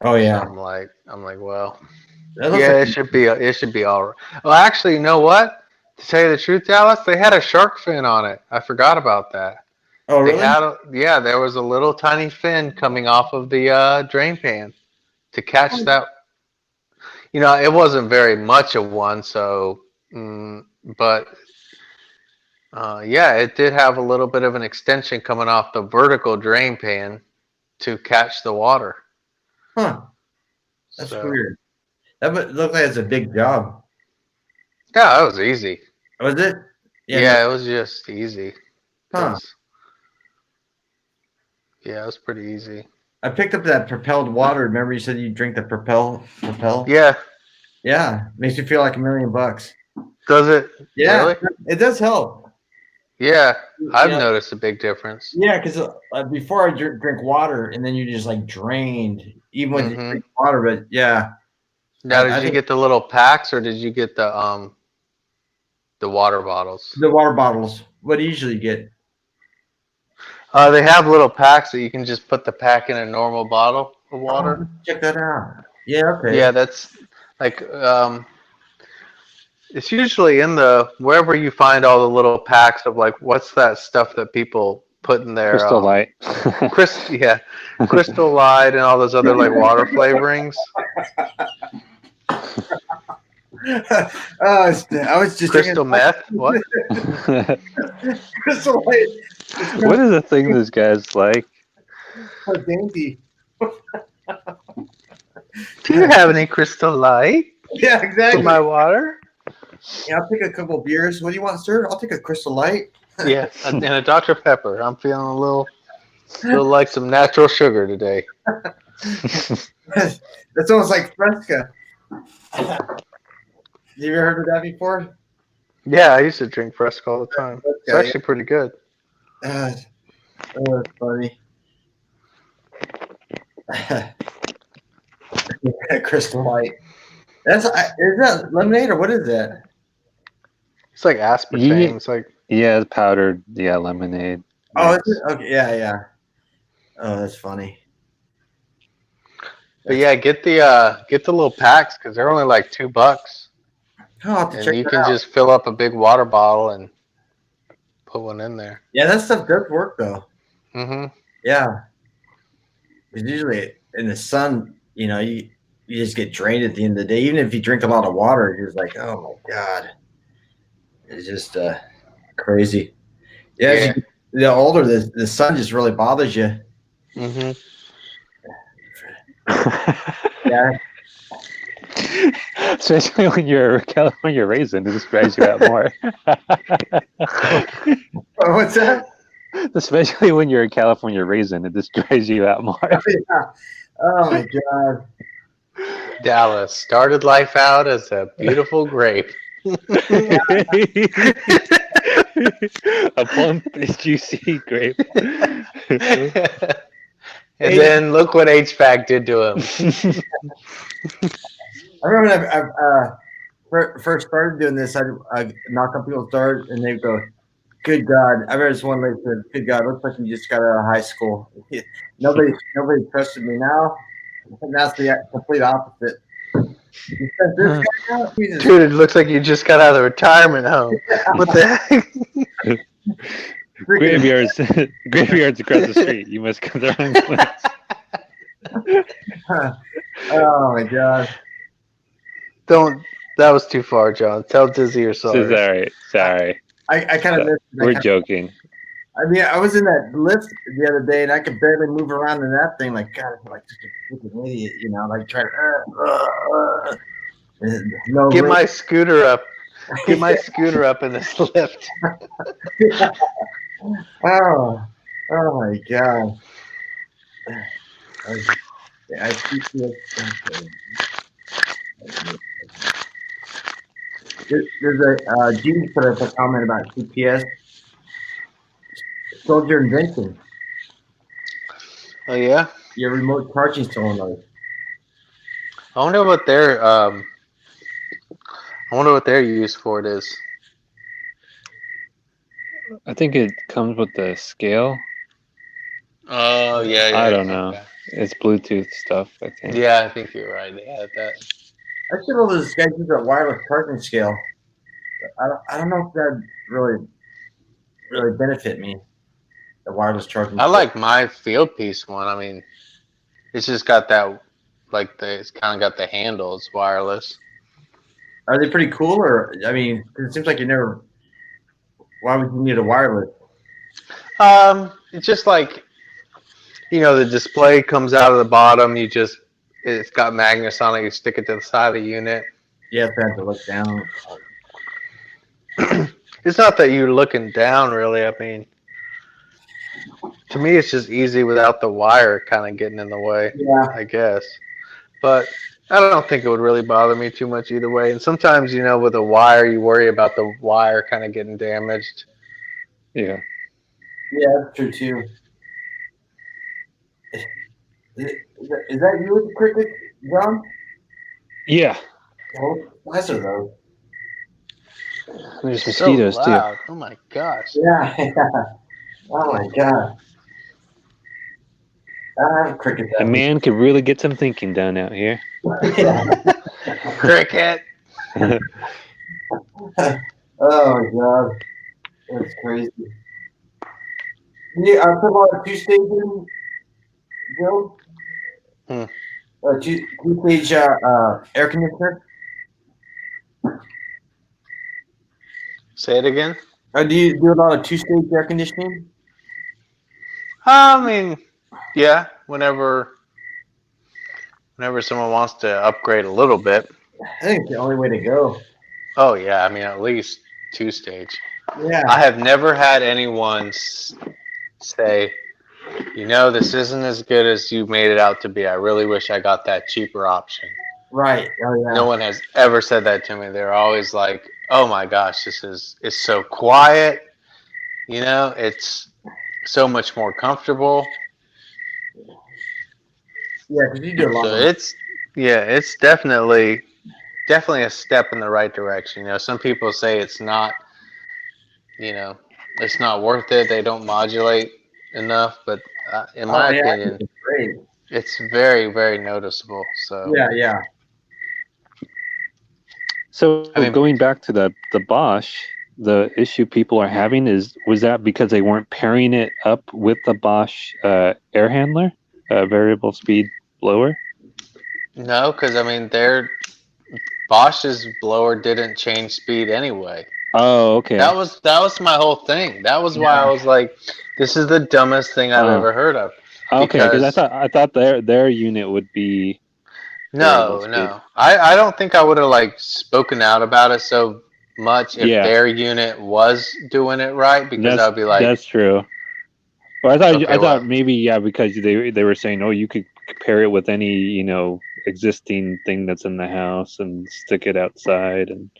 Oh yeah. So I'm like, well, That looks yeah, like- it should be all right. Well, actually, you know what? To tell you the truth, Dallas, they had a shark fin on it. I forgot about that. Oh really? There was a little tiny fin coming off of the drain pan to catch that. It wasn't very much of one, so, but yeah, it did have a little bit of an extension coming off the vertical drain pan to catch the water. Huh. That's So, weird. That looked like it's a big job. yeah, that was easy. Was it? Yeah, it was just easy. Huh. Yeah, it was pretty easy. I picked up that propelled water. Remember you said you drink the propel? Yeah. Yeah. Makes you feel like $1,000,000. Does it? Yeah. Really? It does help. Yeah, I've Yeah. noticed a big difference. Yeah, because before I drink water and then you just like drained, even when you drink water. But yeah. Now, I did you get the little packs or did you get the water bottles? The water bottles. What do you usually get? They have little packs that you can just put the pack in a normal bottle of water. Check that out. Yeah. Okay. Yeah, that's like it's usually in wherever you find all the little packs of like what's that stuff that people put in their Crystal Light. Crystal Light and all those other like water flavorings. I was just Crystal meth. What? Crystal Light. What is the thing this guy's like? So dainty. Do you have any Crystal Light Yeah, for exactly. my water? Yeah, I'll take a couple of beers. What do you want, sir? I'll take a Crystal Light. Yeah, and a Dr. Pepper. I'm feeling a little like some natural sugar today. That's almost like Fresca. Have you ever heard of that before? Yeah, I used to drink Fresca all the time. It's Fresca, actually pretty good. That's funny. Crystal Light. Is that lemonade or what is that? It's like aspartame. It's like Yeah, it's powdered. Yeah, lemonade. Oh, is it? Okay, yeah. Oh, that's funny. But yeah, get the little packs because they're only like $2, Oh, I'll have to and check you that can out. just fill up a big water bottle and put one in there. Yeah, that stuff does work though. Mm-hmm. Yeah. It's usually in the sun, you just get drained at the end of the day. Even if you drink a lot of water, you're just like, oh my God. It's just crazy. Yeah, as you get the older, the sun just really bothers you. Mm-hmm. Yeah. Especially when you're a California raisin, it just drives you out more. Oh, what's that? Especially when you're a California raisin, it just drives you out more. Yeah. Oh my god. Dallas started life out as a beautiful grape. A plump, juicy grape. And then look what HVAC did to him. I remember when I first started doing this, I'd knock on people's doors and they'd go, "Good God!" I remember this one lady said, "Good God, looks like you just got out of high school." Nobody trusted me now, and that's the complete opposite. You sent this guy out? Jesus. Dude, it looks like you just got out of the retirement home. What the heck? Graveyards across the street. You must come the wrong place. Oh my God! Don't. That was too far, John. Tell Dizzy you're sorry. Sorry. I kind of missed. We're joking. I mean, I was in that lift the other day, and I could barely move around in that thing. Like, God, I'm like just a freaking idiot, you know? Like, trying to. No. Get my scooter up. Get my scooter up in this lift. Oh my God! I see it. There's a Gene put up a comment about GPS. Soldier invention. Oh yeah. Your remote charging solenoid. I wonder what their use for it is. I think it comes with the scale. Oh yeah. I don't know. It's Bluetooth stuff, I think. Yeah, I think you're right. They had that. I should know those guys use that wireless charging scale. I don't know if that really benefit me. The wireless charging. I like my field piece one. I mean, it's just got that, it's kind of got the handle. It's wireless. Are they pretty cool, or I mean, 'cause it seems like you never. Why would you need a wireless? It's just like, the display comes out of the bottom. It's got magnets on it. You stick it to the side of the unit. Yeah, if I have to look down. It's not that you're looking down, really. I mean, to me, it's just easy without the wire kind of getting in the way. Yeah. I guess. But I don't think it would really bother me too much either way. And sometimes, with a wire, you worry about the wire kind of getting damaged. Yeah. Yeah, that's true too. Is that you with the cricket, John? Yeah. Oh, nice are those. There's mosquitoes so loud. Oh my gosh. Yeah. Oh my God. I have cricket. A man could really get some thinking done out here. Cricket. Oh my God. That's crazy. Yeah, I put on a two-stage in, Joe. Two-stage air conditioner. Say it again. Do you do a lot of two-stage air conditioning? I mean, yeah. Whenever someone wants to upgrade a little bit. I think it's the only way to go. Oh yeah, I mean at least two-stage. Yeah. I have never had anyone say, this isn't as good as you made it out to be. I really wish I got that cheaper option. Right. Oh yeah. No one has ever said that to me. They're always like, "Oh my gosh, it's so quiet. It's so much more comfortable." Yeah, because you do a lot. So it's definitely a step in the right direction. Some people say it's not, it's not worth it. They don't modulate enough, but in my opinion, it's very, very noticeable. So yeah. So going back to the Bosch, the issue people are having was that because they weren't pairing it up with the Bosch air handler, variable speed blower? No, because their Bosch's blower didn't change speed anyway. Oh, okay. That was my whole thing. That was why I was like, this is the dumbest thing I've ever heard of. Okay, because I thought their unit would be. No. I don't think I would have spoken out about it so much if their unit was doing it right, because I'd be like, that's true. Well, I Okay, thought well, maybe because they were saying, oh, you could compare it with any existing thing that's in the house and stick it outside, and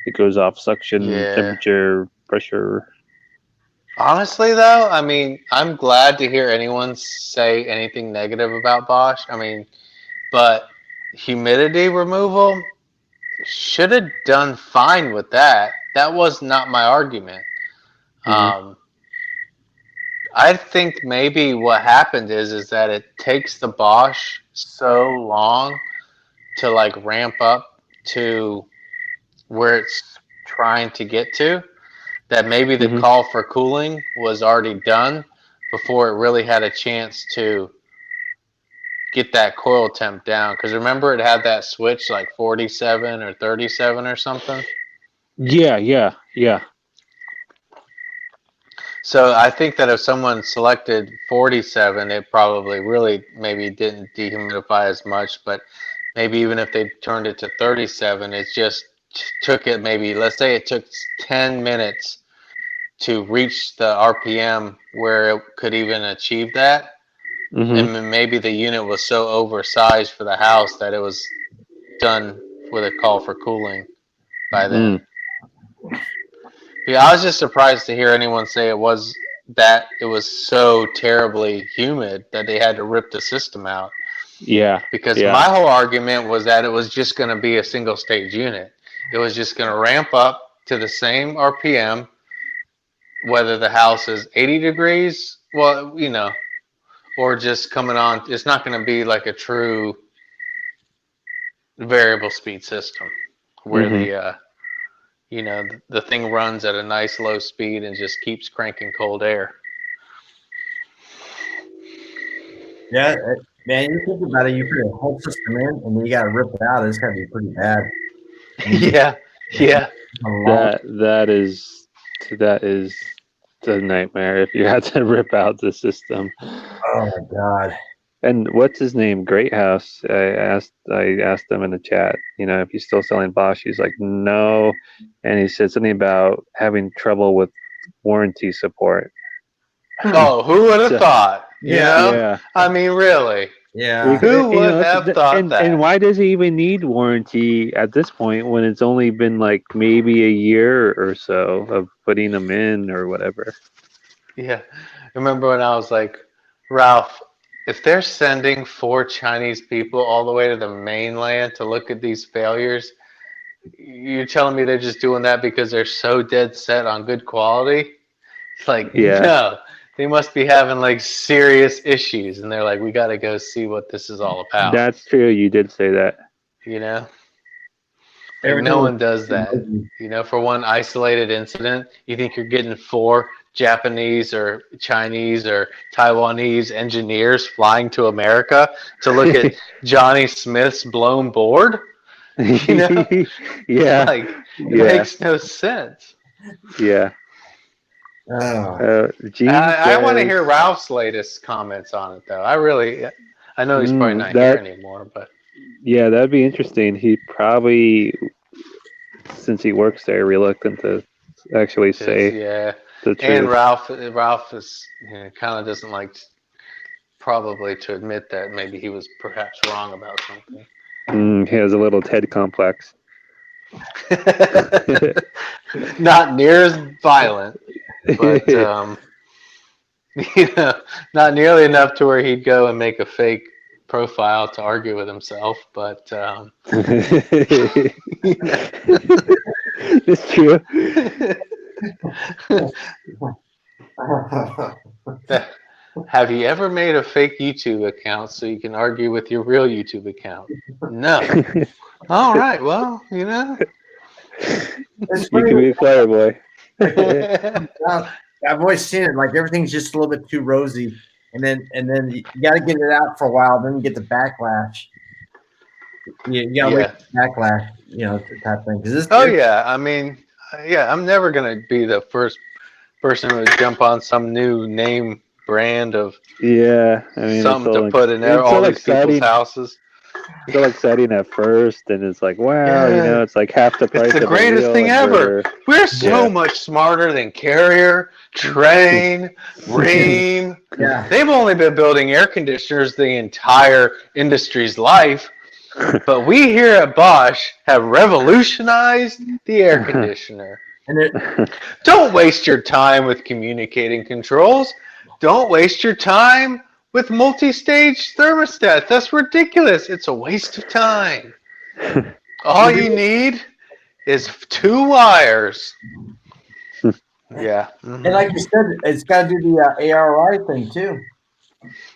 it goes off suction, yeah. temperature, pressure. Honestly, though, I mean, I'm glad to hear anyone say anything negative about Bosch. I mean, but humidity removal should have done fine with that. That was not my argument. Hmm. Um, I think maybe what happened is that it takes the Bosch so long to like ramp up to where it's trying to get to that maybe the Hmm. call for cooling was already done before it really had a chance to get that coil temp down. Because remember, it had that switch like 47 or 37 or something. Yeah. So I think that if someone selected 47, it probably really maybe didn't dehumidify as much. But maybe even if they turned it to 37, it just took it maybe, let's say it took 10 minutes to reach the RPM where it could even achieve that. Hmm. And maybe the unit was so oversized for the house that it was done with a call for cooling by then. Mm. Yeah, I was just surprised to hear anyone say it was so terribly humid that they had to rip the system out. Yeah. Because Yeah. my whole argument was that it was just going to be a single stage unit. It was just going to ramp up to the same RPM, whether the house is 80 degrees, well, or just coming on. It's not going to be like a true variable speed system where Hmm. the thing runs at a nice low speed and just keeps cranking cold air. Yeah, man, you think about it, you put a whole system in and then you got to rip it out. It's got to be pretty bad. I mean, Yeah, yeah. a long, That is a nightmare if you had to rip out the system. oh my God. And what's his name? Great House. I asked him in the chat, if he's still selling Bosch. He's like, no. And he said something about having trouble with warranty support. Oh, who would have So, thought? Yeah, yeah. I mean, really, yeah. who would have thought And that? why does he even need warranty at this point when it's only been like maybe a year or so of putting them in or whatever? Yeah, remember when I was like, Ralph, if they're sending 4 Chinese people all the way to the mainland to look at these failures, you're telling me they're just doing that because they're so dead set on good quality? It's like, Yeah, no, they must be having like serious issues, and they're like, we got to go see what this is all about. that's true. You did say that. You know, like Everything no was one does that. For one isolated incident, you think you're getting 4 Japanese or Chinese or Taiwanese engineers flying to America to look at Johnny Smith's blown board? You know, Yeah, like it yeah, makes no sense. yeah. Gene I want to says hear Ralph's latest comments on it, though. I know he's probably not here that. anymore, but Yeah, that'd be interesting. He probably, since he works there, reluctant to actually say yeah. the And truth. Ralph is kind of doesn't like probably to admit that maybe he was perhaps wrong about something. He has a little Ted complex. Not near as violent, but not nearly enough to where he'd go and make a fake profile to argue with himself. But It's true. have you ever made a fake YouTube account so you can argue with your real YouTube account? No. All right. Well, It's You funny. can be a choir boy. I've always seen it like everything's just a little bit too rosy, and then you got to get it out for a while, then you get the backlash. You got to wait Yeah. for the backlash, type thing. Because Oh yeah. I mean, yeah. I'm never gonna be the first person to jump on some new name brand of Yeah, I mean something to put in there it's all so these people's exciting. houses. It's all exciting at first, and it's like, wow, Yeah. it's like half the price It's the of a greatest real thing ever. inverter. We're so Yeah. much smarter than Carrier, Train, Ream. Yeah. They've only been building air conditioners the entire industry's life. But we here at Bosch have revolutionized the air conditioner. And Don't waste your time with communicating controls. Don't waste your time with multi-stage thermostats. That's ridiculous. It's a waste of time. All you need is 2 wires. Yeah. and like you said, it's got to do the ARI thing too.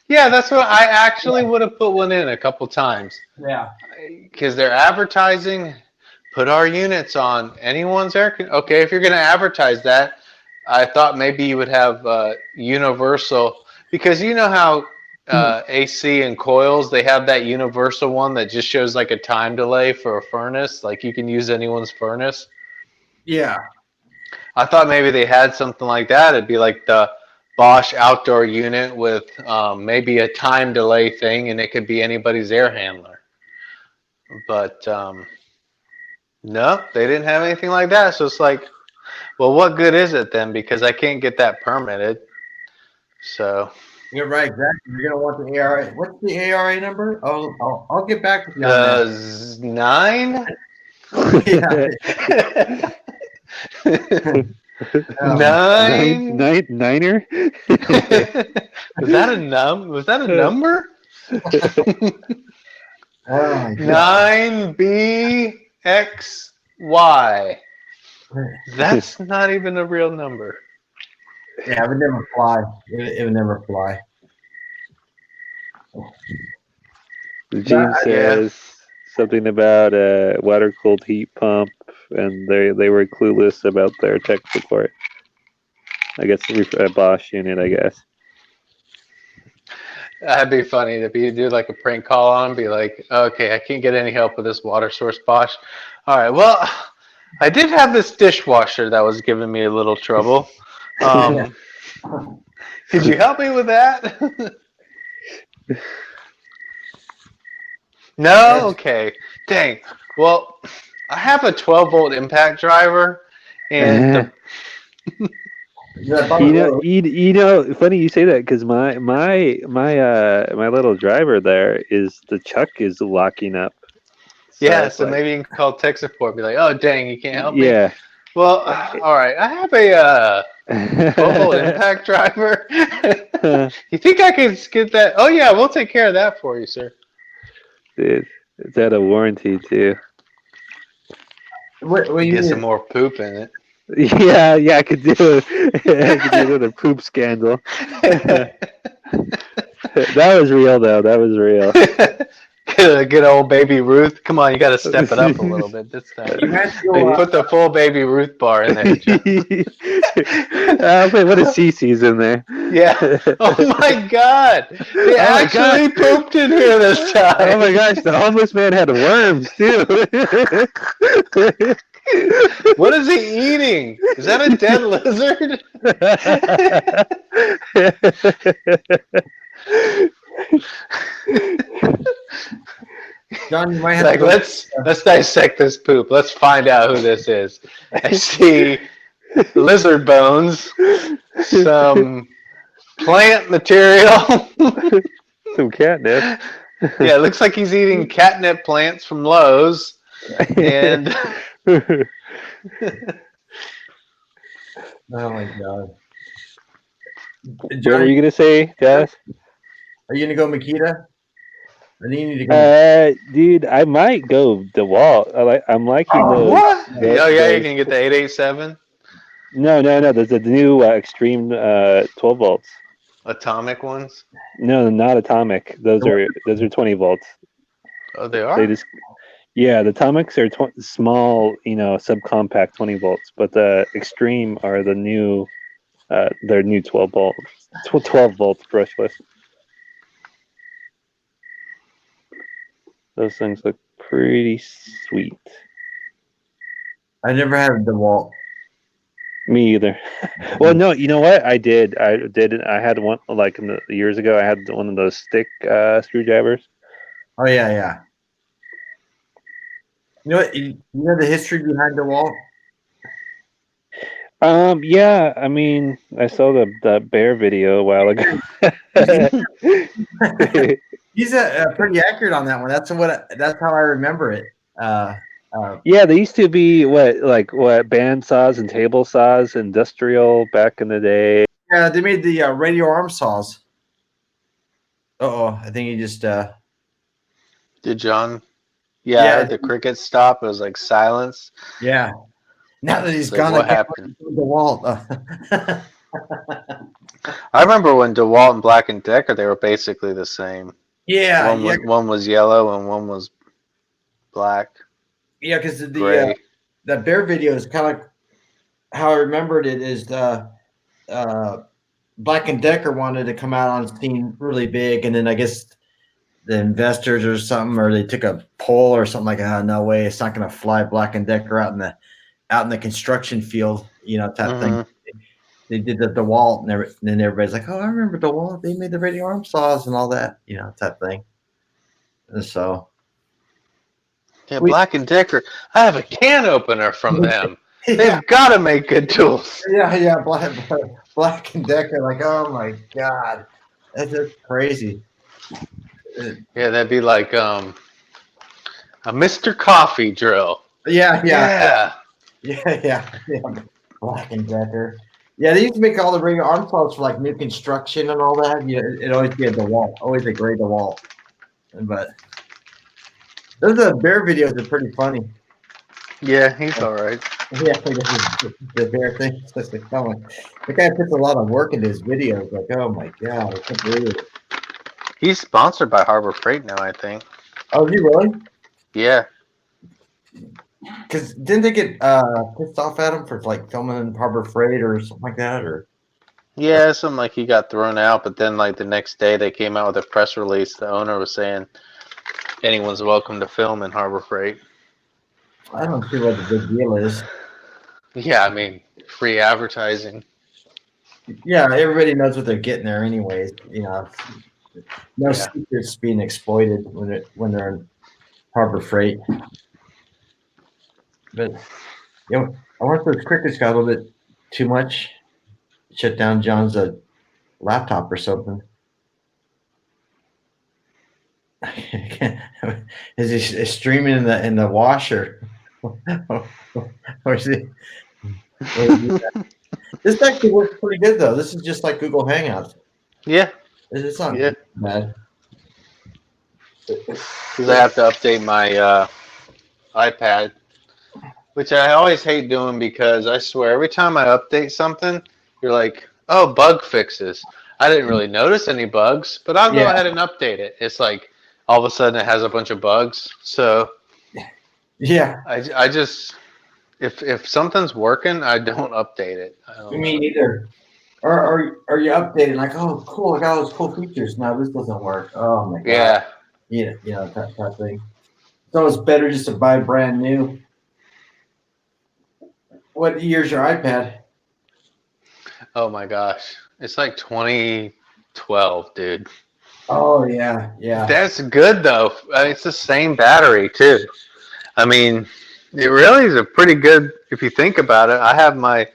Yeah, that's what I actually would have put one in a couple times. Yeah. Because they're advertising, put our units on anyone's air. Okay, if you're going to advertise that, I thought maybe you would have universal. Because you know how AC and coils, they have that universal one that just shows like a time delay for a furnace. Like you can use anyone's furnace. Yeah. I thought maybe they had something like that. It'd be like the Bosch outdoor unit with maybe a time delay thing, and it could be anybody's air handler. But no, they didn't have anything like that. So it's like, well, what good is it then? Because I can't get that permitted. So You're right. Exactly. You're gonna want the ARI. What's the ARI number? I'll get back with you on that. 9. Yeah. Niner? Was that a number? Oh my God. 9BXY. That's not even a real number. Yeah, it would never fly. It would never fly. Gene says something about a water-cooled heat pump, and they were clueless about their tech support. I guess a Bosch unit, I guess. That'd be funny if you do like a prank call on them, be like, okay, I can't get any help with this water source, Bosch. All right, well, I did have this dishwasher that was giving me a little trouble. Could you help me with that? No? Okay. Dang. Well, I have a 12-volt impact driver, and funny you say that, because my little driver there is the chuck is locking up. So maybe you can call tech support, be like, oh dang, you can't help me. Yeah. Well, all right, I have a 12-volt impact driver. You think I can get that? Oh yeah, we'll take care of that for you, sir. Dude, it's out of warranty too. What you Get some more poop in it. Yeah, I could do another poop scandal. That was real, though. That was real. Good old baby Ruth. Come on, you got to step it up a little bit this time. Put the full baby Ruth bar in there. Wait, what is CC's in there? Yeah. Oh my God. They actually pooped in here this time. Oh my gosh, the homeless man had worms too. What is he eating? Is that a dead lizard? John, you might have like, to let's dissect this poop. Let's find out who this is. I see lizard bones, some plant material, some catnip. Yeah, it looks like he's eating catnip plants from Lowe's. And oh my God. What are you gonna say, Jazz? Are you gonna go Makita? Or do you need to go? Dude, I might go DeWalt. I'm liking those. What? Oh yeah, you can get the 887 No. There's a new Extreme 12 volts. atomic ones. No, not atomic. Those are 20 volts. Oh, they are. They just the atomics are small, subcompact 20 volts, but the Extreme are the new, their new 12 volts brushless. Those things look pretty sweet. I never had a DeWalt. Me either. Well, no, you know what? I did. I had one years ago. I had one of those stick screwdrivers. Oh yeah. You know what? You know the history behind DeWalt? Yeah, I mean, I saw the bear video a while ago. He's pretty accurate on that one. That's how I remember it. Yeah, they used to be what band saws and table saws, industrial back in the day. Yeah, they made the radio arm saws. I think he just Did John? Yeah, I yeah, heard the cricket stop. It was like silence. yeah. Now that he's It's like, gone, what I can't happened? wait to DeWalt. I remember when DeWalt and Black and Decker, they were basically the same. Yeah, One was yellow and one was black, yeah. Because gray. the bear video is kind of like how I remembered it. Is the Black and Decker wanted to come out on scene really big, and then I guess the investors or something, or they took a poll or something like, no way, it's not going to fly Black and Decker out in the construction field, type thing. They did the DeWalt, and then everybody's like, oh, I remember DeWalt. They made the radio arm saws and all that, type thing. And so, Yeah, Black and Decker. I have a can opener from them. yeah, They've got to make good tools. yeah, Black and Decker, like, oh my god, that's just crazy. Yeah, that'd be like a Mr. Coffee drill. Yeah. Black and Decker. Yeah, they used to make all the radio arm saws for like new construction and all that. Yeah, it always be a DeWalt, always a gray DeWalt. But those bear videos are pretty funny. Yeah, he's all right. Yeah, the bear thing. It's just like, oh my, the guy puts a lot of work into his videos. Like, oh my god, I can't believe it. He's sponsored by Harbor Freight now, I think. Oh, is he really? Yeah. Because didn't they get pissed off at him for like filming in Harbor Freight or something like that? Or Yeah, something like he got thrown out, but then like the next day they came out with a press release. The owner was saying anyone's welcome to film in Harbor Freight. I don't see what the big deal is. Yeah, I mean, free advertising. Yeah, everybody knows what they're getting there, anyways. No secrets being exploited when they're in Harbor Freight. But I wonder if those crickets got a little bit too much. Shut down John's laptop or something. Is he streaming in the washer? Or is he? This actually works pretty good though. This is just like Google Hangouts. Yeah. It's not bad. Because I have to update my iPad, which I always hate doing because I swear every time I update something, you're like, oh, bug fixes. I didn't really notice any bugs, but I'll go ahead and update it. It's like all of a sudden it has a bunch of bugs. So yeah, I just if something's working, I don't update it. Me neither. Or you updating like, oh, cool, I got all those cool features. No, this doesn't work. Oh my god. Yeah, that thing. So it's better just to buy brand new. What year's your iPad? Oh my gosh, it's like 2012, dude. Oh yeah. That's good though. It's the same battery too. I mean, it really is a pretty good. If you think about it, I have my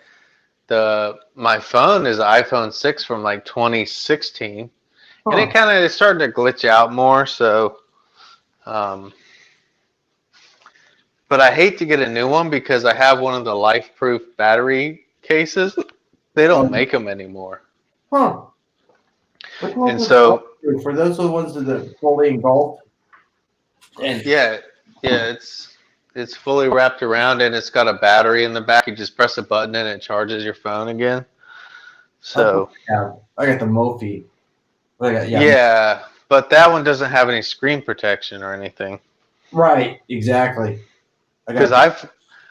phone is an iPhone 6 from like 2016, and it kind of started to glitch out more. So, but I hate to get a new one because I have one of the life-proof battery cases. They don't make them anymore. Huh. And so for those are the ones that are fully engulfed. And it's fully wrapped around and it's got a battery in the back. You just press a button and it charges your phone again. So I got the Mophie. Yeah, but that one doesn't have any screen protection or anything. Right, exactly. Because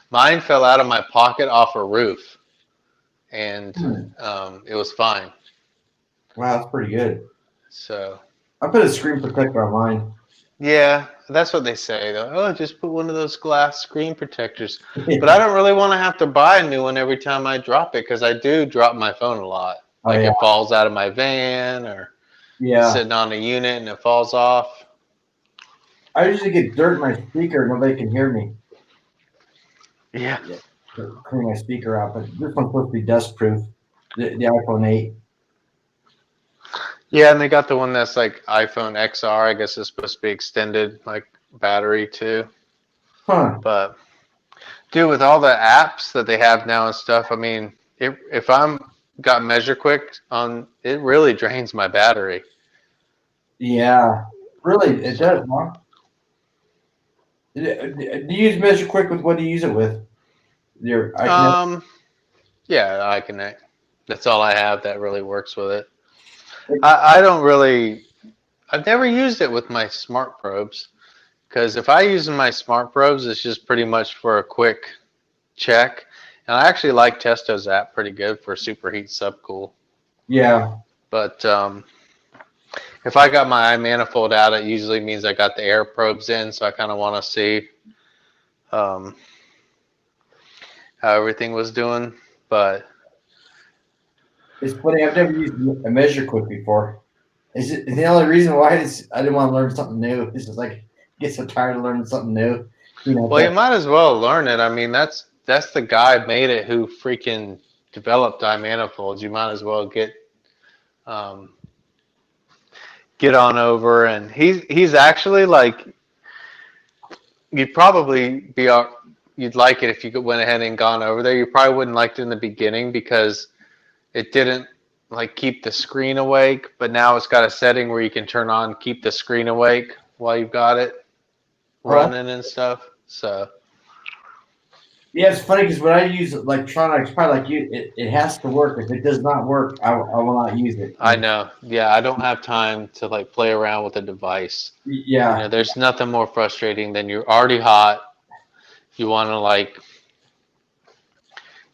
mine fell out of my pocket off a roof, and it was fine. Wow, that's pretty good. So I put a screen protector on mine. Yeah, that's what they say. Though. Oh, just put one of those glass screen protectors. But I don't really want to have to buy a new one every time I drop it because I do drop my phone a lot. Like it falls out of my van or sitting on a unit and it falls off. I usually get dirt in my speaker. Nobody can hear me. Yeah. to clean my speaker out. But this one's supposed to be dust proof. The iPhone 8. Yeah, and they got the one that's like iPhone XR. I guess it's supposed to be extended like battery too. Huh. But dude, with all the apps that they have now and stuff, I mean, if I'm got Measure Quick on, it really drains my battery. Yeah. Really, it does, huh? Do you use Measure Quick with what do you use it with? Your iConnect? Yeah, iConnect. That's all I have that really works with it. I don't really. I've never used it with my smart probes because if I use my smart probes, it's just pretty much for a quick check. And I actually like Testo's app pretty good for superheat subcool. Yeah. But if I got my iManifold out, it usually means I got the air probes in, so I kind of want to see how everything was doing. But It's funny. I've never used a Measure Quick before. Is it the only reason why I didn't want to learn something new? It's just like get so tired of learning something new. You know. well, you might as well learn it. I mean, that's the guy made it who freaking developed iManifolds. You might as well get on over, and he's actually like you'd probably be you'd like it if you went ahead and gone over there. You probably wouldn't like it in the beginning because it didn't like keep the screen awake, but now it's got a setting where you can turn on keep the screen awake while you've got it running and stuff. So yeah, it's funny because when I use electronics, probably like you, it has to work. If it does not work, I will not use it. I know. Yeah, I don't have time to like play around with a device. Yeah. You know, there's nothing more frustrating than you're already hot. You want to like,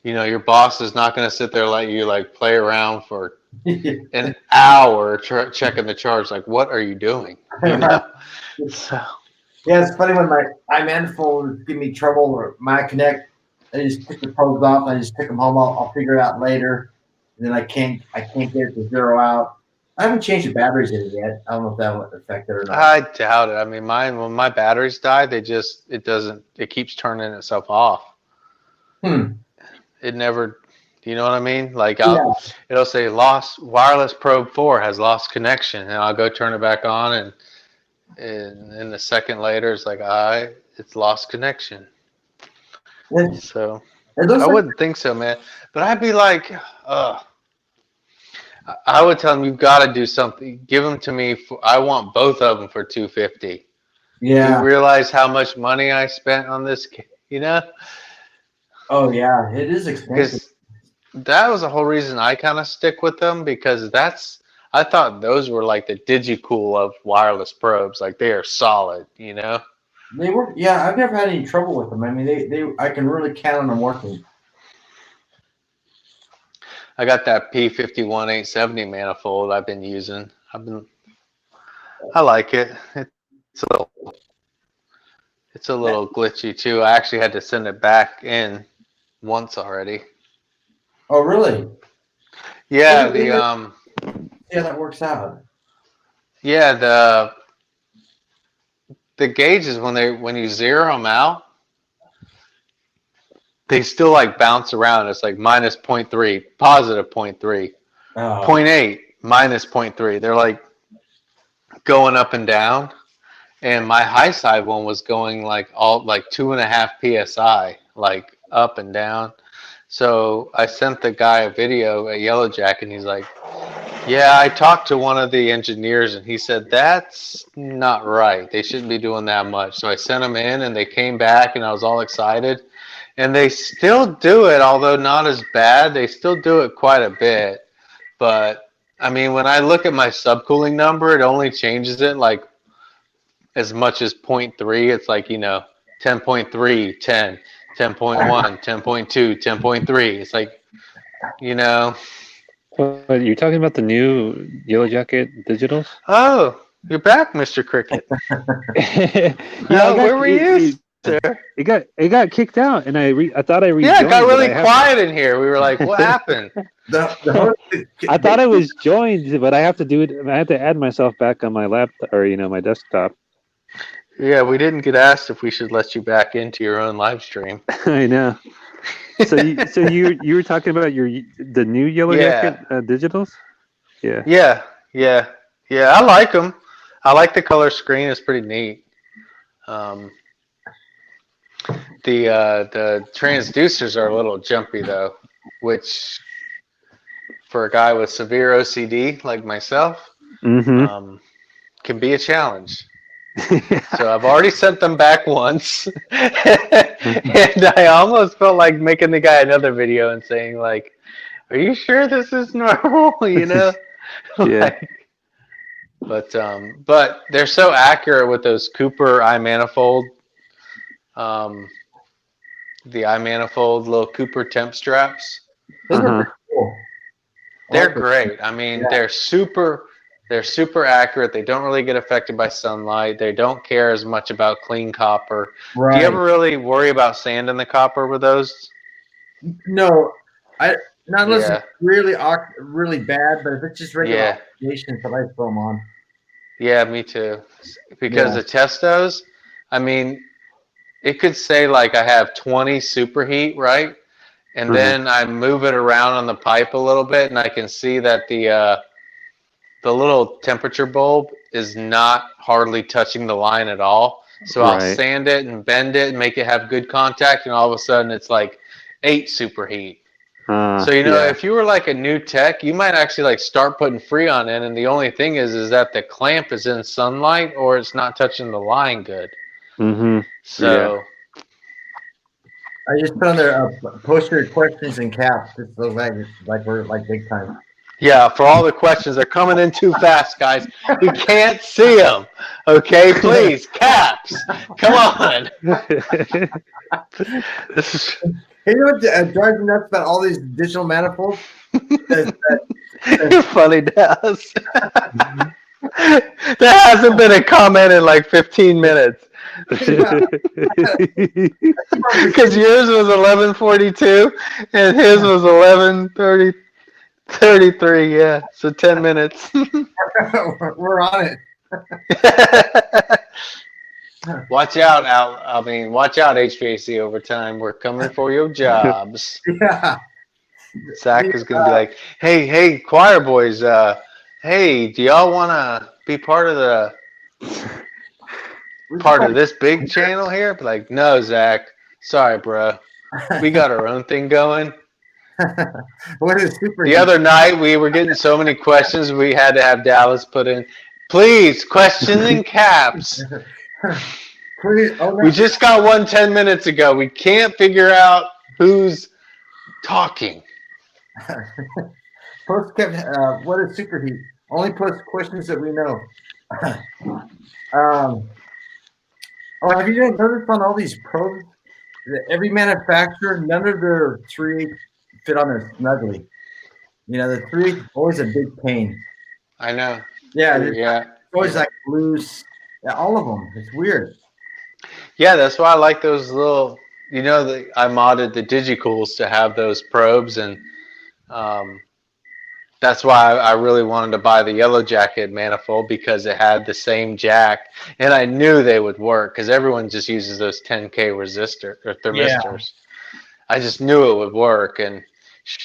you know, your boss is not going to sit there let you like play around for an hour checking the charge. Like, what are you doing? You know? So. Yeah, it's funny when my iManifold give me trouble or my Connect. I just pick the probes off. I just pick them home. I'll figure it out later. And then I can't get it to zero out. I haven't changed the batteries in it yet. I don't know if that would affect it or not. I doubt it. I mean, when my batteries die, it keeps turning itself off. It never, you know what I mean? Like it'll say wireless probe 4 has lost connection, and I'll go turn it back on, and a second later it's like it's lost connection. So I wouldn't think so, man. But I'd be like, I would tell them you've got to do something. Give them to me. I want both of them for $250. Yeah. You realize how much money I spent on this? You know. Oh yeah, it is expensive. Because that was the whole reason I kind of stick with them because I thought those were like the DigiCool of wireless probes. Like they are solid, you know. They work. Yeah, I've never had any trouble with them. I mean, I can really count on them working. I got that P51870 manifold I've been using. I like it. It's a little glitchy too. I actually had to send it back in once already. Oh really? Yeah, yeah, that works out. Yeah, the gauges when you zero them out, they still like bounce around. It's like minus 0.3, positive 0.3, 0.8, minus 0.3. They're like going up and down. And my high side one was going like 2.5 PSI, like up and down. So I sent the guy a video at Yellow Jack, and he's like, yeah, I talked to one of the engineers, and he said, that's not right. They shouldn't be doing that much. So I sent them in, and they came back, and I was all excited. And they still do it, although not as bad. They still do it quite a bit. But, I mean, when I look at my subcooling number, it only changes it like as much as 0.3. It's like, 10.3, 10. 10.1, 10.2, 10.3. It's like, What, you're talking about the new Yellow Jacket digitals? Oh, you're back, Mr. Cricket. Where were you, sir? It got kicked out, and I thought I rejoined. Yeah, it got really quiet in here. We were like, what happened? I thought I was joined, but I have to do it. I have to add myself back on my laptop or my desktop. Yeah, we didn't get asked if we should let you back into your own live stream. I know. So you were talking about the new Yellow Jacket digitals? Yeah. Yeah. I like them. I like the color screen. It's pretty neat. The transducers are a little jumpy though, which for a guy with severe OCD like myself, Mm-hmm. can be a challenge. So I've already sent them back once, and I almost felt like making the guy another video and saying like, "Are you sure this is normal?" You know? Yeah. But they're so accurate with those Cooper iManifold, the iManifold little Cooper temp straps. Those are pretty cool. They're great. I mean, Yeah. they're super accurate. They don't really get affected by sunlight. They don't care as much about clean copper. Right. Do you ever really worry about sand in the copper with those? No, not unless Yeah. it's really bad, but if it's just regular Yeah. oxidation, I like throw them on. Yeah, me too. Because Yeah. the Testos, I mean, it could say like I have 20 superheat, right? And then I move it around on the pipe a little bit, and I can see that the little temperature bulb is not hardly touching the line at all. So I'll sand it and bend it and make it have good contact, and all of a sudden it's like 8 superheat. So if you were like a new tech, you might actually like start putting Freon in, and the only thing is that the clamp is in sunlight or it's not touching the line good. Mm-hmm. So I just put on there post your questions in caps. Just so like we're like big time. yeah, for all the questions, they're coming in too fast, guys. We can't see them. Okay, please, caps. Come on. This is. Hey, you know what drives me nuts about all these digital manifolds? You're funny, Dallas. There hasn't been a comment in like 15 minutes. Because yours was 11:42 and his was 11:33. Yeah, so 10 minutes. We're on it. Watch out, watch out, HVAC overtime. We're coming for your jobs. Yeah. Zach is gonna be like, hey, choir boys, hey, do y'all wanna be part of this big channel here? But like, no, Zach, sorry, bro. We got our own thing going. What is super? The other night we were getting so many questions we had to have Dallas put in, please, question in caps. We just got one 10 minutes ago. We can't figure out who's talking. What is superheat? Only post questions that we know. Have you guys noticed on all these probes? Every manufacturer, none of their 3/8 fit on there snugly. You know, the 3/8 is always a big pain. I know. Yeah, it's always like loose. Yeah, all of them. It's weird. Yeah, that's why I like those little. I modded the DigiCools to have those probes, and that's why I really wanted to buy the Yellow Jacket manifold because it had the same jack, and I knew they would work because everyone just uses those 10K resistor or thermistors. Yeah. I just knew it would work, and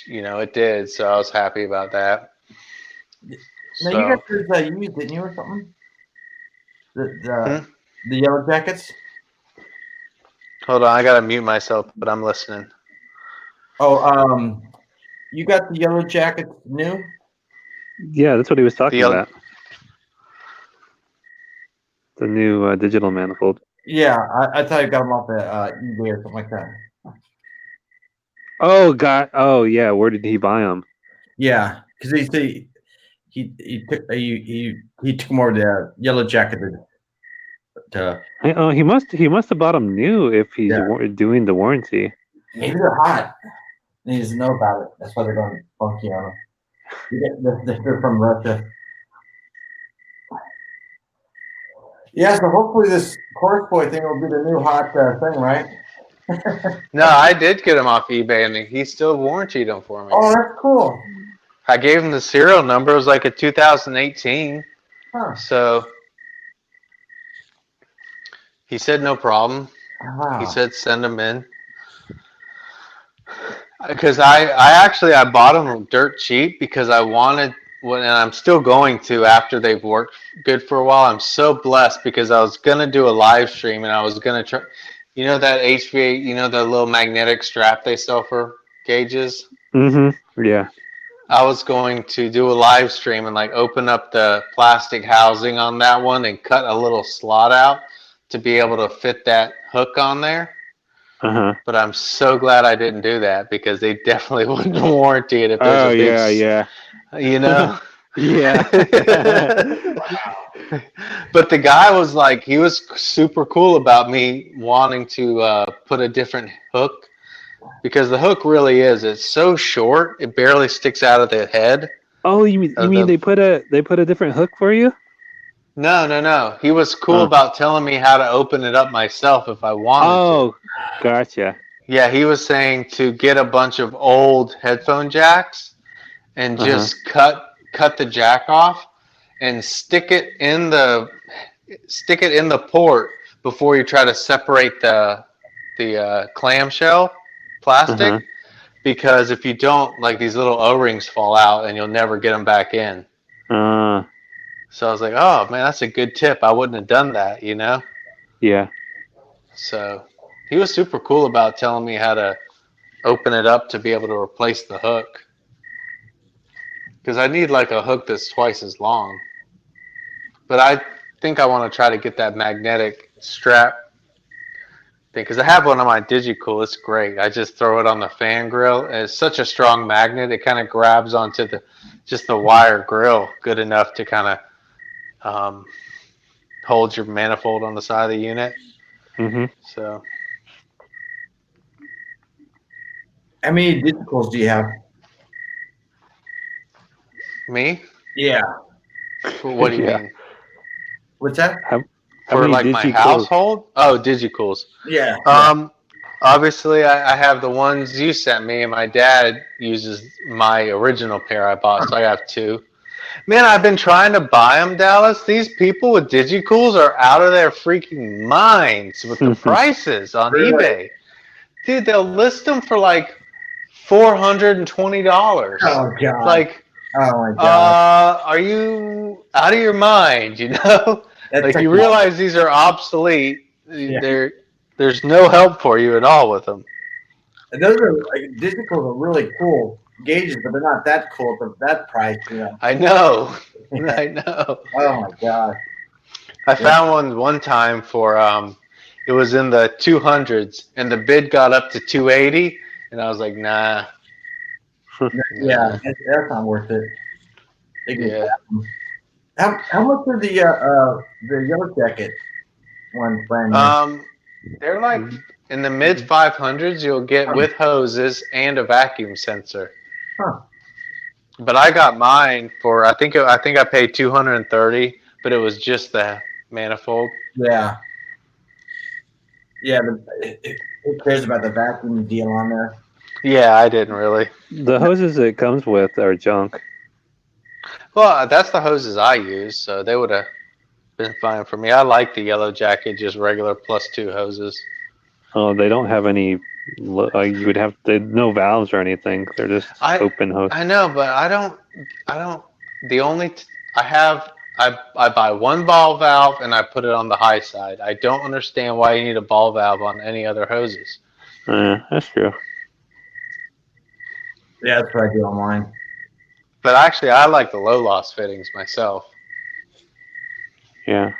it did. So I was happy about that. Now you got those used, didn't you, or something? The Yellow Jackets. Hold on, I gotta mute myself, but I'm listening. Oh, you got the Yellow Jackets new? Yeah, that's what he was talking about. The new digital manifold. Yeah, I thought you got them off eBay or something like that. Oh God! Oh yeah, where did he buy them? Yeah, because he took them over to Yellow Jacket. He must have bought them new if he's doing the warranty. Maybe they're hot. He doesn't know about it. That's why they're going funky on them. They're from Russia. Yeah, so hopefully this Course Boy thing will be the new hot thing, right? No, I did get him off eBay, and he still warrantied them for me. Oh, that's cool. I gave him the serial number. It was like a 2018. Huh. So He said no problem. He Ah, said send them in. Because I bought them dirt cheap because I wanted, and I'm still going to after they've worked good for a while. I'm so blessed because I was gonna do a live stream and I was gonna try, you know that HVAC, you know the little magnetic strap they sell for gauges. Mm-hmm. Yeah. I was going to do a live stream and like open up the plastic housing on that one and cut a little slot out to be able to fit that hook on there. Uh-huh. But I'm so glad I didn't do that because they definitely wouldn't warranty it if there's Oh a big, yeah. you know. Yeah. But the guy was like, he was super cool about me wanting to put a different hook because the hook really is, it's so short, it barely sticks out of the head. Oh, you mean they put a different hook for you? No. He was cool about telling me how to open it up myself if I wanted to. Oh, gotcha. Yeah, he was saying to get a bunch of old headphone jacks and just cut the jack off and stick it in the port before you try to separate the clamshell plastic, because if you don't, like, these little O-rings fall out and you'll never get them back in. So I was like, oh man, that's a good tip. I wouldn't have done that, you know? Yeah. So he was super cool about telling me how to open it up to be able to replace the hook. Because I need like a hook that's twice as long. But I think I want to try to get that magnetic strap thing. Because I have one on my DigiCool. It's great. I just throw it on the fan grill. And it's such a strong magnet. It kind of grabs onto just the wire grill good enough to kind of hold your manifold on the side of the unit. So. how many digitals do you have? Me? Yeah. What do you mean? What's that? How For many like my DigiCools? household? Oh, DigiCools. Yeah. Obviously I have the ones you sent me, and my dad uses my original pair I bought, so I have two. Man, I've been trying to buy them, Dallas. These people with DigiCools are out of their freaking minds with the prices on eBay. Dude, they'll list them for like $420. Oh God. Like, oh my God. are you out of your mind? You know, That's like you realize these are obsolete. Yeah. There's no help for you at all with them. Those are like digitals are really cool gauges, but they're not that cool for that price. You know. I know. I know. Oh my God. I found one time for it was in the 200s, and the bid got up to 280, and I was like, nah. Yeah, that's not worth it. Yeah. How much are the Yellow Jacket ones brand new? They're like in the mid 500s. You'll get with hoses and a vacuum sensor. Huh. But I got mine for I think I paid 230, but it was just the manifold. Yeah. Yeah. Who cares about the vacuum deal on there? Yeah, I didn't really. The hoses it comes with are junk. Well, that's the hoses I use, so they would have been fine for me. I like the Yellow Jacket, just regular +2 hoses. Oh, they don't have any. You would have no valves or anything. They're just open hose. I know, but I don't. The only I buy one ball valve and I put it on the high side. I don't understand why you need a ball valve on any other hoses. That's true. Yeah, that's what I do on mine. But actually, I like the low loss fittings myself. Yeah.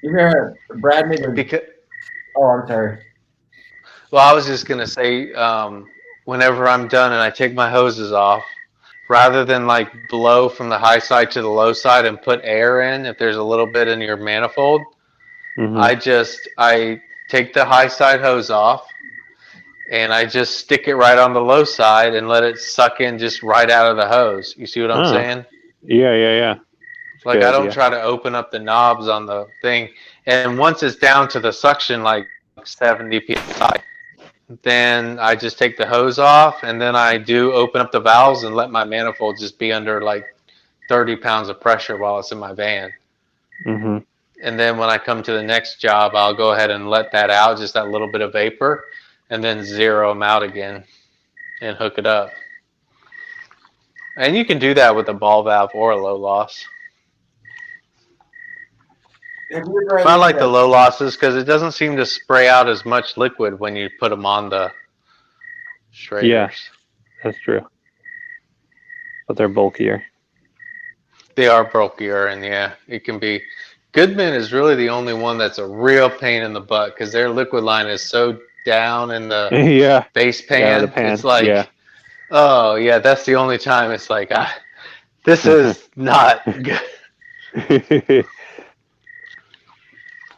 You hear Brad made Because, oh, I'm sorry. well, I was just gonna say, whenever I'm done and I take my hoses off, rather than like blow from the high side to the low side and put air in, if there's a little bit in your manifold, I take the high side hose off and I just stick it right on the low side and let it suck in just right out of the hose. You see what I'm saying? Yeah. Like, I don't try to open up the knobs on the thing. And once it's down to the suction, like 70 psi, then I just take the hose off, and then I do open up the valves and let my manifold just be under like 30 pounds of pressure while it's in my van. And then when I come to the next job, I'll go ahead and let that out, just that little bit of vapor, and then zero them out again and hook it up. And you can do that with a ball valve or a low loss. Have you ever had I any like the of low losses because it doesn't seem to spray out as much liquid when you put them on the shraders. Yeah. That's true. But they're bulkier. They are bulkier, and yeah, it can be. Goodman is really the only one that's a real pain in the butt because their liquid line is so down in the Yeah. base Yeah, pan. the pan. It's like, Yeah. oh yeah, that's the only time it's like, this is not good.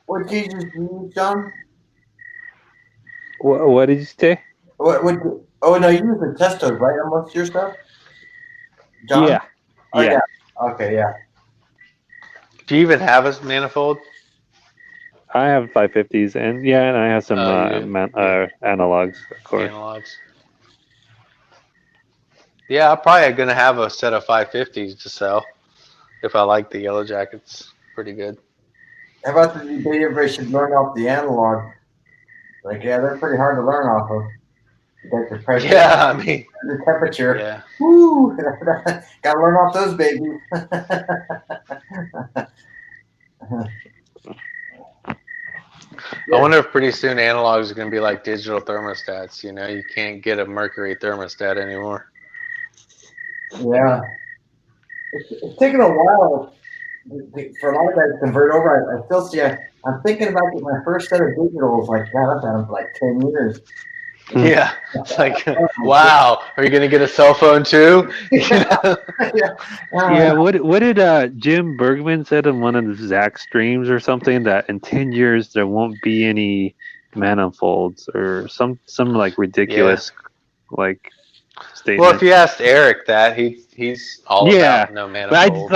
what gauges do you use, John? What did you say? Oh no, you use the Testos, right? On most of your stuff, John. Yeah. Oh, Yeah. Okay, yeah. Do you even have a manifold? I have 550s, and I have some Oh, you do? Yeah. analogs, of course. Analogs. Yeah, I'm probably gonna have a set of 550s to sell if I like the yellow jackets. Pretty good. How about the debate everybody should learn off the analog? Like, yeah, they're pretty hard to learn off of. You got the pressure, Yeah, I mean, the temperature. yeah. Woo! Gotta learn off those babies. I wonder if pretty soon analogs are gonna be like digital thermostats. You know, you can't get a mercury thermostat anymore. Yeah, it's taken a while for a lot of guys to convert over. I still see. I'm thinking about getting my first set of digitals. Like, God, I've had them for like 10 years. Yeah, it's like, wow, are you gonna get a cell phone too? Yeah. Yeah, what did Jim Bergman said in one of the Zach streams or something, that in 10 years there won't be any manifolds or some like ridiculous like statement. Well, if you asked Eric that, he's all about no manifold.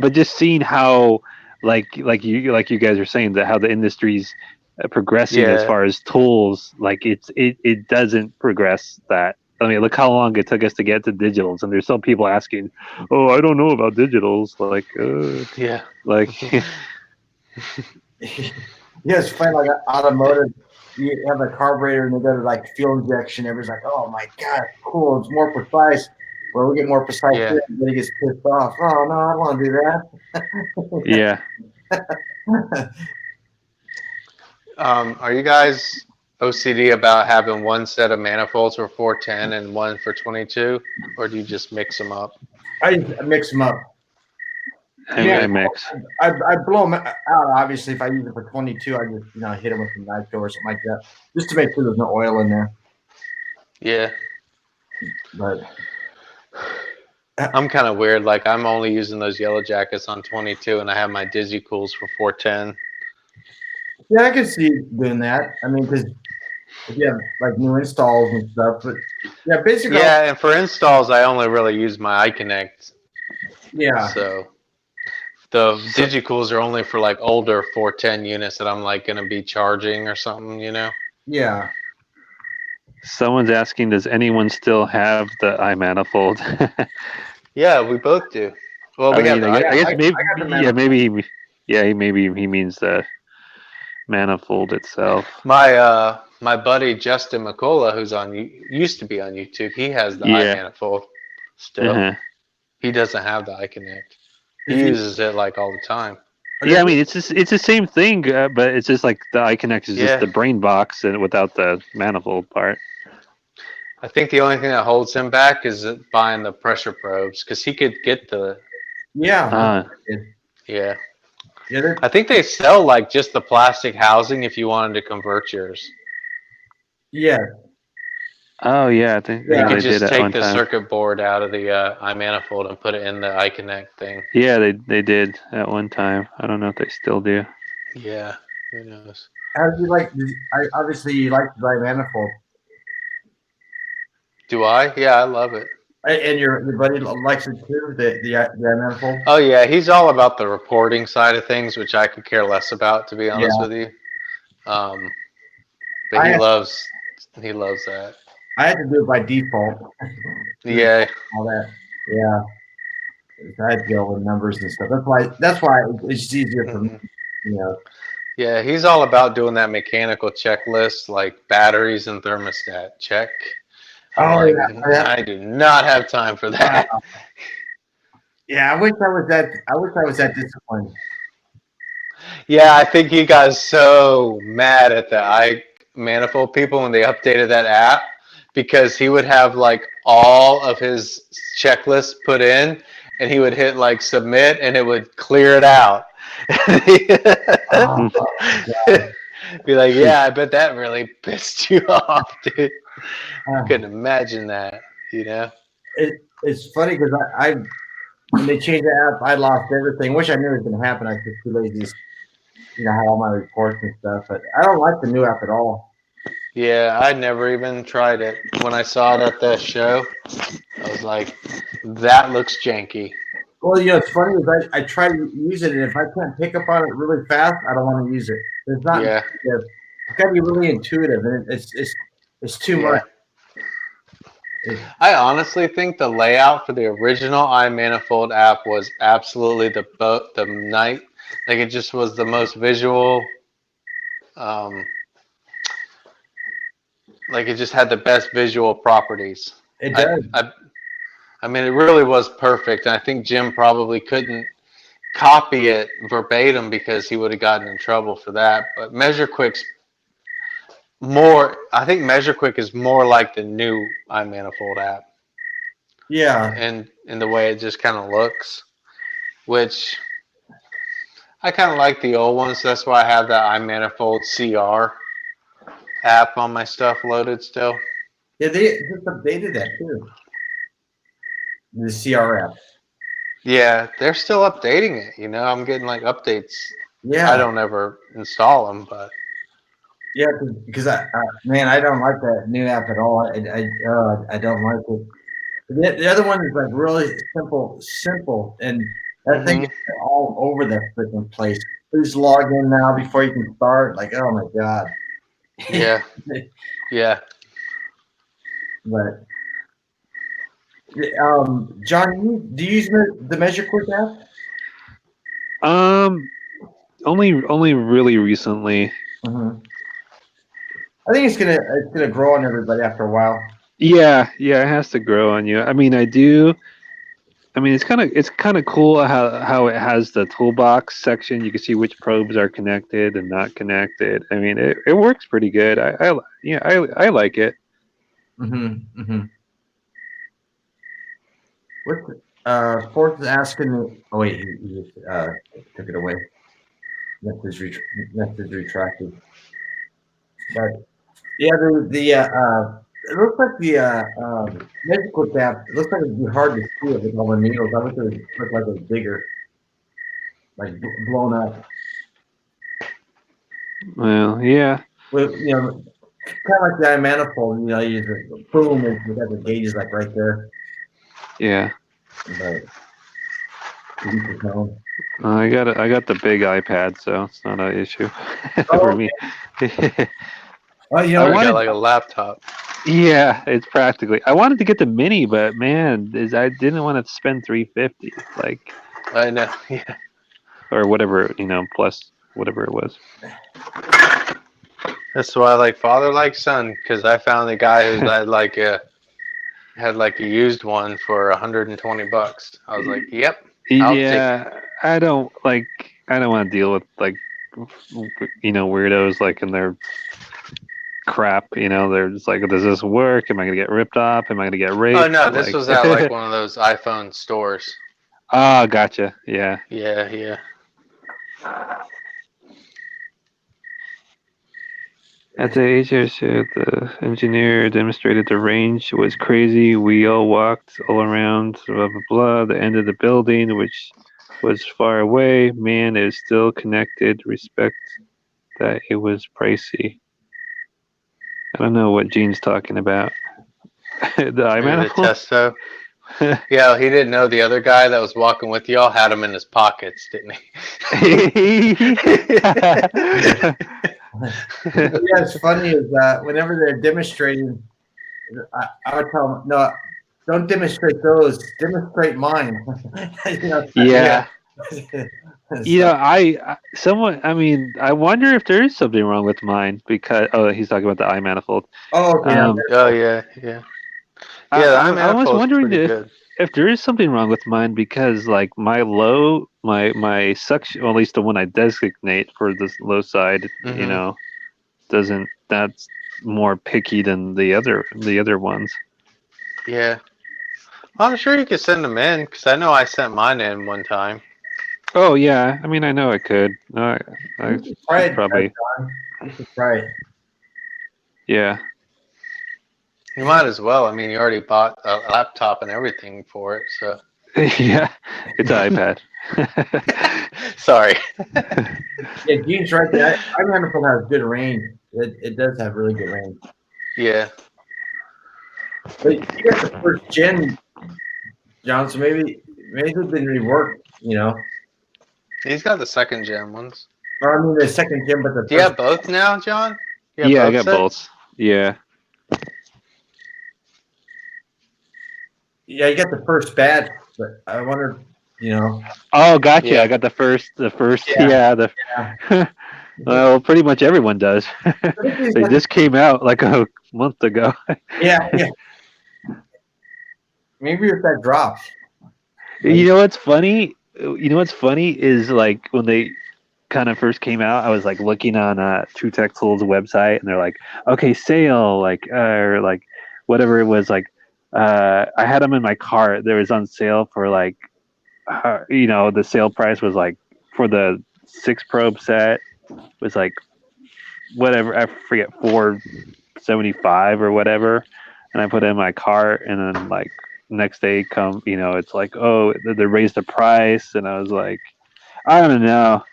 But just seeing how like you guys are saying, that how the industry's progressing as far as tools, like it doesn't progress that. I mean, look how long it took us to get to digitals, and there's some people asking, "Oh, I don't know about digitals." Like, yeah, like yeah, it's funny. Like automotive, you have a carburetor and they go to like fuel injection. Everybody's like, "Oh my god, cool! It's more precise." Where we get more precise, here, everybody gets pissed off. Oh no, I don't want to do that. yeah. Are you guys OCD about having one set of manifolds for 410 and one for 22, or do you just mix them up? I mix them up. I mix. I blow them out. Obviously, if I use it for 22, I just hit them with some nitro or something like that, just to make sure there's no oil in there. Yeah. But I'm kind of weird. Like, I'm only using those yellow jackets on 22, and I have my DigiCools for 410. yeah, I can see doing that. I mean, because if you have like new installs and stuff, but yeah, basically. Yeah, and for installs, I only really use my iConnect. Yeah. So the DigiCools are only for like older 410 units that I'm like going to be charging or something, Yeah. Someone's asking, does anyone still have the iManifold? Yeah, we both do. Well, I guess maybe he means the manifold itself. My buddy Justin McCullough, who's used to be on YouTube, he has the iManifold still. Uh-huh. He doesn't have the iConnect. He uses it like all the time. Yeah, I mean it's the same thing, but it's just like the iConnect is just the brain box and without the manifold part. I think the only thing that holds him back is buying the pressure probes, because he could get the. Yeah. Yeah. I think they sell like just the plastic housing if you wanted to convert yours. Yeah. Oh yeah, I think you could just take the circuit board out of the iManifold and put it in the iConnect thing. Yeah, they did at one time. I don't know if they still do. Yeah, who knows? How do you like? Obviously, you like the iManifold. Do I? Yeah, I love it. And your buddy likes it too, the iManifold? Oh yeah, he's all about the reporting side of things, which I could care less about, to be honest with you. But he loves that. I had to do it by default. Yeah. All that. Yeah. I had to deal with numbers and stuff. That's why it's easier for me. You know. Yeah, he's all about doing that mechanical checklist, like batteries and thermostat check. I'm Oh like, yeah. I do not have time for that. Yeah, I wish I was that. I wish I was that disciplined. Yeah, I think he got so mad at the iManifold people when they updated that app because he would have like all of his checklists put in and he would hit like submit and it would clear it out. Oh, Be like, yeah, I bet that really pissed you off, dude. uh, Couldn't imagine that, you know? it's funny because I when they changed the app, I lost everything. Wish I knew it was going to happen. I was just too lazy to, have all my reports and stuff. But I don't like the new app at all. Yeah, I never even tried it. When I saw it at the show, I was like, that looks janky. Well, it's funny is I try to use it, and if I can't pick up on it really fast, I don't want to use it. It's not. Yeah. It's got to be really intuitive, and it's too much. I honestly think the layout for the original iManifold app was absolutely the night. Like it just was the most visual. Like it just had the best visual properties. It does. I mean, it really was perfect. And I think Jim probably couldn't copy it verbatim because he would have gotten in trouble for that. But MeasureQuick's more. I think MeasureQuick is more like the new iManifold app. Yeah. And in the way it just kind of looks, which I kind of like the old ones. That's why I have that iManifold CR app on my stuff loaded still. Yeah, they just updated that too. The CR app. Yeah, they're still updating it. I'm getting like updates. Yeah. I don't ever install them, but yeah, because I don't like that new app at all. I don't like it. The other one is like really simple, and that thing is all over that freaking place. Please log in now before you can start. Like, oh my god. Yeah. Yeah. But John, do you use the MeasureQuick app? Only really recently. Mm-hmm. I think it's gonna grow on everybody after a while. Yeah, it has to grow on you. I mean, I do. I mean, it's kind of cool how it has the toolbox section. You can see which probes are connected and not connected. I mean, it works pretty good. I like it. Mm-hmm. Mm-hmm. Forth is asking me. Oh wait, he just took it away. Message retracted. But yeah, it looks like the medical tab. It looks like it'd be hard to see it with all the needles. I wish it would look like it was bigger, like blown up. Well, yeah. With kind of like the iManifold. You just boom, and you got the gauges like right there. Yeah. But I got the big iPad, so it's not an issue for me. Oh, I got like a laptop. Yeah, it's practically. I wanted to get the mini, but man, I didn't want to spend $350. Like, I know, yeah. Or whatever, plus whatever it was. That's why I like father like son, because I found a guy who had like a used one for $120. I was like, yep. Yeah, I don't want to deal with weirdos like in their crap. They're just like, does this work? Am I gonna get ripped off? Am I gonna get raped? Oh no, this was at like one of those iPhone stores. Ah, gotcha. Yeah. Yeah. At the HVAC show, the engineer demonstrated the range was crazy. We all walked all around, blah, blah, blah, the end of the building, which was far away. Man, it is still connected. Respect that it was pricey. I don't know what Gene's talking about. The Testo. Yeah, he didn't know the other guy that was walking with y'all had him in his pockets, didn't he? Yeah, it's funny is whenever they're demonstrating, I would tell them, no, don't demonstrate those. Demonstrate mine. Yeah. You know, I wonder if there is something wrong with mine because he's talking about the iManifold. Oh, okay. Oh yeah, yeah. I, Yeah, the I was iManifold's wondering pretty good. if there is something wrong with mine because like my suction, well, at least the one I designate for this low side, you Mhm. know, that's more picky than the other ones. Yeah. I'm sure you could send them in because I know I sent mine in one time. Oh yeah, I mean I know I could. I You should try it, probably John. You should try it. yeah. You might as well. I mean, you already bought a laptop and everything for it, so. Yeah, it's an iPad. Sorry. Yeah, Gene's right. The iManifold has good range. It does have really good range. Yeah. But you got the first gen, John, so maybe it didn't really work, you know. He's got the second gen ones. Or I mean the second gen, but the Do you have first, both now, John? You have Yeah, I both got sets? both. Yeah. yeah, you got the first batch, but I wonder, you know. Oh, gotcha. Yeah. I got the first. Yeah. Yeah. Well, pretty much everyone does. They just came out like a month ago. Yeah, yeah. Maybe if that drops. You know what's funny? You know what's funny is like when they kind of first came out, I was like looking on True Tech Tools website, and they're like, okay, sale, like or like whatever it was, like I had them in my cart. There was on sale for like you know, the sale price was like for the 6 probe set was like whatever, I forget, 475 or whatever, and I put it in my cart, and then like next day come, you know, it's like, oh, they raised the price, and I was like, I don't know.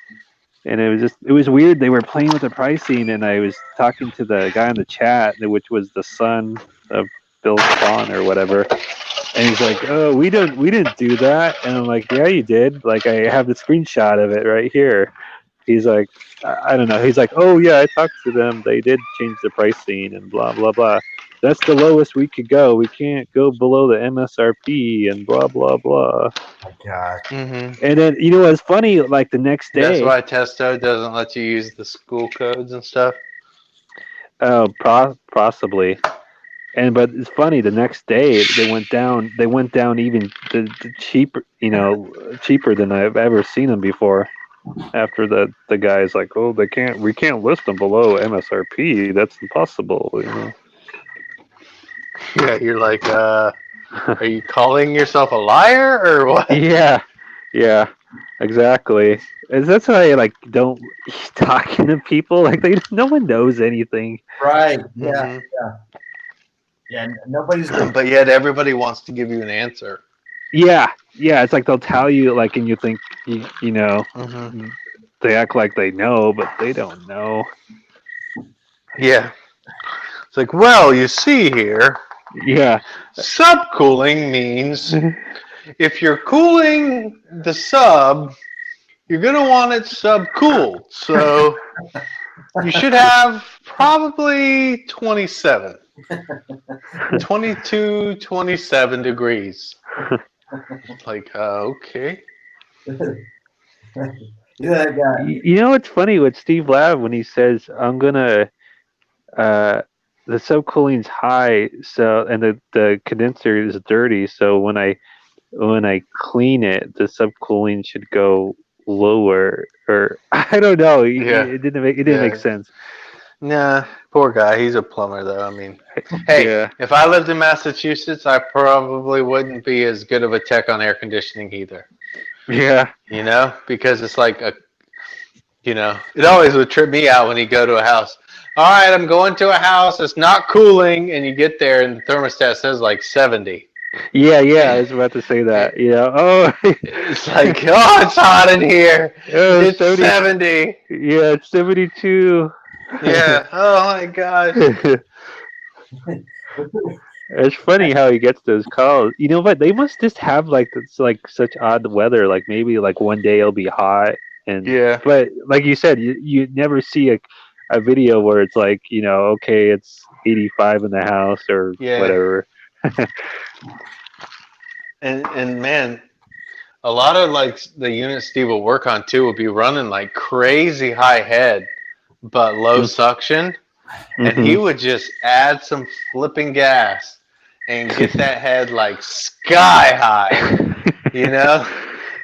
And it was weird. They were playing with the pricing, and I was talking to the guy in the chat, which was the son of Bill Spawn or whatever. And he's like, "Oh, we didn't do that." And I'm like, "Yeah, you did. Like, I have the screenshot of it right here." He's like, I don't know. He's like, "Oh yeah, I talked to them. They did change the pricing and blah blah blah. That's the lowest we could go. We can't go below the MSRP and blah blah blah." Oh my God. Mm-hmm. And then you know what's funny? Like the next That's day, why Testo doesn't let you use the school codes and stuff. oh, possibly. And but it's funny. The next day they went down. They went down even the cheaper. You know, cheaper than I've ever seen them before. After the guy's like, oh, we can't list them below MSRP. That's impossible. You know. Yeah, you're like, are you calling yourself a liar or what? Yeah, yeah, exactly. And that's why I like don't talking to people like no one knows anything. Right. Yeah. Mhm. Yeah. Nobody's gonna. But yet everybody wants to give you an answer. Yeah, yeah. It's like they'll tell you like, and you think you know Mm-hmm. they act like they know, but they don't know. Yeah. It's like, well, you see here, Yeah. subcooling means if you're cooling the sub, you're going to want it subcooled. So you should have probably 27, 22, 27 degrees. Like, okay. Yeah, that guy. You know what's funny with Steve Lab when he says, "I'm gonna." The subcooling's high, so and the condenser is dirty. So when I clean it, the subcooling should go lower. Or I don't know. Yeah. It didn't make sense. Nah, poor guy. He's a plumber, though. I mean, hey, Yeah. if I lived in Massachusetts, I probably wouldn't be as good of a tech on air conditioning either. Yeah. You know, because it's like it always would trip me out when you go to a house. All right, I'm going to a house. It's not cooling, and you get there, and the thermostat says like 70. Yeah. I was about to say that. You know. Oh. It's like, oh, it's hot in here. Oh, It's 70. Yeah, it's 72. Yeah. Oh my gosh. It's funny how he gets those calls. You know what? They must just have like it's like such odd weather. Like maybe like one day it'll be hot and Yeah. but like you said, you never see a video where it's like, you know, okay, it's 85 in the house or Yeah. whatever. And man, a lot of like the units Steve will work on too will be running like crazy high head, but low suction, and he would just add some flipping gas and get that head like sky high, you know,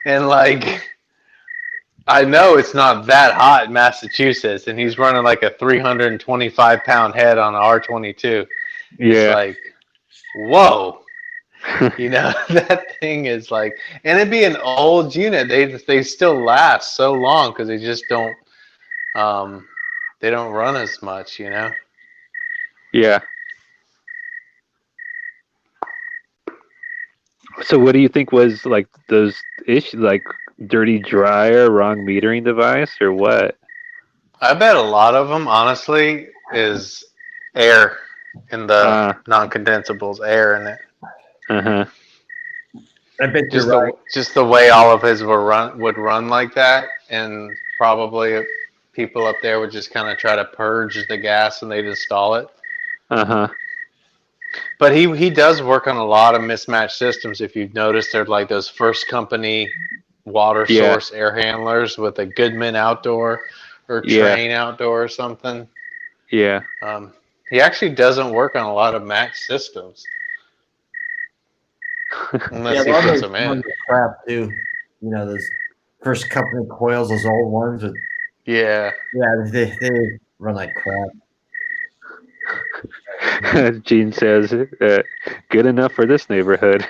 and like. I know it's not that hot in Massachusetts, and he's running like a 325-pound head on an R22. Yeah. It's like, whoa. You know, that thing is like, and it'd be an old unit. They still last so long because they just don't run as much, you know. Yeah. So what do you think was like those issues, like dirty dryer, wrong metering device, or what? I bet a lot of them, honestly, is air in the non-condensables, air in it. Uh-huh. I bet you're right. Just the way all of his would run like that, and probably people up there would just kind of try to purge the gas when they'd install it. Uh-huh. But he does work on a lot of mismatched systems. If you've noticed, they're like those first company water source air handlers with a Goodman outdoor or Train outdoor or something. Yeah. He actually doesn't work on a lot of matched systems. Unless he puts them in. Crap too. You know, those first company coils, those old ones with they run like crap. Gene says, good enough for this neighborhood.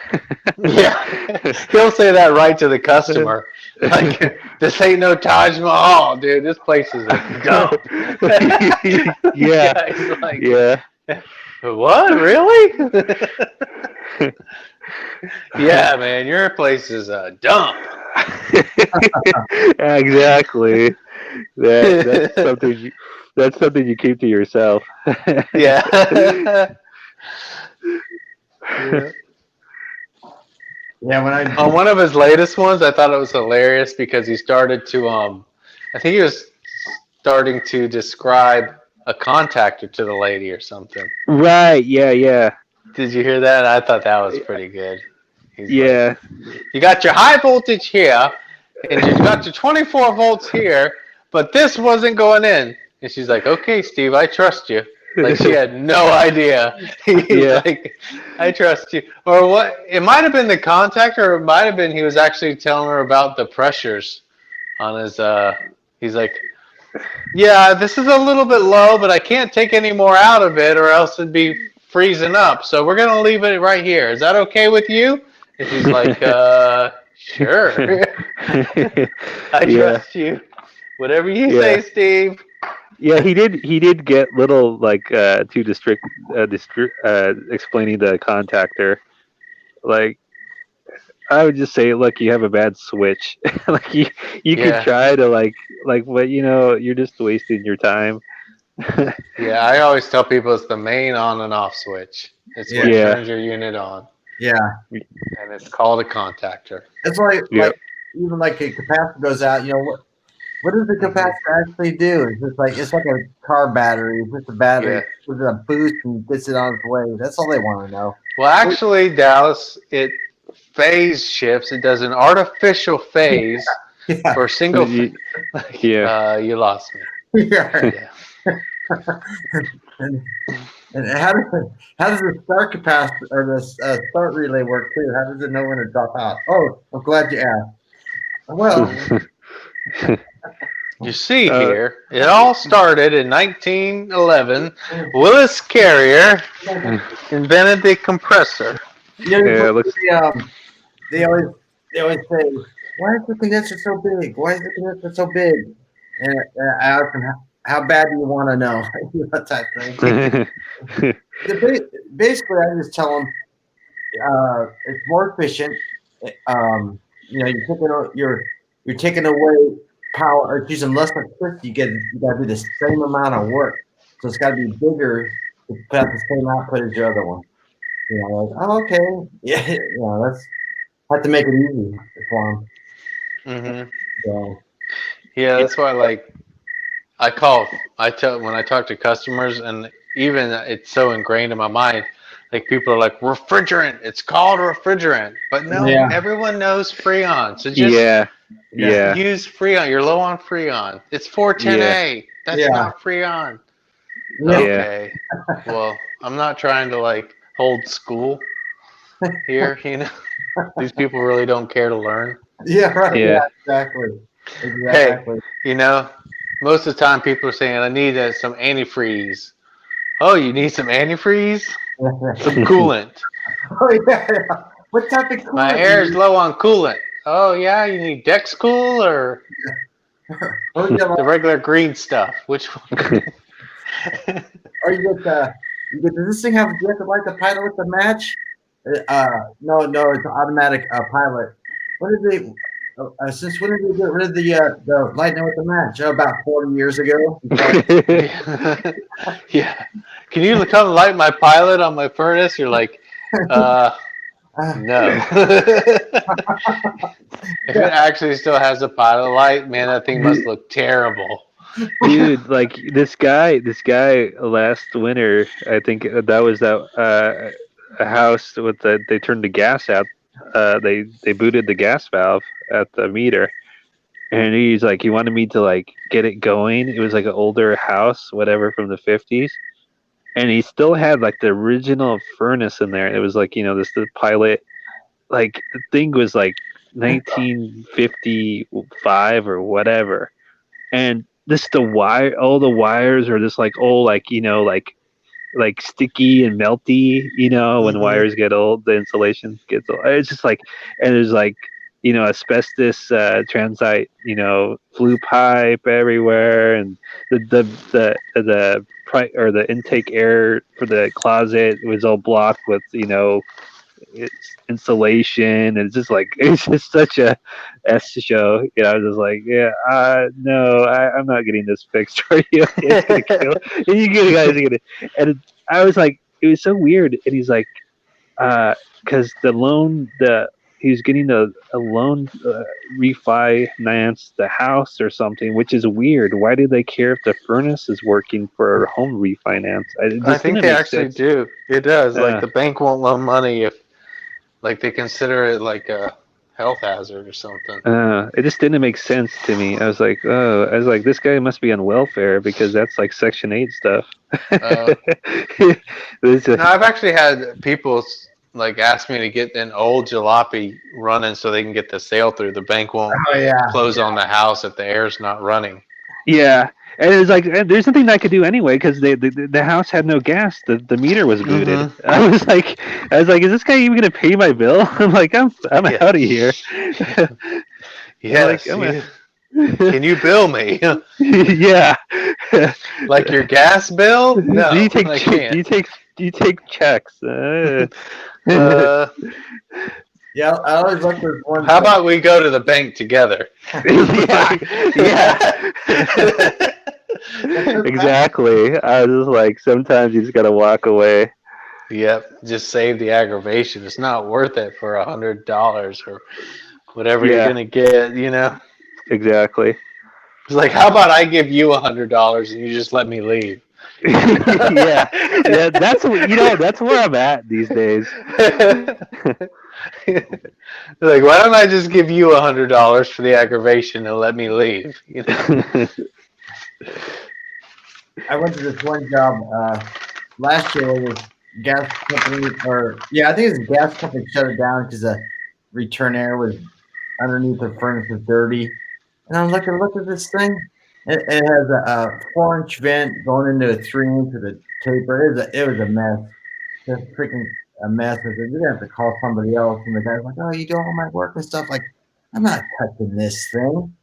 Yeah. He'll say that right to the customer. Like, this ain't no Taj Mahal, dude. This place is a dump. Yeah. He's like, what? Really? Yeah, man. Your place is a dump. Exactly. That's something you keep to yourself. Yeah. Yeah, when I on one of his latest ones, I thought it was hilarious because he started to I think he was starting to describe a contactor to the lady or something. Right, yeah. Did you hear that? I thought that was pretty good. He's like, you got your high voltage here, and you got your 24 volts here, but this wasn't going in. And she's like, okay, Steve, I trust you. Like, she had no idea. He's like, I trust you. Or what? It might have been the contactor, or it might have been he was actually telling her about the pressures on his, he's like, yeah, this is a little bit low, but I can't take any more out of it or else it'd be freezing up. So we're going to leave it right here. Is that okay with you? And she's like, sure. I trust you. Whatever you say, Steve. Yeah, he did get little like to explaining the contactor. Like, I would just say, look, you have a bad switch. Like you could try to like, but you're just wasting your time. Yeah, I always tell people it's the main on and off switch. It's what turns your unit on. Yeah, and it's called a contactor. It's like even like a capacitor goes out. You know what does the capacitor actually do? It's like a car battery. It's just a battery with a boost and gets it on its way. That's all they want to know. Well, actually, Dallas, it phase shifts. It does an artificial phase for single. You lost me. Yeah. And how does the start capacitor or the start relay work too? How does it know when to drop out? Oh, I'm glad you asked. Well. You see here, it all started in 1911. Willis Carrier invented the compressor. They always say, "Why is the condenser so big? Why is the condenser so big?" And I ask them, "How bad do you want to know?" That type thing. Basically, I just tell them it's more efficient. You're taking away power, or it's using less electricity. You got to do the same amount of work, so it's got to be bigger to put out the same output as your other one. Okay, let's have to make it easy for them. So, that's why when I talk to customers, and even it's so ingrained in my mind. Like people are like, refrigerant. It's called refrigerant, but no, Yeah. everyone knows Freon. So just Yeah. use Freon. You're low on Freon. It's 410A. That's Yeah. not Freon. Yeah. Okay. Well, I'm not trying to like hold school here. These people really don't care to learn. Yeah, right. Yeah. Yeah, exactly. Exactly. Most of the time people are saying, I need some antifreeze. Oh, you need some antifreeze? Some coolant. Oh, yeah. What type of coolant? My air is low on coolant. Oh, yeah, you need Dexcool or the regular green stuff? Which one? Or you get does this thing have, do you have to light the pilot with the match? No, it's an automatic pilot. What did they, since when did they get rid of the lighting with the match? About 40 years ago. Yeah. Can you come light my pilot on my furnace? You're like, no. If it actually still has a pilot light, man, that thing must look terrible. Dude, like this guy last winter, I think that was a house with they turned the gas out. They booted the gas valve at the meter, and he's like, he wanted me to like get it going. It was like an older house, whatever, from the 50s, and he still had like the original furnace in there. It was like, the pilot, like the thing was like 1955 or whatever, and this the wire, all the wires are just like old, like like sticky and melty. When wires get old, the insulation gets old. It's just like, and there's like asbestos, transite, flue pipe everywhere, and the intake air for the closet was all blocked with it's insulation, and it's just like, it's just such a S show. I was just like, no, I'm not getting this fixed for you. It's gonna kill you guys are gonna. And I was like, it was so weird. And he's like, because he's getting a loan, refinance the house or something, which is weird. Why do they care if the furnace is working for a home refinance? I think they actually do. It does. Like the bank won't loan money if they consider it like a health hazard or something. It just didn't make sense to me. I was like, this guy must be on welfare, because that's like Section 8 stuff. No, I've actually had people ask me to get an old jalopy running so they can get the sale through. The bank won't close on the house if the air's not running. Yeah. And it's like, there's nothing I could do anyway, because the house had no gas. The meter was booted. Mm-hmm. I was like, is this guy even gonna pay my bill? I'm like, I'm out of here. Yes. Can you bill me? Yeah. Like your gas bill? No, do you take I can't. Do you take checks? Yeah, I always look for one. How about we go to the bank together? Yeah. Exactly. I was just like, sometimes you just gotta walk away. Yep, just save the aggravation. It's not worth it for $100 or whatever you're gonna get. Exactly. It's like, how about I give you $100 and you just let me leave? Yeah. That's where I'm at these days. Like, why don't I just give you $100 for the aggravation and let me leave? I went to this one job last year where this gas company, I think it's a gas company, shut it down because the return air was underneath the furnace was dirty. And I'm looking, look at this thing. It has a 4-inch vent going into a 3-inch with a taper. It was a mess. Just freaking a mess. I said, you're gonna have to call somebody else. And the guy's like, oh, you do all my work and stuff. Like, I'm not touching this thing.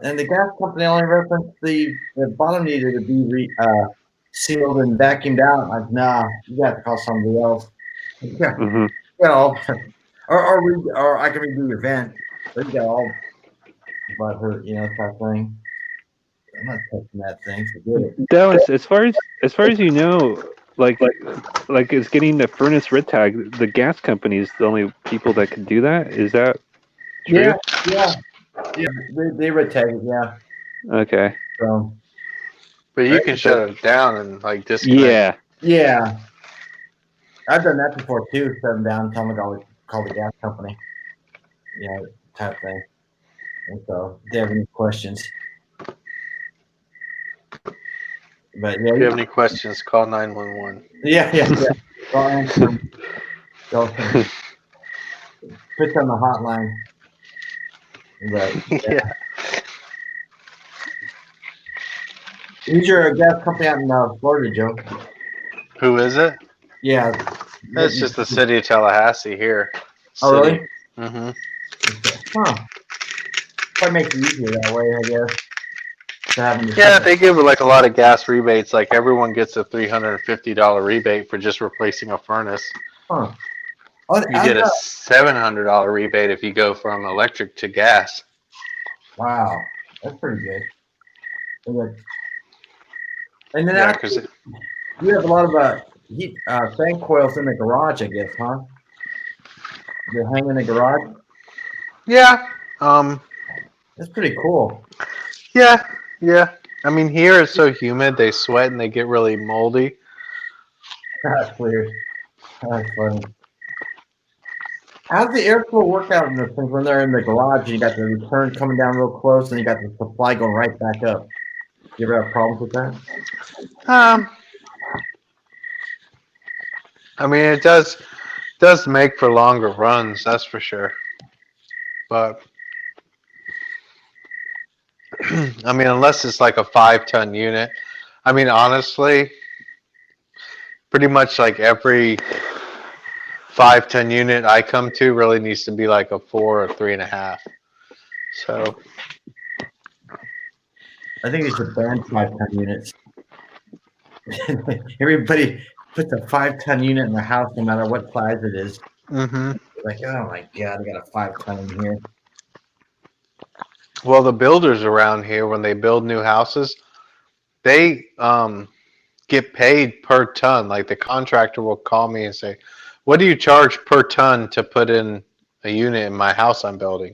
And the gas company only referenced the bottom needed to be sealed and vacuumed out. Like, nah, you got to call somebody else. Mm-hmm. Or I can redo your vent. But you got all about her, type thing. I'm not touching that thing. Forget it. Dallas, as far as like it's getting the furnace red tag. The gas company is the only people that can do that. Is that true? Yeah. They red tag it. Yeah. Okay. So. But you can shut it down and disconnect. Yeah. I've done that before too. Set them down, tell them to call the gas company, type thing. And so, if they have any questions, but If you have any questions, call 911. yeah. I'll answer them. Go put on the hotline. But Yeah. who's your gas company out in Florida, Joe? Who is it? Yeah. It's just the city of Tallahassee here. Oh, really? Mm-hmm. Huh. Probably makes it easier that way, I guess. Yeah, they give like a lot of gas rebates. Like everyone gets a $350 rebate for just replacing a furnace. Huh. You get a $700 rebate if you go from electric to gas. Wow, that's pretty good. And then Yeah, because you have a lot of heat fan coils in the garage, I guess, huh? They hang in the garage. yeah, That's pretty cool. yeah. I mean, here it's so humid, they sweat and they get really moldy. That's weird. That's funny. How's the airflow work out in the things when they're in the garage? You got the return coming down real close, and you got the supply going right back up. You ever have problems with that? I mean, it does make for longer runs, that's for sure. But I mean, unless it's like a 5-ton unit. I mean, honestly, pretty much like every 5-ton unit I come to really needs to be like a 4 or 3.5. So I think they should ban 5-ton units. Everybody puts a 5-ton unit in their house, no matter what size it is. mm-hmm. Like, oh my god, I got a 5-ton in here. Well, the builders around here, when they build new houses, they get paid per ton. Like the contractor will call me and say, "What do you charge per ton to put in a unit in my house I'm building?"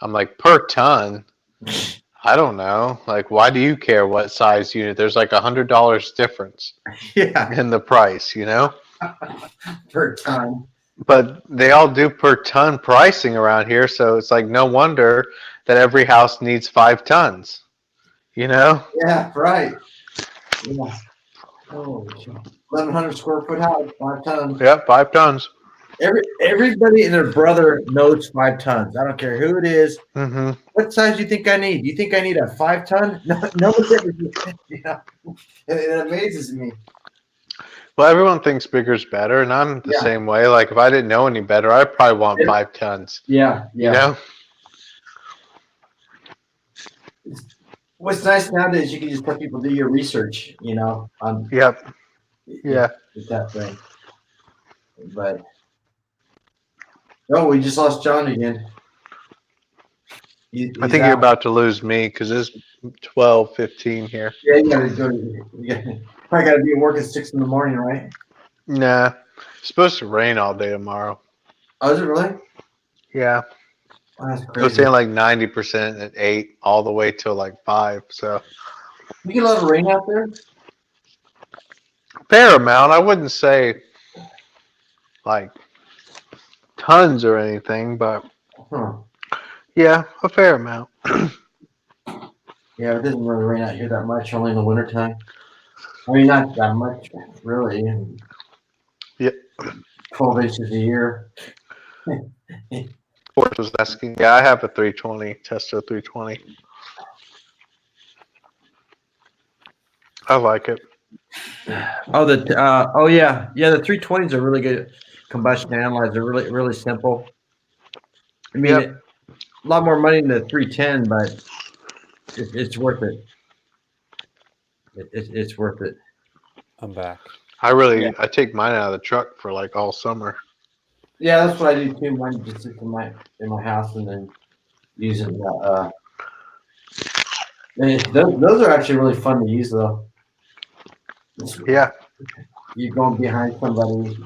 I'm like, "Per ton? I don't know. Like, why do you care what size unit? There's like $100 difference in the price, Per ton. But they all do per ton pricing around here, so it's like no wonder that every house needs 5 tons. Yeah, right. Yeah. Oh, 1,100 square foot house, 5 tons. Yep, 5 tons. Everybody and their brother knows 5 tons. I don't care who it is. Mm-hmm. What size do you think I need? Do you think I need a 5-ton? No one's ever. It amazes me. Well, everyone thinks bigger is better, and I'm the same way. Like, if I didn't know any better, I'd probably want 5 tons. Yeah. What's nice nowadays, you can just let people do your research, on Yep. Yeah. that thing. But we just lost John again. I think you're about to lose me because it's 12:15 here. Yeah, you gotta go. You probably gotta be at work at 6 in the morning, right? Nah, it's supposed to rain all day tomorrow. Oh, is it really? Yeah. Oh, that's I was crazy. saying like 90% at 8 all the way till like 5. So You get a lot of rain out there? fair amount. I wouldn't say like tons or anything, but yeah, a fair amount. Yeah, it doesn't really rain out here that much, only in the wintertime. I mean, not that much, really. Yep. 12 inches a year. Forrest was asking. Yeah, I have a 320, Testo 320. I like it. Oh, the the 320s are really good combustion analyzer. They're really, really simple. I mean, a lot more money than the 310, but it's worth it. It's worth it. I'm back. I take mine out of the truck for like all summer. Yeah, that's what I do too. Mine just sits in my house and then using those are actually really fun to use though. Yeah. You're going behind somebody,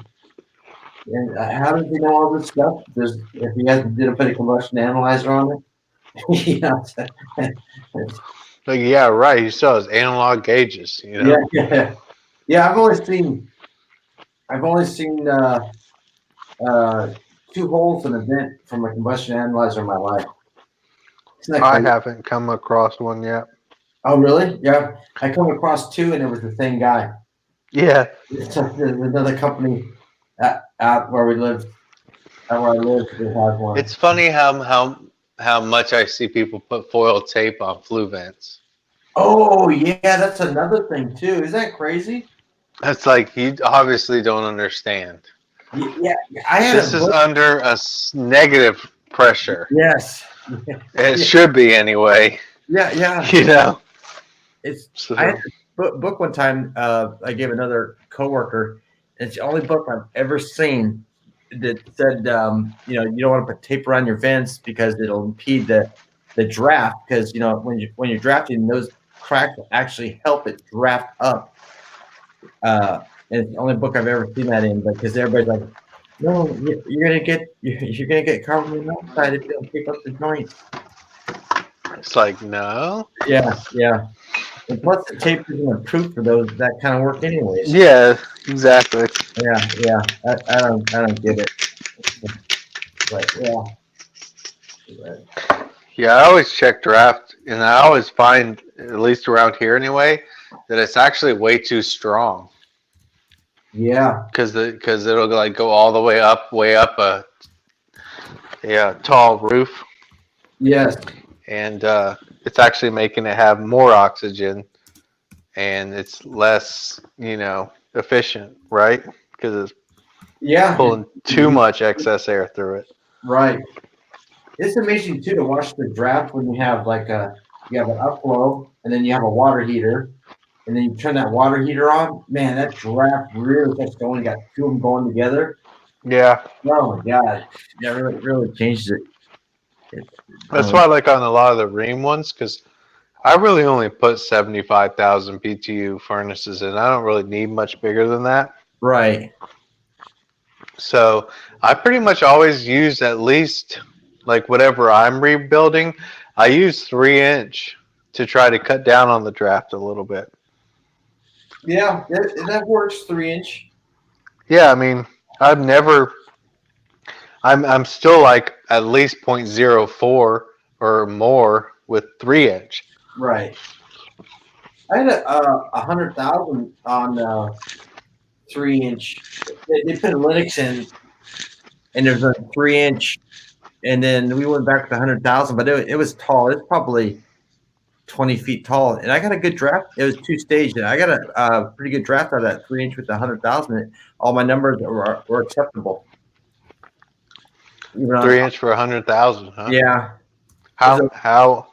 and how does he know all this stuff? If he didn't put a combustion analyzer on it, Like, yeah, right. He still has analog gauges, Yeah. I've only seen I've only seen 2 holes in a vent from a combustion analyzer in my life. Isn't that I crazy? haven't come across one yet. Oh, really? Yeah. I come across 2, and it was the same guy. Yeah. It's another company out where we live. Out where I live, they have one. It's funny how much I see people put foil tape on flue vents. Oh, yeah, that's another thing too. Is that crazy? It's like you obviously don't understand. Yeah, I had This a is book. under a negative pressure. Yes. It should be anyway. Yeah. You know. It's. So, I had a book one time. I gave another coworker. It's the only book I've ever seen that said, you don't want to put tape around your vents because it'll impede the draft. Because when you're drafting, those cracks will actually help it draft up. And it's the only book I've ever seen that in, because everybody's like, no, you're gonna get carbon monoxide if you don't keep up the joints. it's like no. Yeah. And plus, the tape isn't approved for that kind of work, anyways. Yeah, exactly. Yeah. I don't get it. But yeah. Yeah, I always check draft, and I always find, at least around here anyway, that it's actually way too strong. Yeah. Because it'll like go all the way up a tall roof, Yes. and it's actually making it have more oxygen, and it's less efficient, right? Because it's Yeah. pulling too much excess air through it. Right. It's amazing too to watch the draft when you have you have an upflow, and then you have a water heater, and then you turn that water heater on. Man, that draft really gets going. You got 2 of them going together. Yeah. Oh my god, that really changes it. That's why I like on a lot of the Ream ones, because I really only put 75,000 BTU furnaces in. I don't really need much bigger than that. Right. So I pretty much always use at least, like whatever I'm rebuilding, I use 3-inch to try to cut down on the draft a little bit. Yeah, that works. 3-inch. Yeah, I mean, I'm still like at least 0.04 or more with 3-inch. Right. I had 100,000 on 3-inch. They put Linux in, and there's a 3-inch, and then we went back to 100,000, but it was tall. It's probably 20 feet tall, and I got a good draft. It was 2-stage, and I got a pretty good draft out of that 3-inch with the 100,000. All my numbers were acceptable. 3-inch for 100,000, huh? Yeah. How?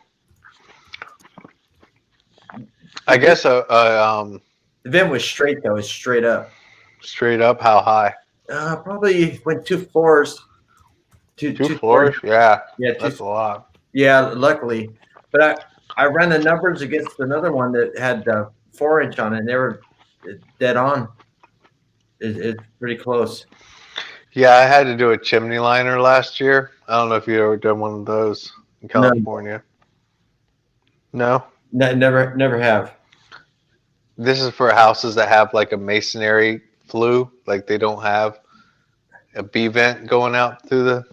I guess The vent was straight though. It's straight up. Straight up, how high? Probably went 2 floors. Two floors? Yeah. Yeah, That's a lot. Yeah, luckily, but I ran the numbers against another one that had 4-inch on it, and they were dead on. It's pretty close. Yeah, I had to do a chimney liner last year. I don't know if you ever done one of those in California. No? Never have. This is for houses that have like a masonry flue, like they don't have a B vent going out through the.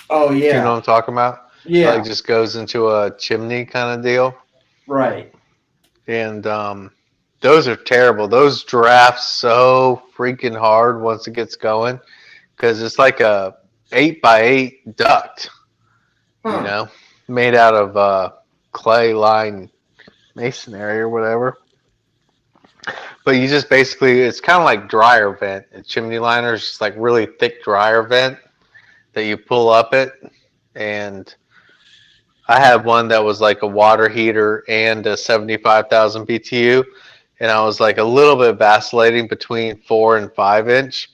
Oh yeah. You know what I'm talking about? Yeah. Like just goes into a chimney kind of deal. Right. And those are terrible. Those draft so freaking hard once it gets going, because it's like a 8x8 duct, made out of clay line masonry or whatever. But you just basically, it's kind of like dryer vent. A chimney liner is just like really thick dryer vent that you pull up it. And I had one that was like a water heater and a 75,000 BTU. And I was like a little bit vacillating between 4 and 5-inch.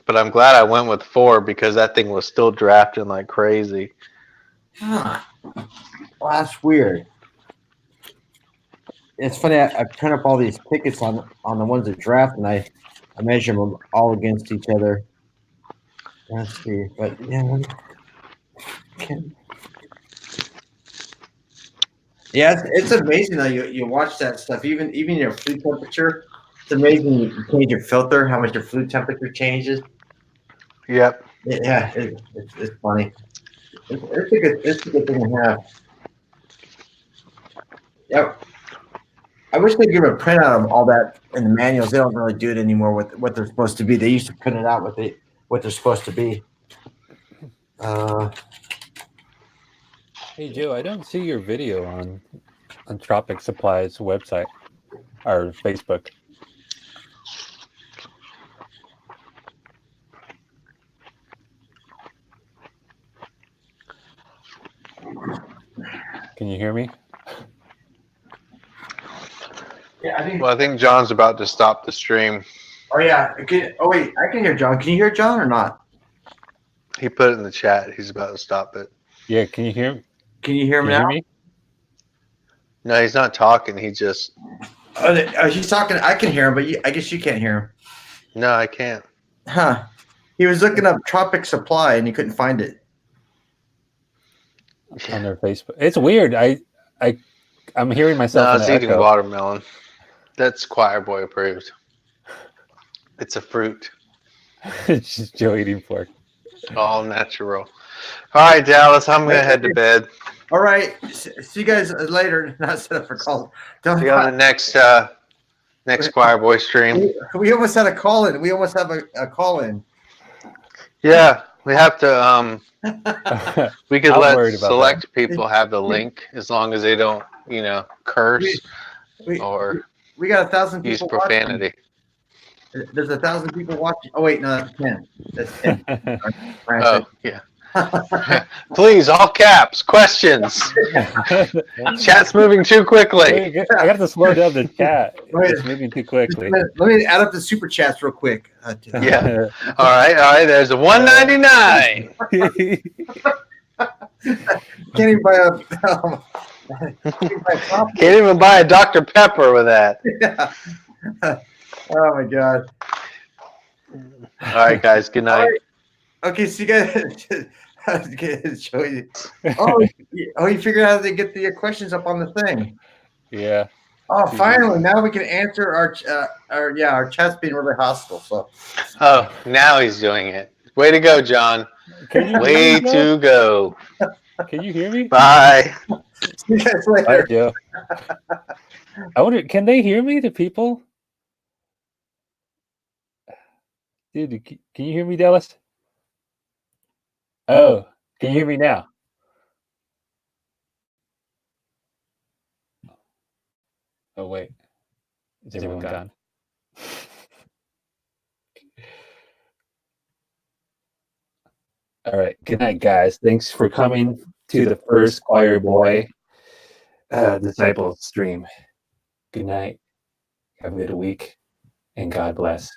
But I'm glad I went with 4 because that thing was still drafting like crazy. Huh. Well, that's weird. It's funny. I print up all these tickets on the ones that draft, and I measure them all against each other. Let's see, but yeah. Yeah, it's amazing though. You watch that stuff, even your flue temperature. It's amazing you change your filter, how much your fluid temperature changes. Yep. Yeah, it's funny. It's a good thing to have. Yeah, I wish they'd give a printout of all that in the manuals. They don't really do it anymore with what they're supposed to be. They used to print it out what they're supposed to be. Hey Joe, I don't see your video on Tropic Supply's website or Facebook. Can you hear me? Yeah, Well, I think John's about to stop the stream. Oh yeah. Wait, I can hear John. Can you hear John or not? He put it in the chat. He's about to stop it. Yeah, can you hear? Can you hear Can me you now? hear me? No, he's not talking. He just. He's talking. I can hear him, but I guess you can't hear him. No, I can't. Huh? He was looking up Tropic Supply and he couldn't find it. On their Facebook. It's weird. I'm hearing myself. No, I in was an eating echo. watermelon. That's Choir Boy approved. It's a fruit. It's just Joe eating pork. All natural. All right, Dallas, I'm going to head to bed. All right. See you guys later. Not set up for calls. See you on the next Choir Boy stream. We almost had a call in. We almost have a call in. Yeah, we have to. We could I'm let worried about select people have the link as long as they don't, curse or We got 1,000 use people profanity. watching. There's 1,000 people watching. Oh wait, no, that's 10. That's 10. Oh, yeah. Please, all caps, questions. Chat's moving too quickly. I got to slow down the chat. Wait. It's moving too quickly. Let me add up the super chats real quick. Yeah. All right. There's a 199. Can't even buy Can't even buy a Dr. Pepper with that. Yeah. Oh my god. All right, guys. Good night. Okay, so you guys. Show you. You figured out how to get the questions up on the thing. Yeah. Oh, finally! Now we can answer our chat's being really hostile. So. Oh, now he's doing it. Way to go, John. Way to go. Can you hear me? Bye. See you guys Bye, later. Joe. I wonder, can they hear me, the people? Dude, can you hear me, Dallas? Oh, can you hear me now? Oh, wait. Is everyone gone? All right. Good night, guys. Thanks for coming to the first Choir Boy Disciple stream. Good night. Have a good week, and God bless.